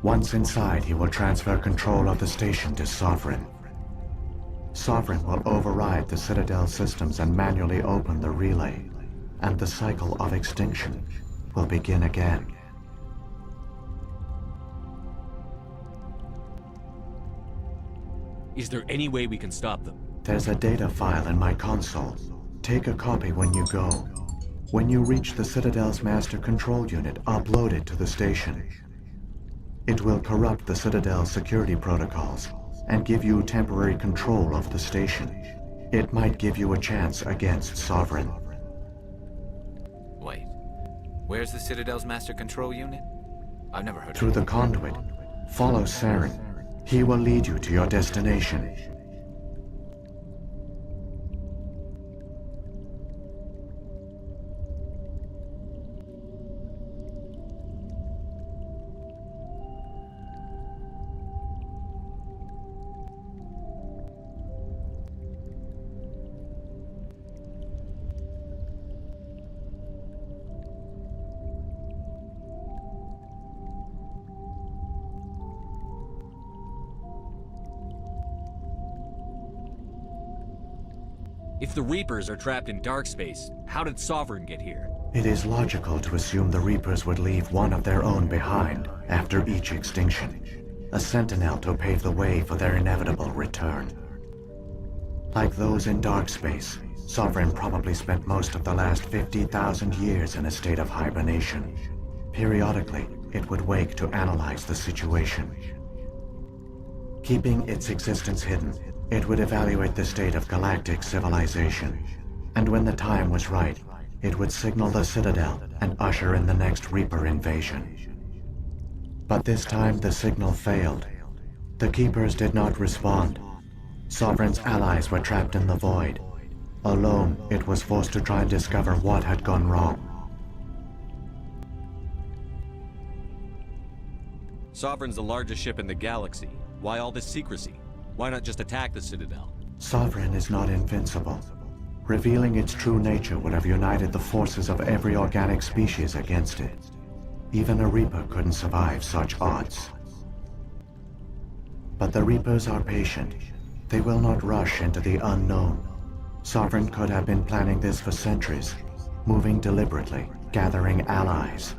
Once inside, he will transfer control of the station to Sovereign. Sovereign will override the Citadel systems and manually open the relay, and the cycle of extinction will begin again. Is there any way we can stop them? There's a data file in my console. Take a copy when you go. When you reach the Citadel's master control unit, upload it to the station. It will corrupt the Citadel's security protocols and give you temporary control of the station. It might give you a chance against Sovereign. Wait, where's the Citadel's master control unit? I've never heard of it. Through the conduit, follow Saren. He will lead you to your destination. If the Reapers are trapped in dark space, how did Sovereign get here? It is logical to assume the Reapers would leave one of their own behind after each extinction. A sentinel to pave the way for their inevitable return. Like those in dark space, Sovereign probably spent most of the last 50,000 years in a state of hibernation. Periodically, it would wake to analyze the situation. Keeping its existence hidden, it would evaluate the state of galactic civilization. And when the time was right, it would signal the Citadel and usher in the next Reaper invasion. But this time the signal failed. The Keepers did not respond. Sovereign's allies were trapped in the void. Alone, it was forced to try and discover what had gone wrong. Sovereign's the largest ship in the galaxy. Why all this secrecy? Why not just attack the Citadel? Sovereign is not invincible. Revealing its true nature would have united the forces of every organic species against it. Even a Reaper couldn't survive such odds. But the Reapers are patient. They will not rush into the unknown. Sovereign could have been planning this for centuries, moving deliberately, gathering allies.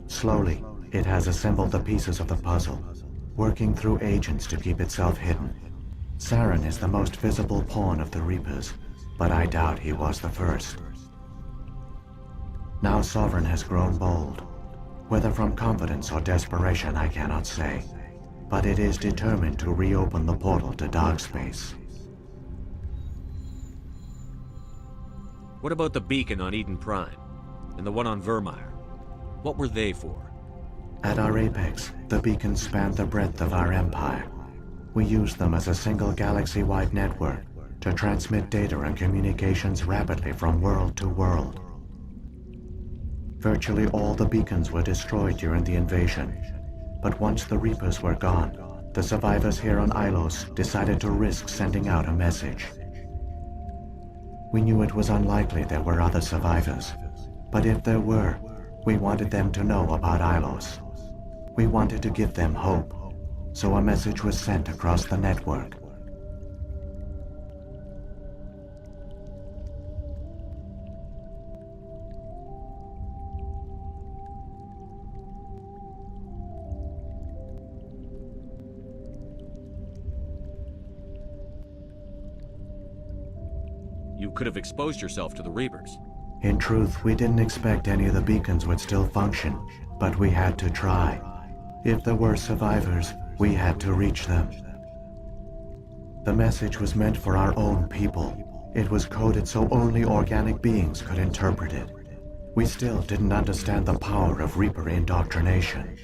Slowly, it has assembled the pieces of the puzzle, working through agents to keep itself hidden. Saren is the most visible pawn of the Reapers, but I doubt he was the first. Now Sovereign has grown bold. Whether from confidence or desperation, I cannot say. But it is determined to reopen the portal to dark space. What about the beacon on Eden Prime? And the one on Vermeer? What were they for? At our apex, the beacons spanned the breadth of our empire. We used them as a single galaxy-wide network to transmit data and communications rapidly from world to world. Virtually all the beacons were destroyed during the invasion. But once the Reapers were gone, the survivors here on Ilos decided to risk sending out a message. We knew it was unlikely there were other survivors, but if there were, we wanted them to know about Ilos. We wanted to give them hope, so a message was sent across the network. You could have exposed yourself to the Reapers. In truth, we didn't expect any of the beacons would still function, but we had to try. If there were survivors, we had to reach them. The message was meant for our own people. It was coded so only organic beings could interpret it. We still didn't understand the power of Reaper indoctrination.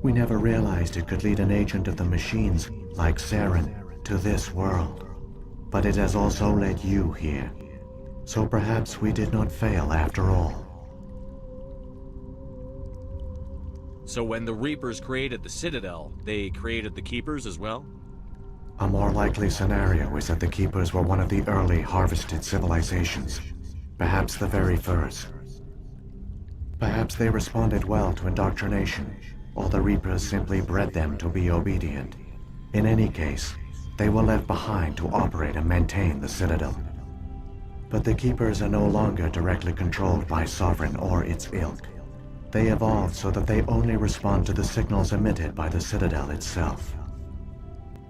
We never realized it could lead an agent of the machines, like Saren, to this world. But it has also led you here. So perhaps we did not fail after all. So when the Reapers created the Citadel, they created the Keepers as well? A more likely scenario is that the Keepers were one of the early harvested civilizations. Perhaps the very first. Perhaps they responded well to indoctrination, or the Reapers simply bred them to be obedient. In any case, they were left behind to operate and maintain the Citadel. But the Keepers are no longer directly controlled by Sovereign or its ilk. They evolved so that they only respond to the signals emitted by the Citadel itself.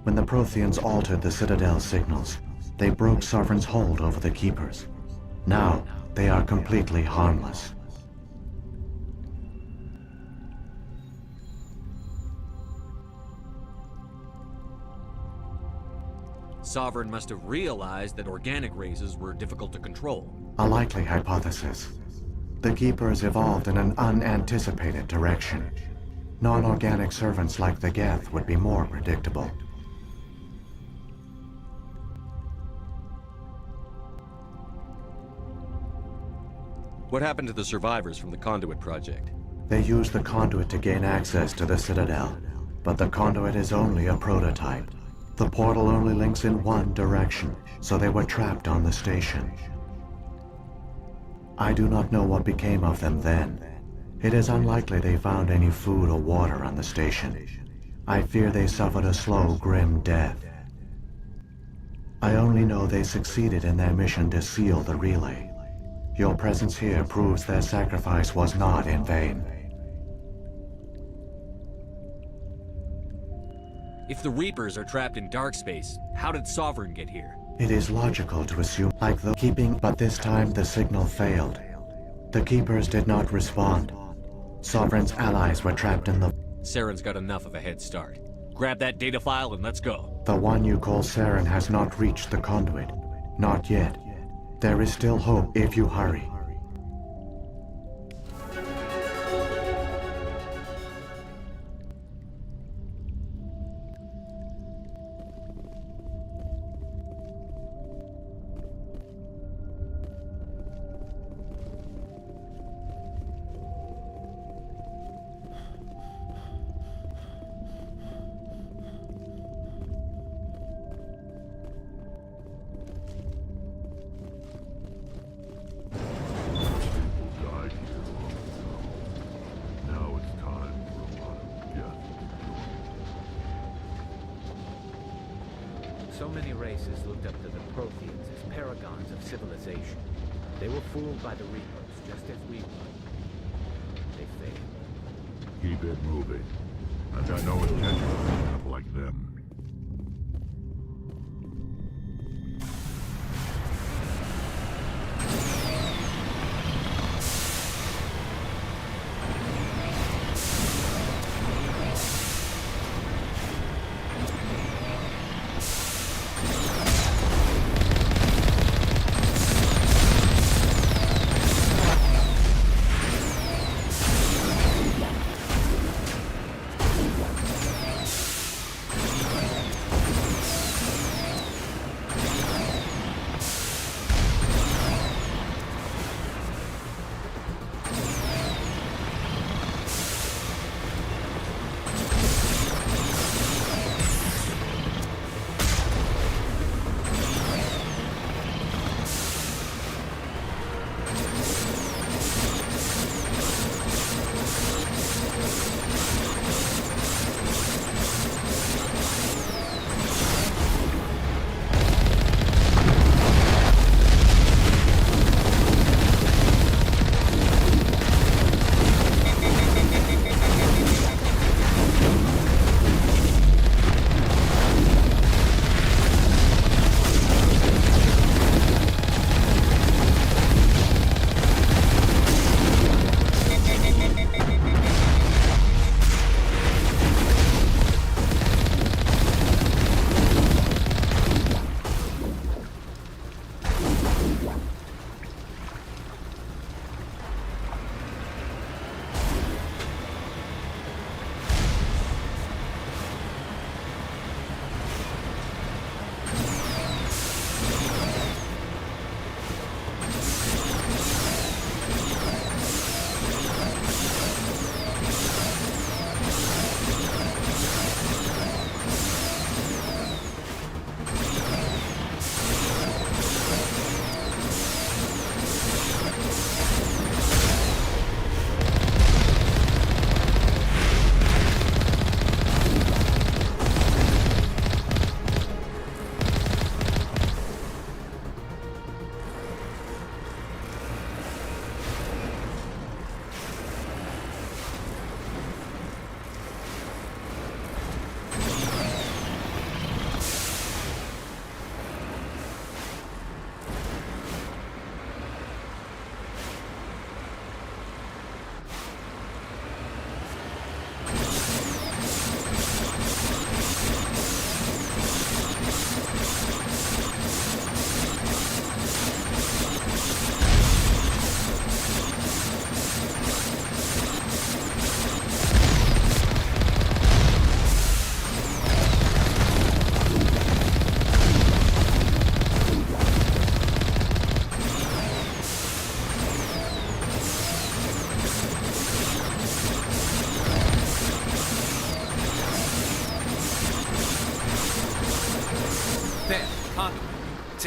When the Protheans altered the Citadel's signals, they broke Sovereign's hold over the Keepers. Now, they are completely harmless. Sovereign must have realized that organic races were difficult to control. A likely hypothesis. The Keepers evolved in an unanticipated direction. Non-organic servants like the Geth would be more predictable. What happened to the survivors from the Conduit project? They used the conduit to gain access to the Citadel, but the conduit is only a prototype. The portal only links in one direction, so they were trapped on the station. I do not know what became of them then. It is unlikely they found any food or water on the station. I fear they suffered a slow, grim death. I only know they succeeded in their mission to seal the relay. Your presence here proves their sacrifice was not in vain. If the Reapers are trapped in dark space, how did Sovereign get here? It is logical to assume like the keeping, but this time the signal failed. The Keepers did not respond. Sovereign's allies were trapped in the... Saren's got enough of a head start. Grab that data file and let's go. The one you call Saren has not reached the conduit. Not yet. There is still hope if you hurry. So many races looked up to the Protheans as paragons of civilization. They were fooled by the Reapers, just as we were. They failed. Keep it moving. I've got no intention of ending up like them.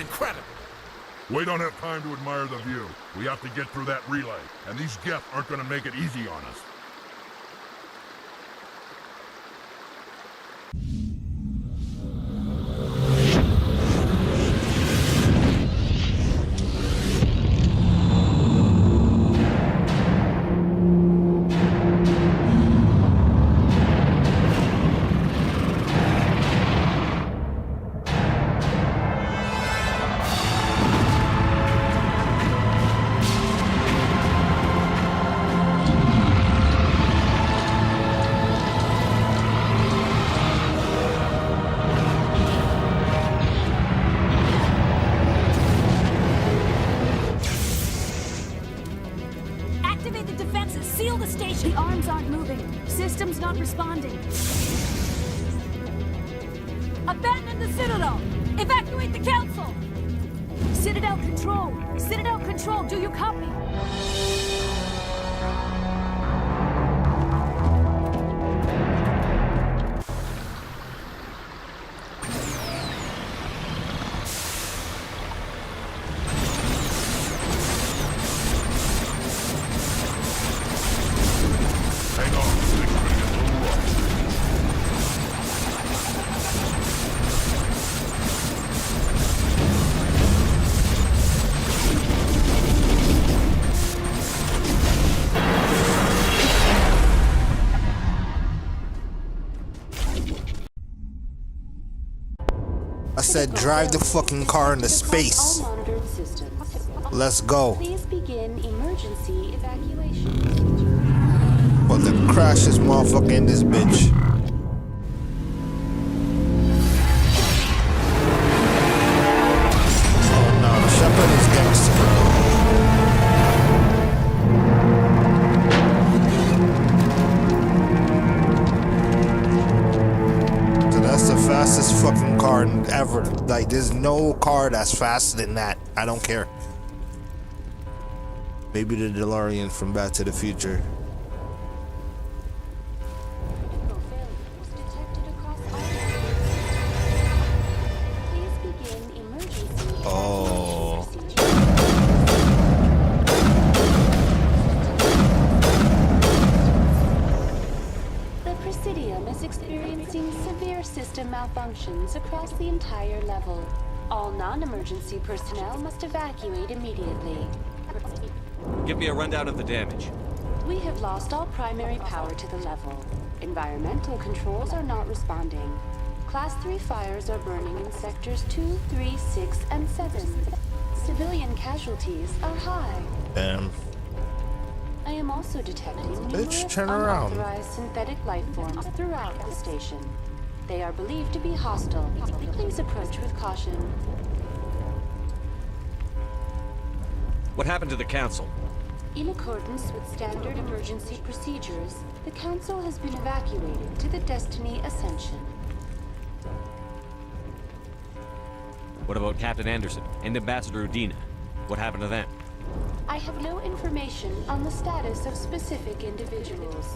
incredible. We don't have time to admire the view. We have to get through that relay, and these Geth aren't gonna make it easy on us. Activate the defenses! Seal the station! The arms aren't moving. System's not responding. Abandon the Citadel! Evacuate the Council! Citadel Control! Citadel Control, do you copy? I said drive the fucking car into space. Let's go. Please begin emergency evacuation. But the crash this motherfucker in this bitch. Oh no, Shepard is gangster. That's the fastest fucking car ever. Like, there's no car that's faster than that. I don't care. Maybe the DeLorean from Back to the Future. Oh. The Presidium is experiencing severe system malfunctions across the entire level. All non-emergency personnel must evacuate immediately. Give me a rundown of the damage. We have lost all primary power to the level. Environmental controls are not responding. Class 3 fires are burning in sectors 2, 3, 6, and 7. Civilian casualties are high. Damn. I am also detecting numerous turn around. unauthorized synthetic life forms throughout the station. They are believed to be hostile. Please approach with caution. What happened to the Council? In accordance with standard emergency procedures, the Council has been evacuated to the Destiny Ascension. What about Captain Anderson and Ambassador Udina? What happened to them? I have no information on the status of specific individuals.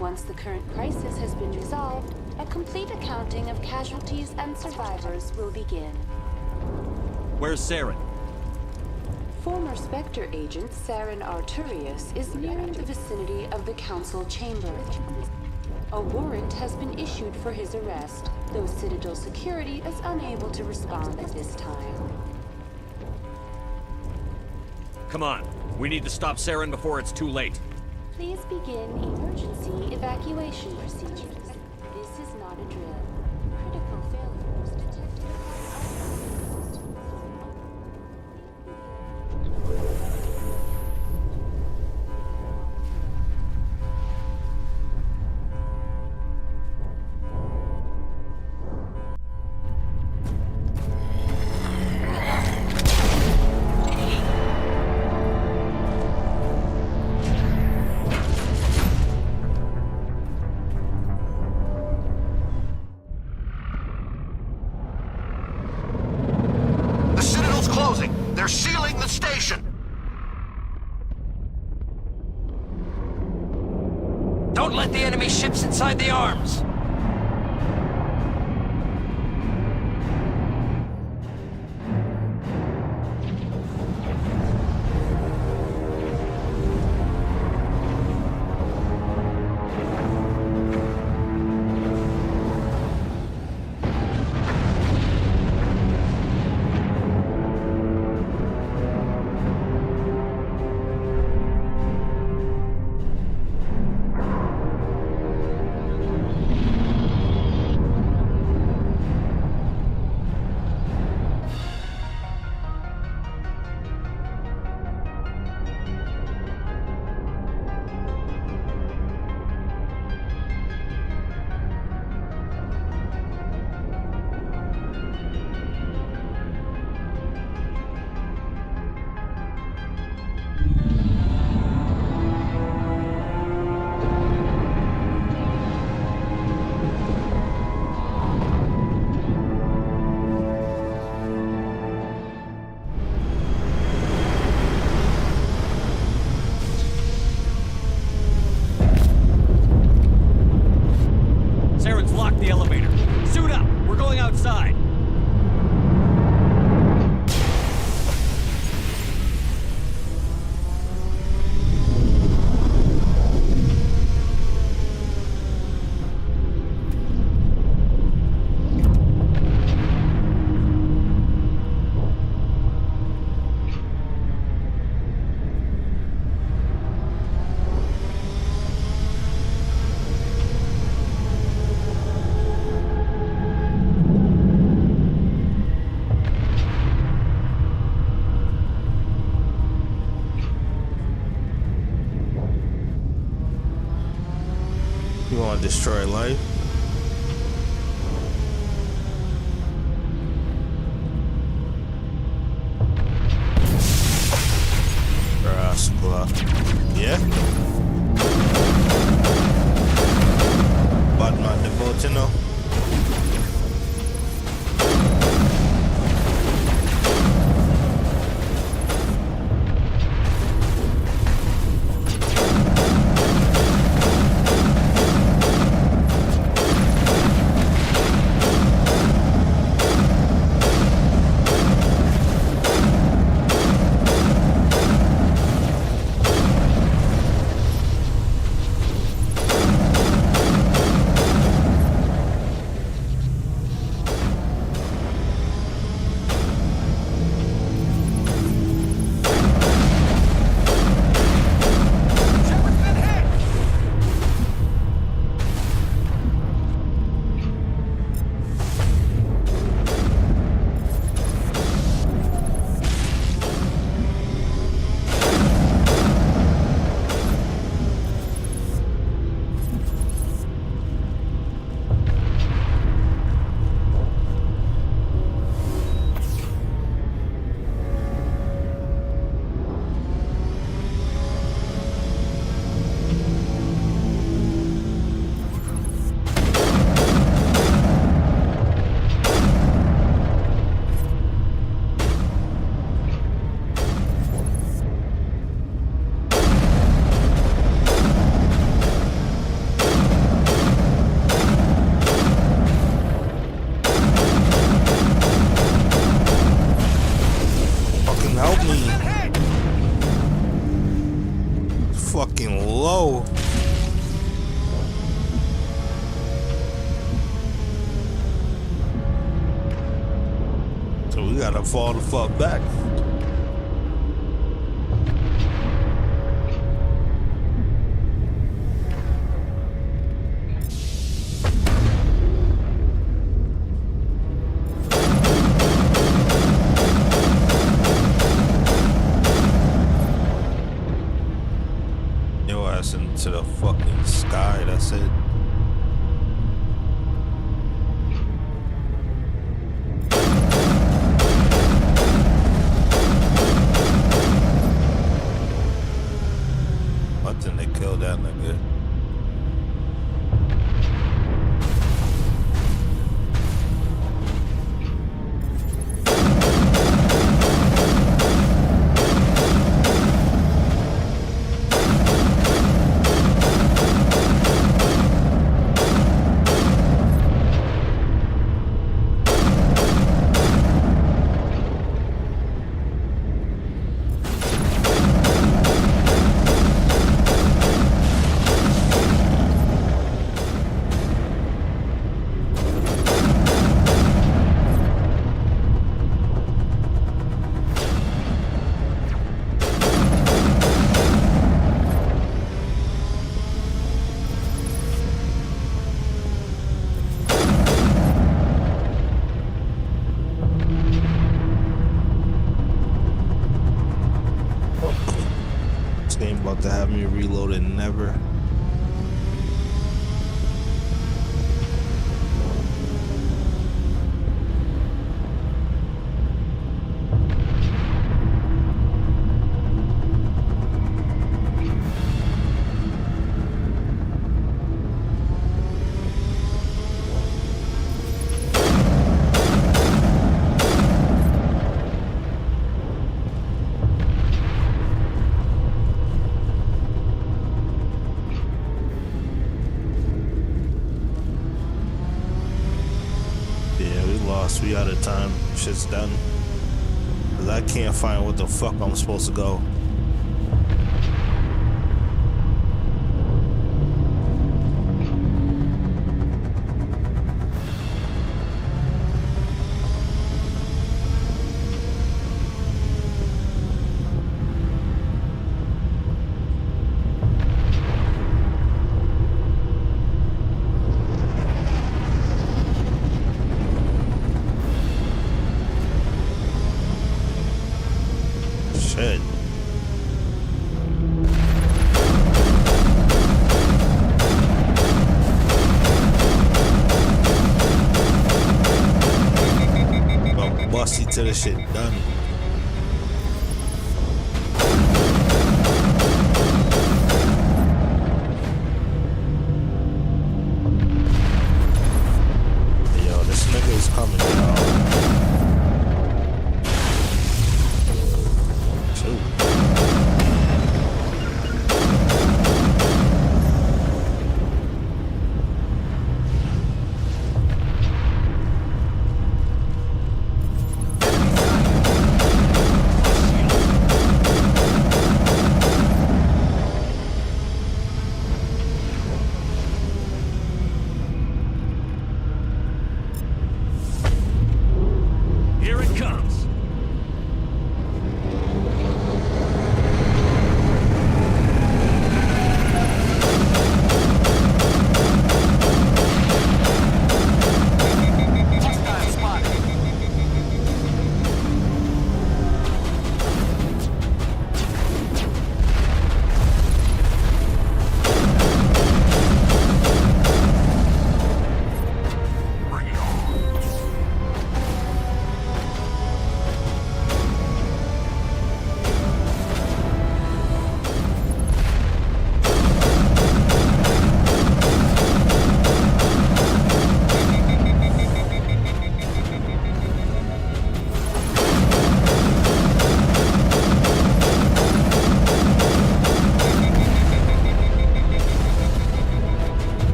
Once the current crisis has been resolved, a complete accounting of casualties and survivors will begin. Where's Saren? Former Spectre agent Saren Arturius is nearing the vicinity of the Council chamber. A warrant has been issued for his arrest, though Citadel security is unable to respond at this time. Come on, we need to stop Saren before it's too late. Please begin emergency evacuation procedures. This is not a drill. Critical failures detected They're sealing the station! Don't let the enemy ships inside the arms! elevator. Suit up! We're going outside! You want to destroy life? Rascal. Yeah? Batman the boat, you know? Fucking low. So we gotta fall the fuck back. Into the fucking sky, that's it. I think they killed that nigga. About to have me reloaded never. boss. We out of time. Shit's done. Cause I can't find what the fuck I'm supposed to go. Shit. I'm busty till the shit done. Yo, this nigga is coming, y'all.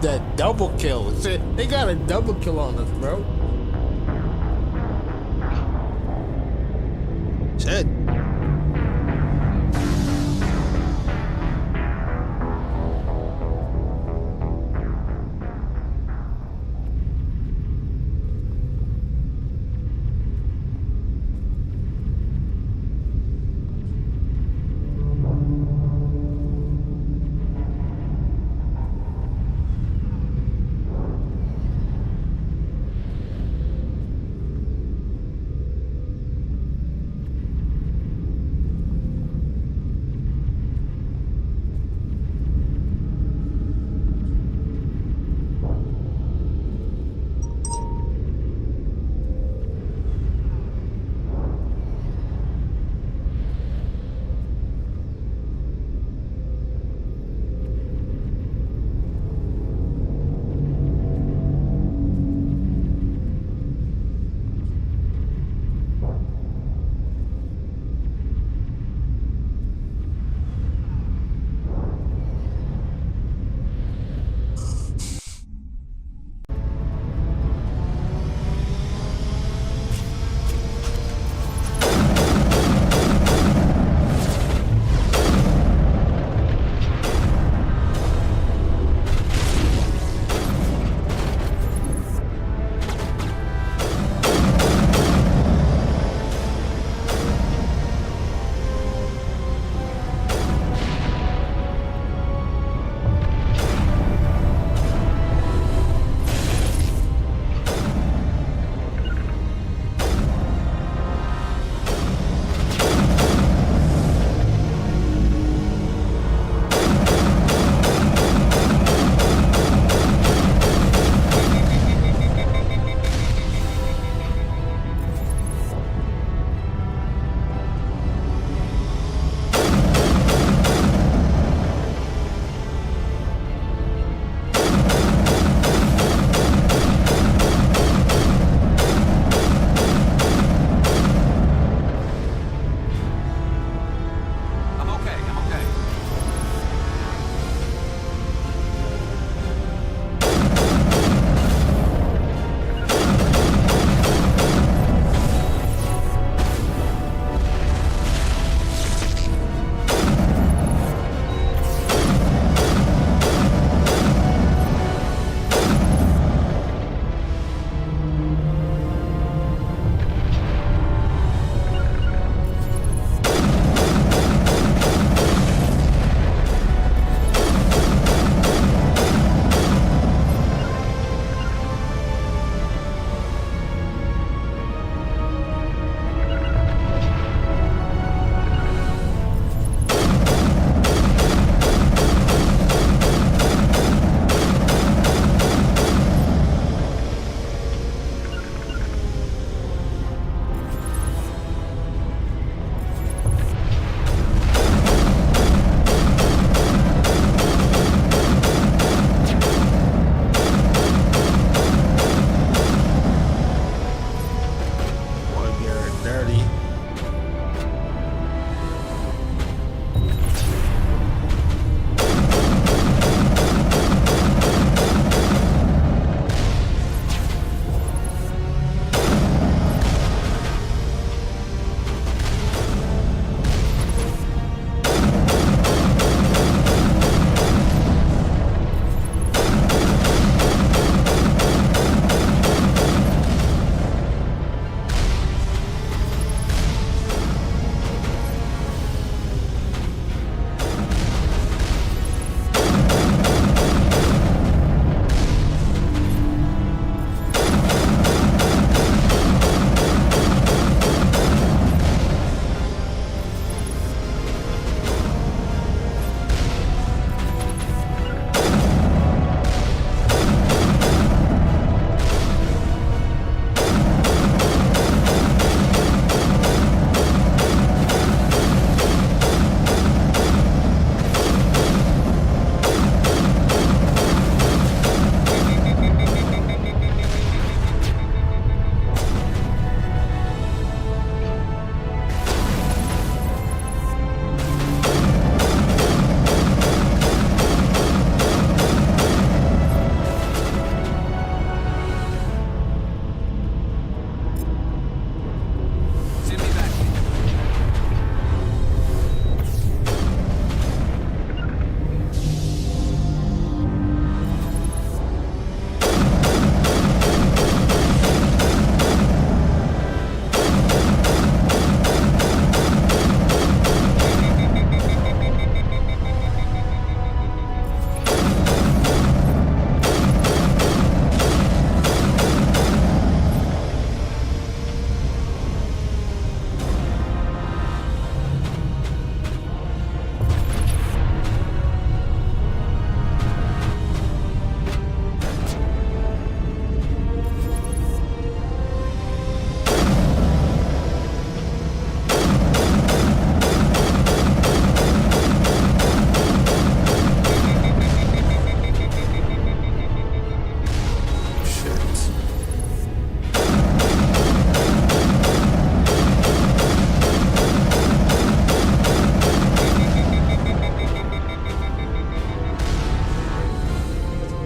that double kill. They got a double kill on us, bro. Shit.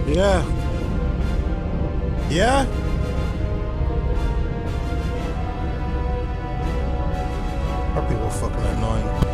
Yeah. Yeah? Our people are fucking annoying.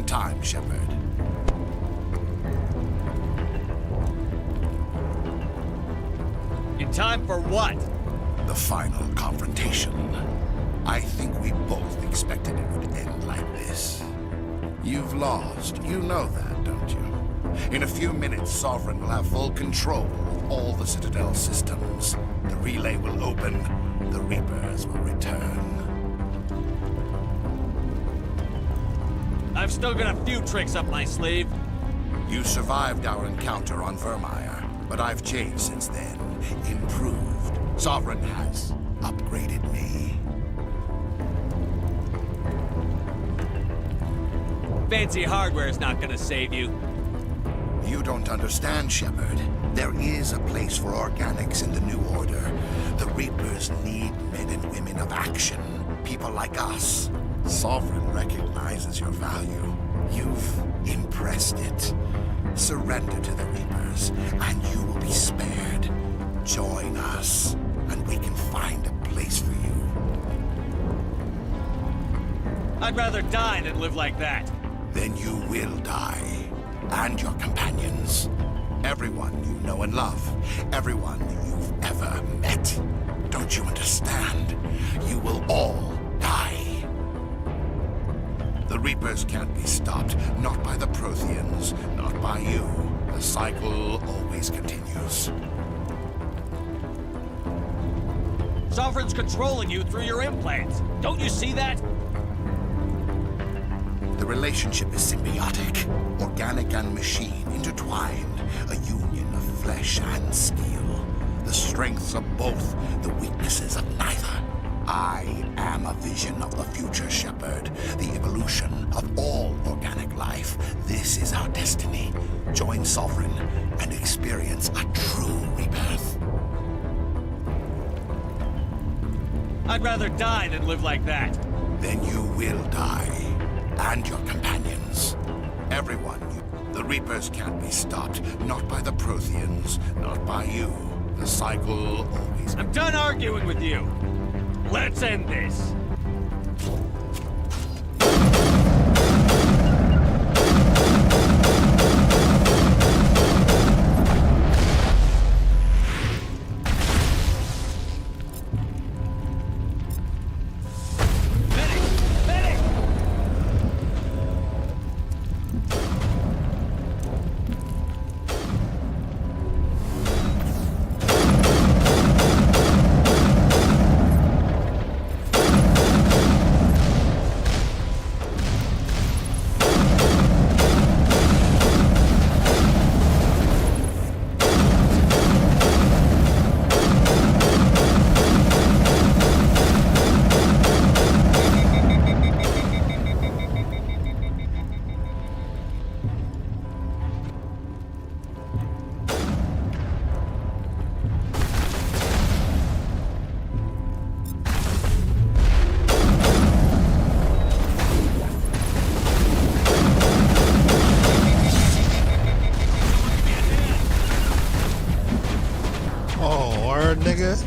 time, Shepard. In time for what? The final confrontation. I think we both expected it would end like this. You've lost. You know that, don't you? In a few minutes, Sovereign will have full control of all the Citadel systems. The relay will open. The Reapers will return. I've still got a few tricks up my sleeve. You survived our encounter on Vermeer, but I've changed since then. Improved. Sovereign has upgraded me. Fancy hardware is not gonna save you. You don't understand, Shepard. There is a place for organics in the New Order. The Reapers need men and women of action. People like us. Sovereign recognizes your value. You've impressed it. Surrender to the Reapers, and you will be spared. Join us, and we can find a place for you. I'd rather die than live like that. Then you will die. And your companions. Everyone you know and love. Everyone you've ever met. Don't you understand? You will all die. The Reapers can't be stopped. Not by the Protheans. Not by you. The cycle always continues. Sovereign's controlling you through your implants. Don't you see that? The relationship is symbiotic, organic and machine intertwined, a union of flesh and steel. The strengths of both, the weaknesses of neither. I am a vision of the future, Shepard, the evolution of all organic life. This is our destiny. Join Sovereign and experience a true rebirth. I'd rather die than live like that. Then you will die. And your companions. Everyone. The Reapers can't be stopped. Not by the Protheans. Not by you. The cycle always... I'm done arguing with you. Let's end this. Nigga.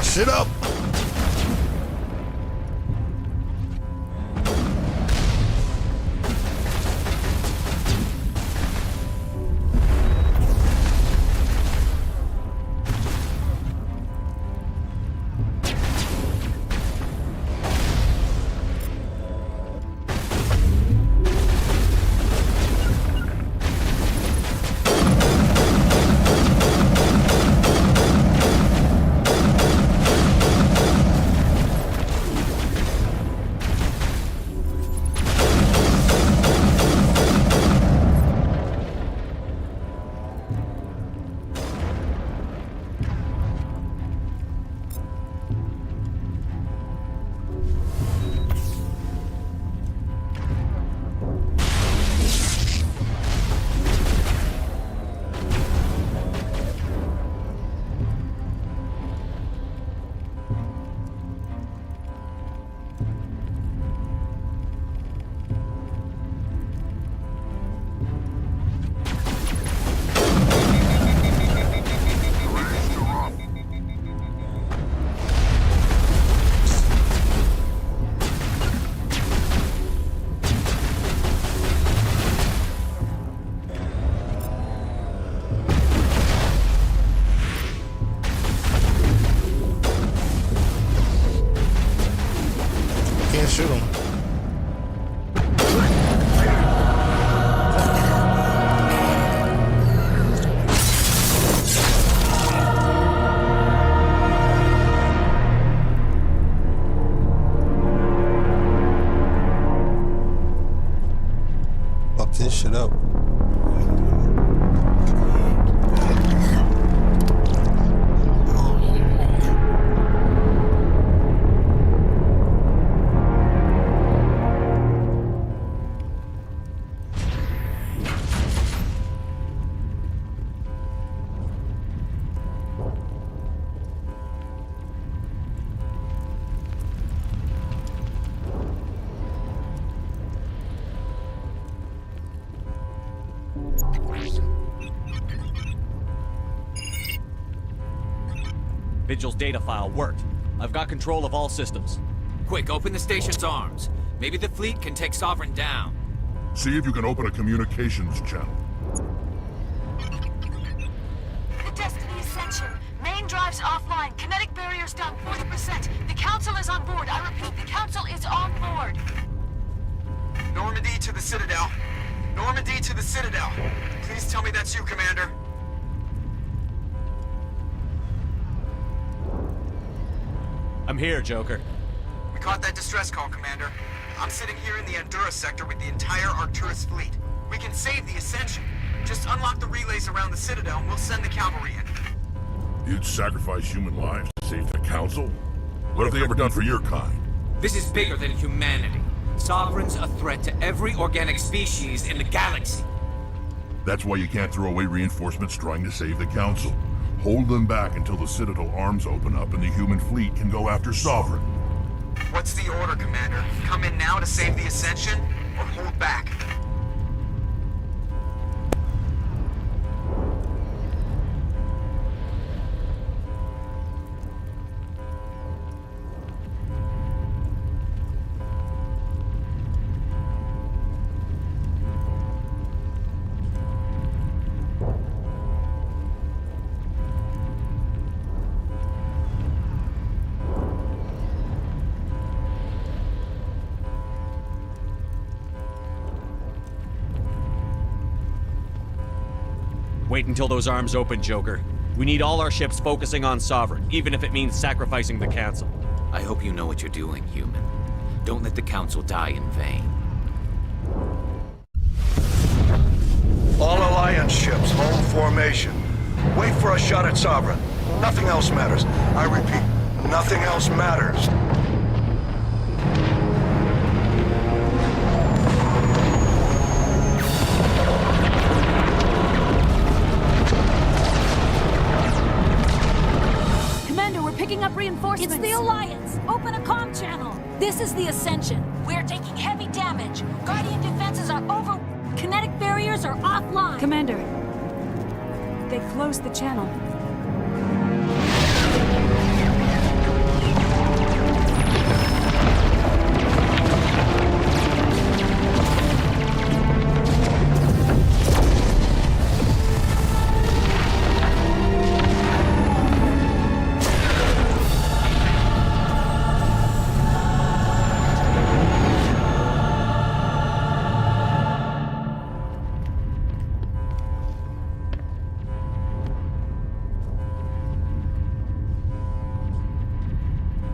Shit up. shoot him. Fuck this shit up. Vigil's data file worked. I've got control of all systems. Quick, open the station's arms. Maybe the fleet can take Sovereign down. See if you can open a communications channel. The Destiny Ascension. Main drives offline. Kinetic barriers down 40%. The Council is on board. I repeat, the Council is on board. Normandy to the Citadel. Normandy to the Citadel. Please tell me that's you, Commander. I'm here, Joker. We caught that distress call, Commander. I'm sitting here in the Endura sector with the entire Arcturus fleet. We can save the Ascension. Just unlock the relays around the Citadel and we'll send the cavalry in. You'd sacrifice human lives to save the Council? What have they ever done for your kind? This is bigger than humanity. Sovereign's a threat to every organic species in the galaxy. That's why you can't throw away reinforcements trying to save the Council. Hold them back until the Citadel arms open up and the human fleet can go after Sovereign. What's the order, Commander? Come in now to save the Ascension, or hold back? Wait until those arms open, Joker. We need all our ships focusing on Sovereign, even if it means sacrificing the Council. I hope you know what you're doing, human. Don't let the Council die in vain. All Alliance ships, hold formation. Wait for a shot at Sovereign. Nothing else matters. I repeat, nothing else matters. Picking up reinforcements. It's the Alliance. Open a comm channel. This is the Ascension. We're taking heavy damage. Guardian defenses are over. Kinetic barriers are offline. Commander, they closed the channel.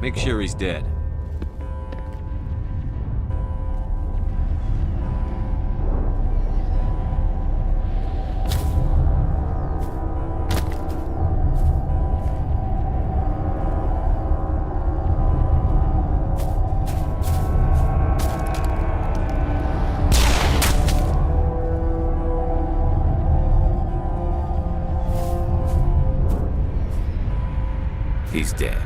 Make sure he's dead. He's dead.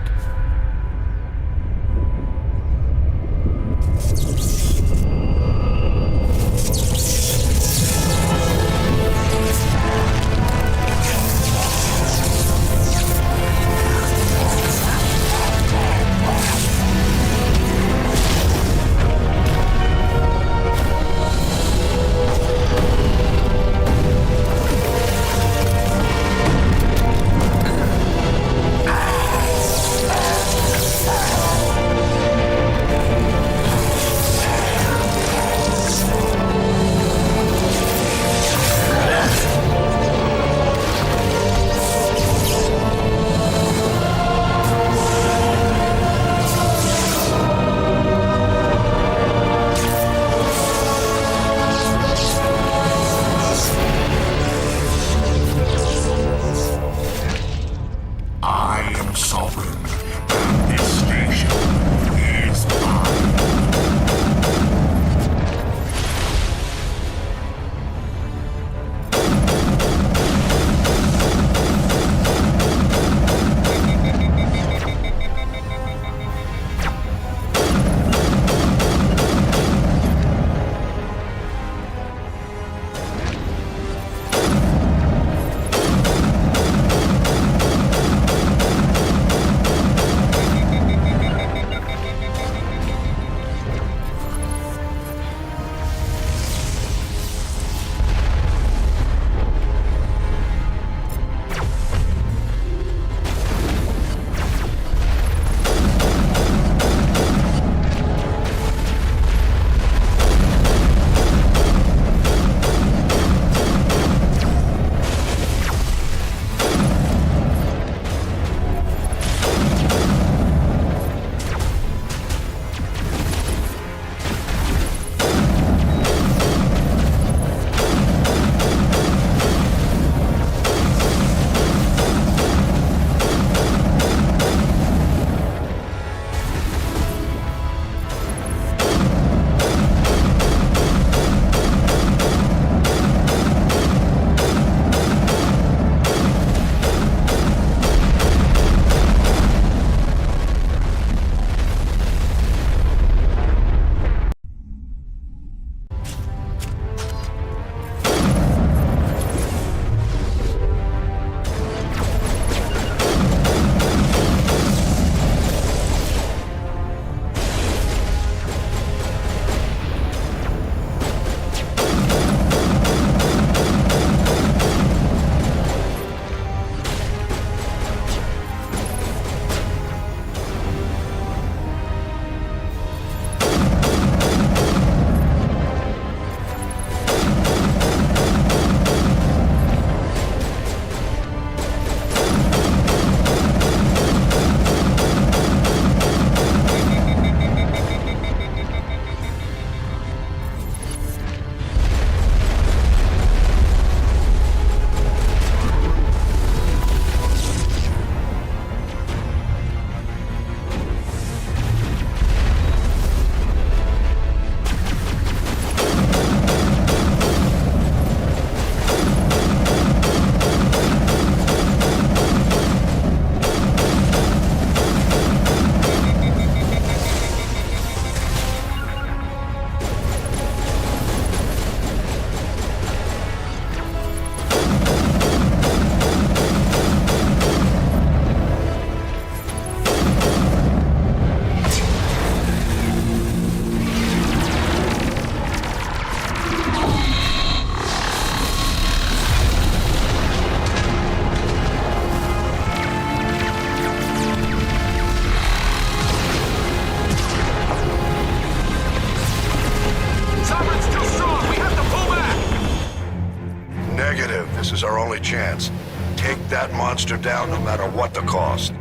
Negative. This is our only chance. Take that monster down no matter what the cost.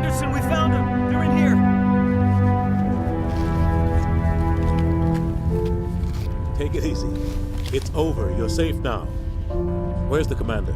Anderson, we found them! They're in here! Take it easy. It's over. You're safe now. Where's the commander?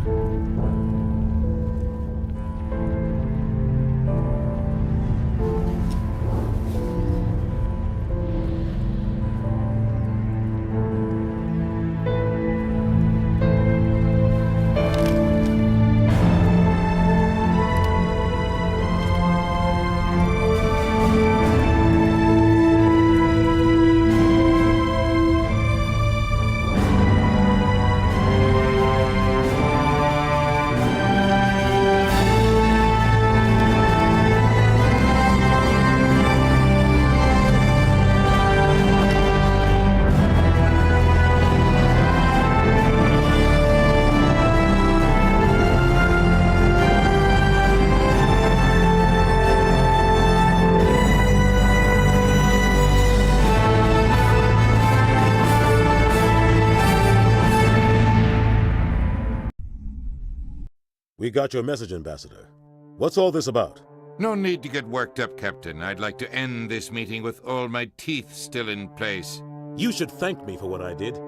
We got your message, Ambassador. What's all this about? No need to get worked up, Captain. I'd like to end this meeting with all my teeth still in place. You should thank me for what I did.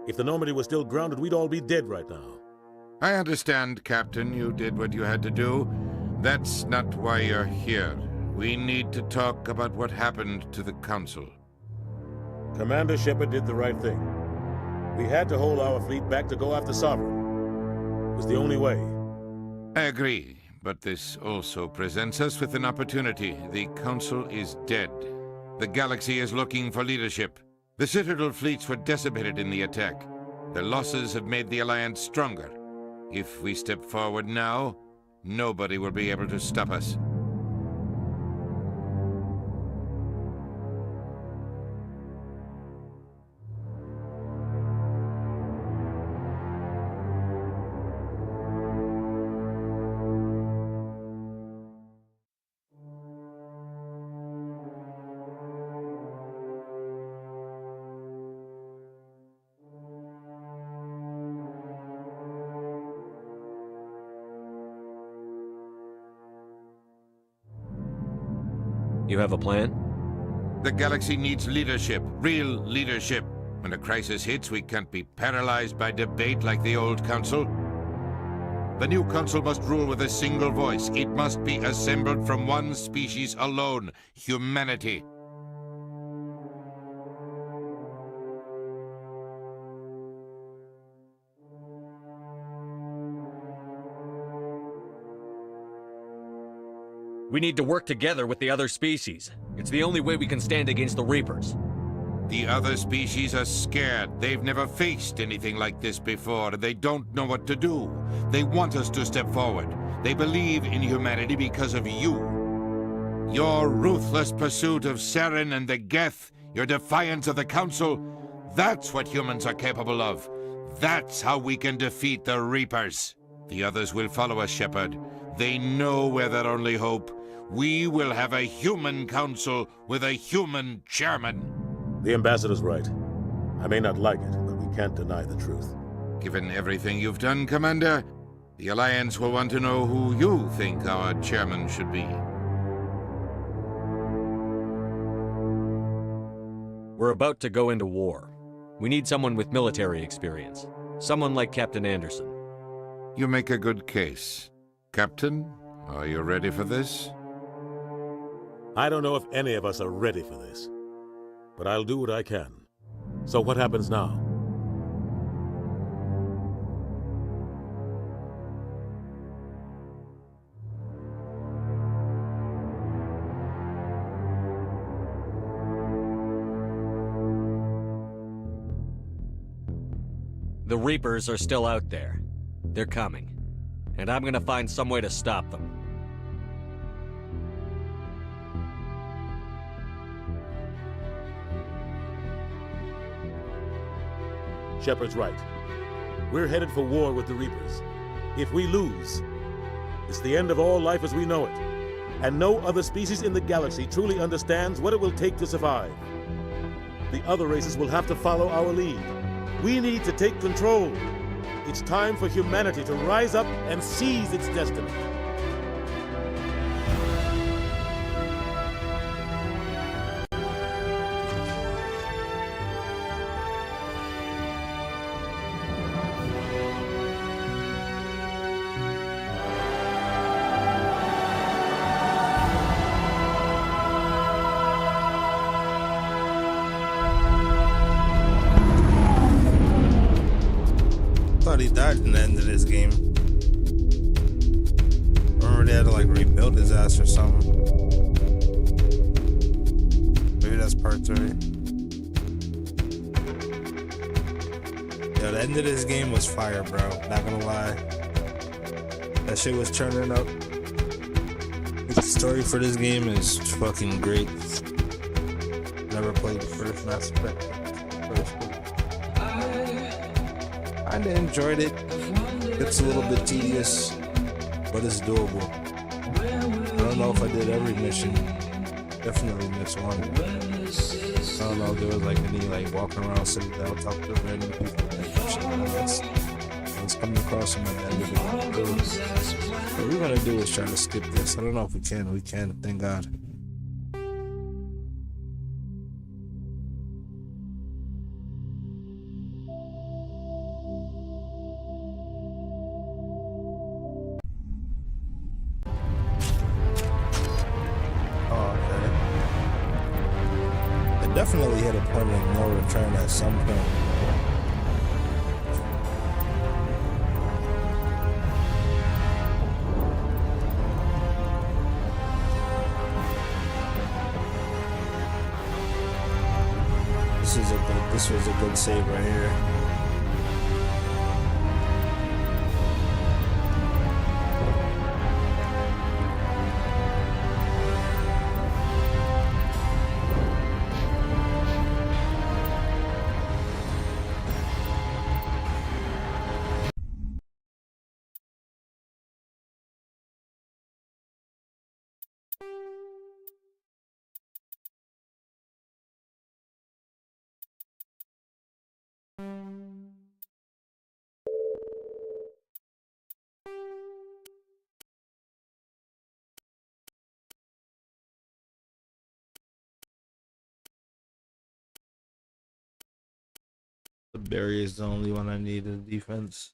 If the Normandy was still grounded, we'd all be dead right now. I understand, Captain. You did what you had to do. That's not why you're here. We need to talk about what happened to the Council. Commander Shepard did the right thing. We had to hold our fleet back to go after Sovereign. It was the only way. I agree, but this also presents us with an opportunity. The Council is dead. The galaxy is looking for leadership. The Citadel fleets were decimated in the attack. Their losses have made the Alliance stronger. If we step forward now, nobody will be able to stop us. You have a plan? The galaxy needs leadership, real leadership. When a crisis hits, we can't be paralyzed by debate like the old Council. The new Council must rule with a single voice. It must be assembled from one species alone, humanity. We need to work together with the other species. It's the only way we can stand against the Reapers. The other species are scared. They've never faced anything like this before. They don't know what to do. They want us to step forward. They believe in humanity because of you. Your ruthless pursuit of Saren and the Geth, your defiance of the Council, that's what humans are capable of. That's how we can defeat the Reapers. The others will follow us, Shepard. They know we're their only hope. We will have a human council with a human chairman. The Ambassador's right. I may not like it, but we can't deny the truth. Given everything you've done, Commander, the Alliance will want to know who you think our chairman should be. We're about to go into war. We need someone with military experience. Someone like Captain Anderson. You make a good case. Captain, are you ready for this? I don't know if any of us are ready for this, but I'll do what I can. So what happens now? The Reapers are still out there. They're coming. And I'm gonna find some way to stop them. Shepard's right. We're headed for war with the Reapers. If we lose, it's the end of all life as we know it. And no other species in the galaxy truly understands what it will take to survive. The other races will have to follow our lead. We need to take control. It's time for humanity to rise up and seize its destiny. thought he died in the end of this game. Remember they had to like rebuild his ass or something. Maybe that's part 3. Yo, the end of this game was fire, bro. Not gonna lie. That shit was turning up. The story for this game is fucking great. Never played the first Mass Effect. Kinda enjoyed it. It's a little bit tedious, but it's doable. I don't know if I did every mission. Definitely missed one. I don't know if there was like any like walking around sitting down talking to random people. I was coming across them at the end of the game. What we're gonna do is try to skip this. I don't know if we can. We can, thank God. Definitely hit a point of no return at some point. This was a good save right here. The barrier is the only one I need in defense.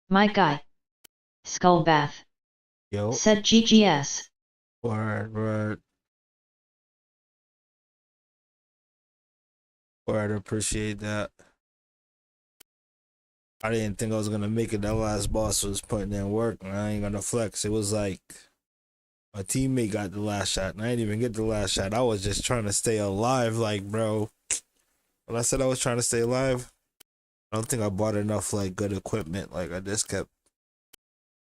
My guy. Skull Bath. Yo. Said GGS. Word. I'd appreciate that. I didn't think I was gonna make it. That last boss was putting in work, and I ain't gonna flex. It was like my teammate got the last shot, and I didn't even get the last shot. I was just trying to stay alive, like, bro. When I said I was trying to stay alive, I don't think I bought enough like good equipment. Like I just kept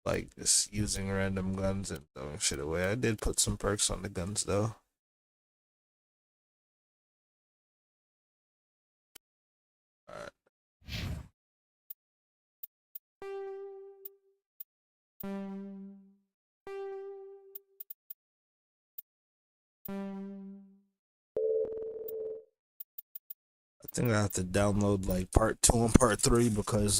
like just using random guns and throwing shit away. I did put some perks on the guns though. Alright. I think I have to download like part 2 and part 3 because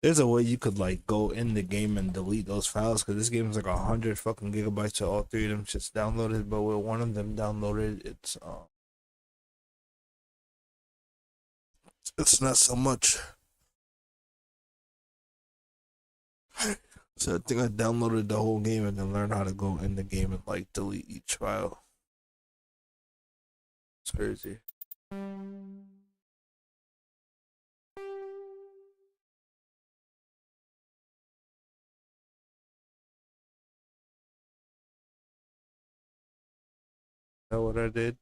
there's a way you could like go in the game and delete those files because this game is like 100 fucking gigabytes of all 3 of them shits downloaded, but with one of them downloaded it's not so much. So I think I downloaded the whole game and then learned how to go in the game and like delete each file. It's crazy. Know what I did?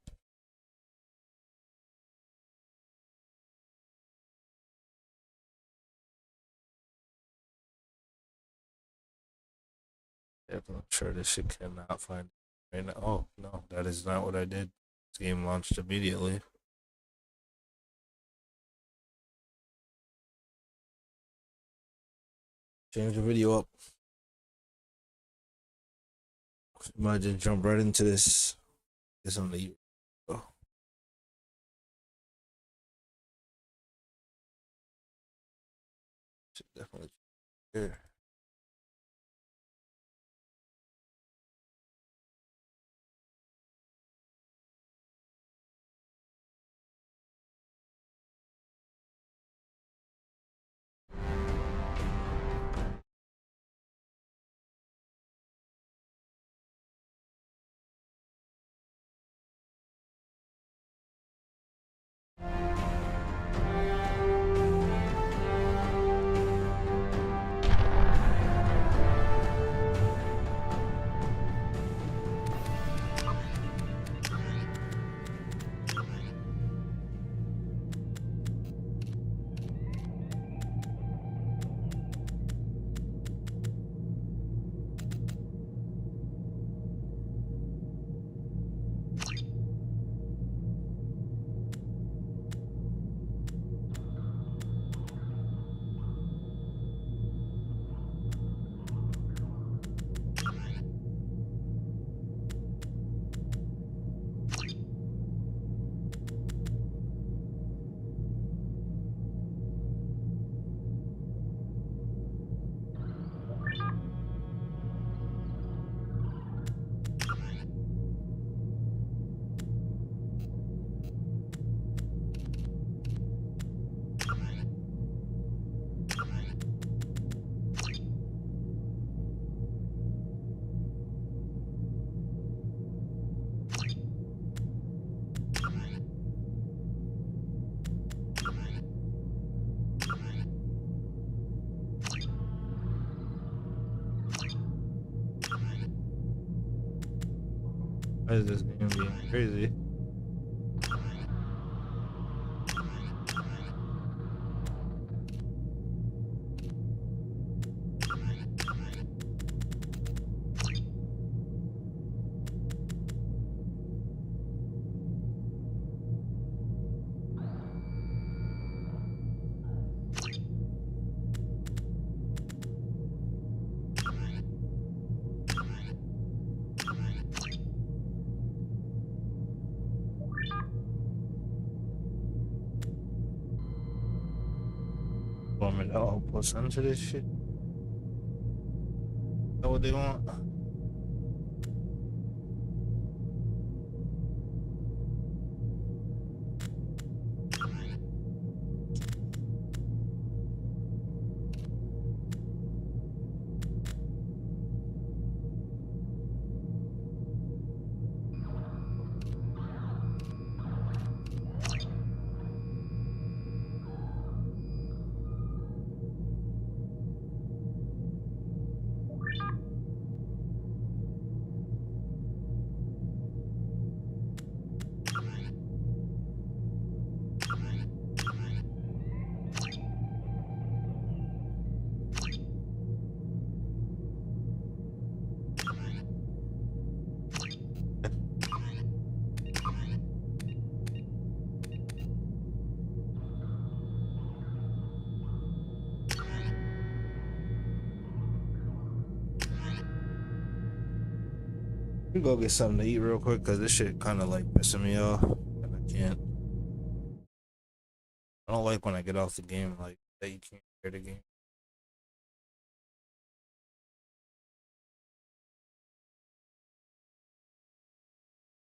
Yeah, but I'm sure this shit cannot find it right now. Oh no, that is not what I did. This game launched immediately. Change the video up. Might just jump right into this. It's on the. Oh. Should definitely. Here. Why is this game being crazy? Want me to outpost into this shit? Is that what they want? We go get something to eat real quick because this shit kind of like pissing me off. And I can't. I don't like when I get off the game like that. You can't hear the game.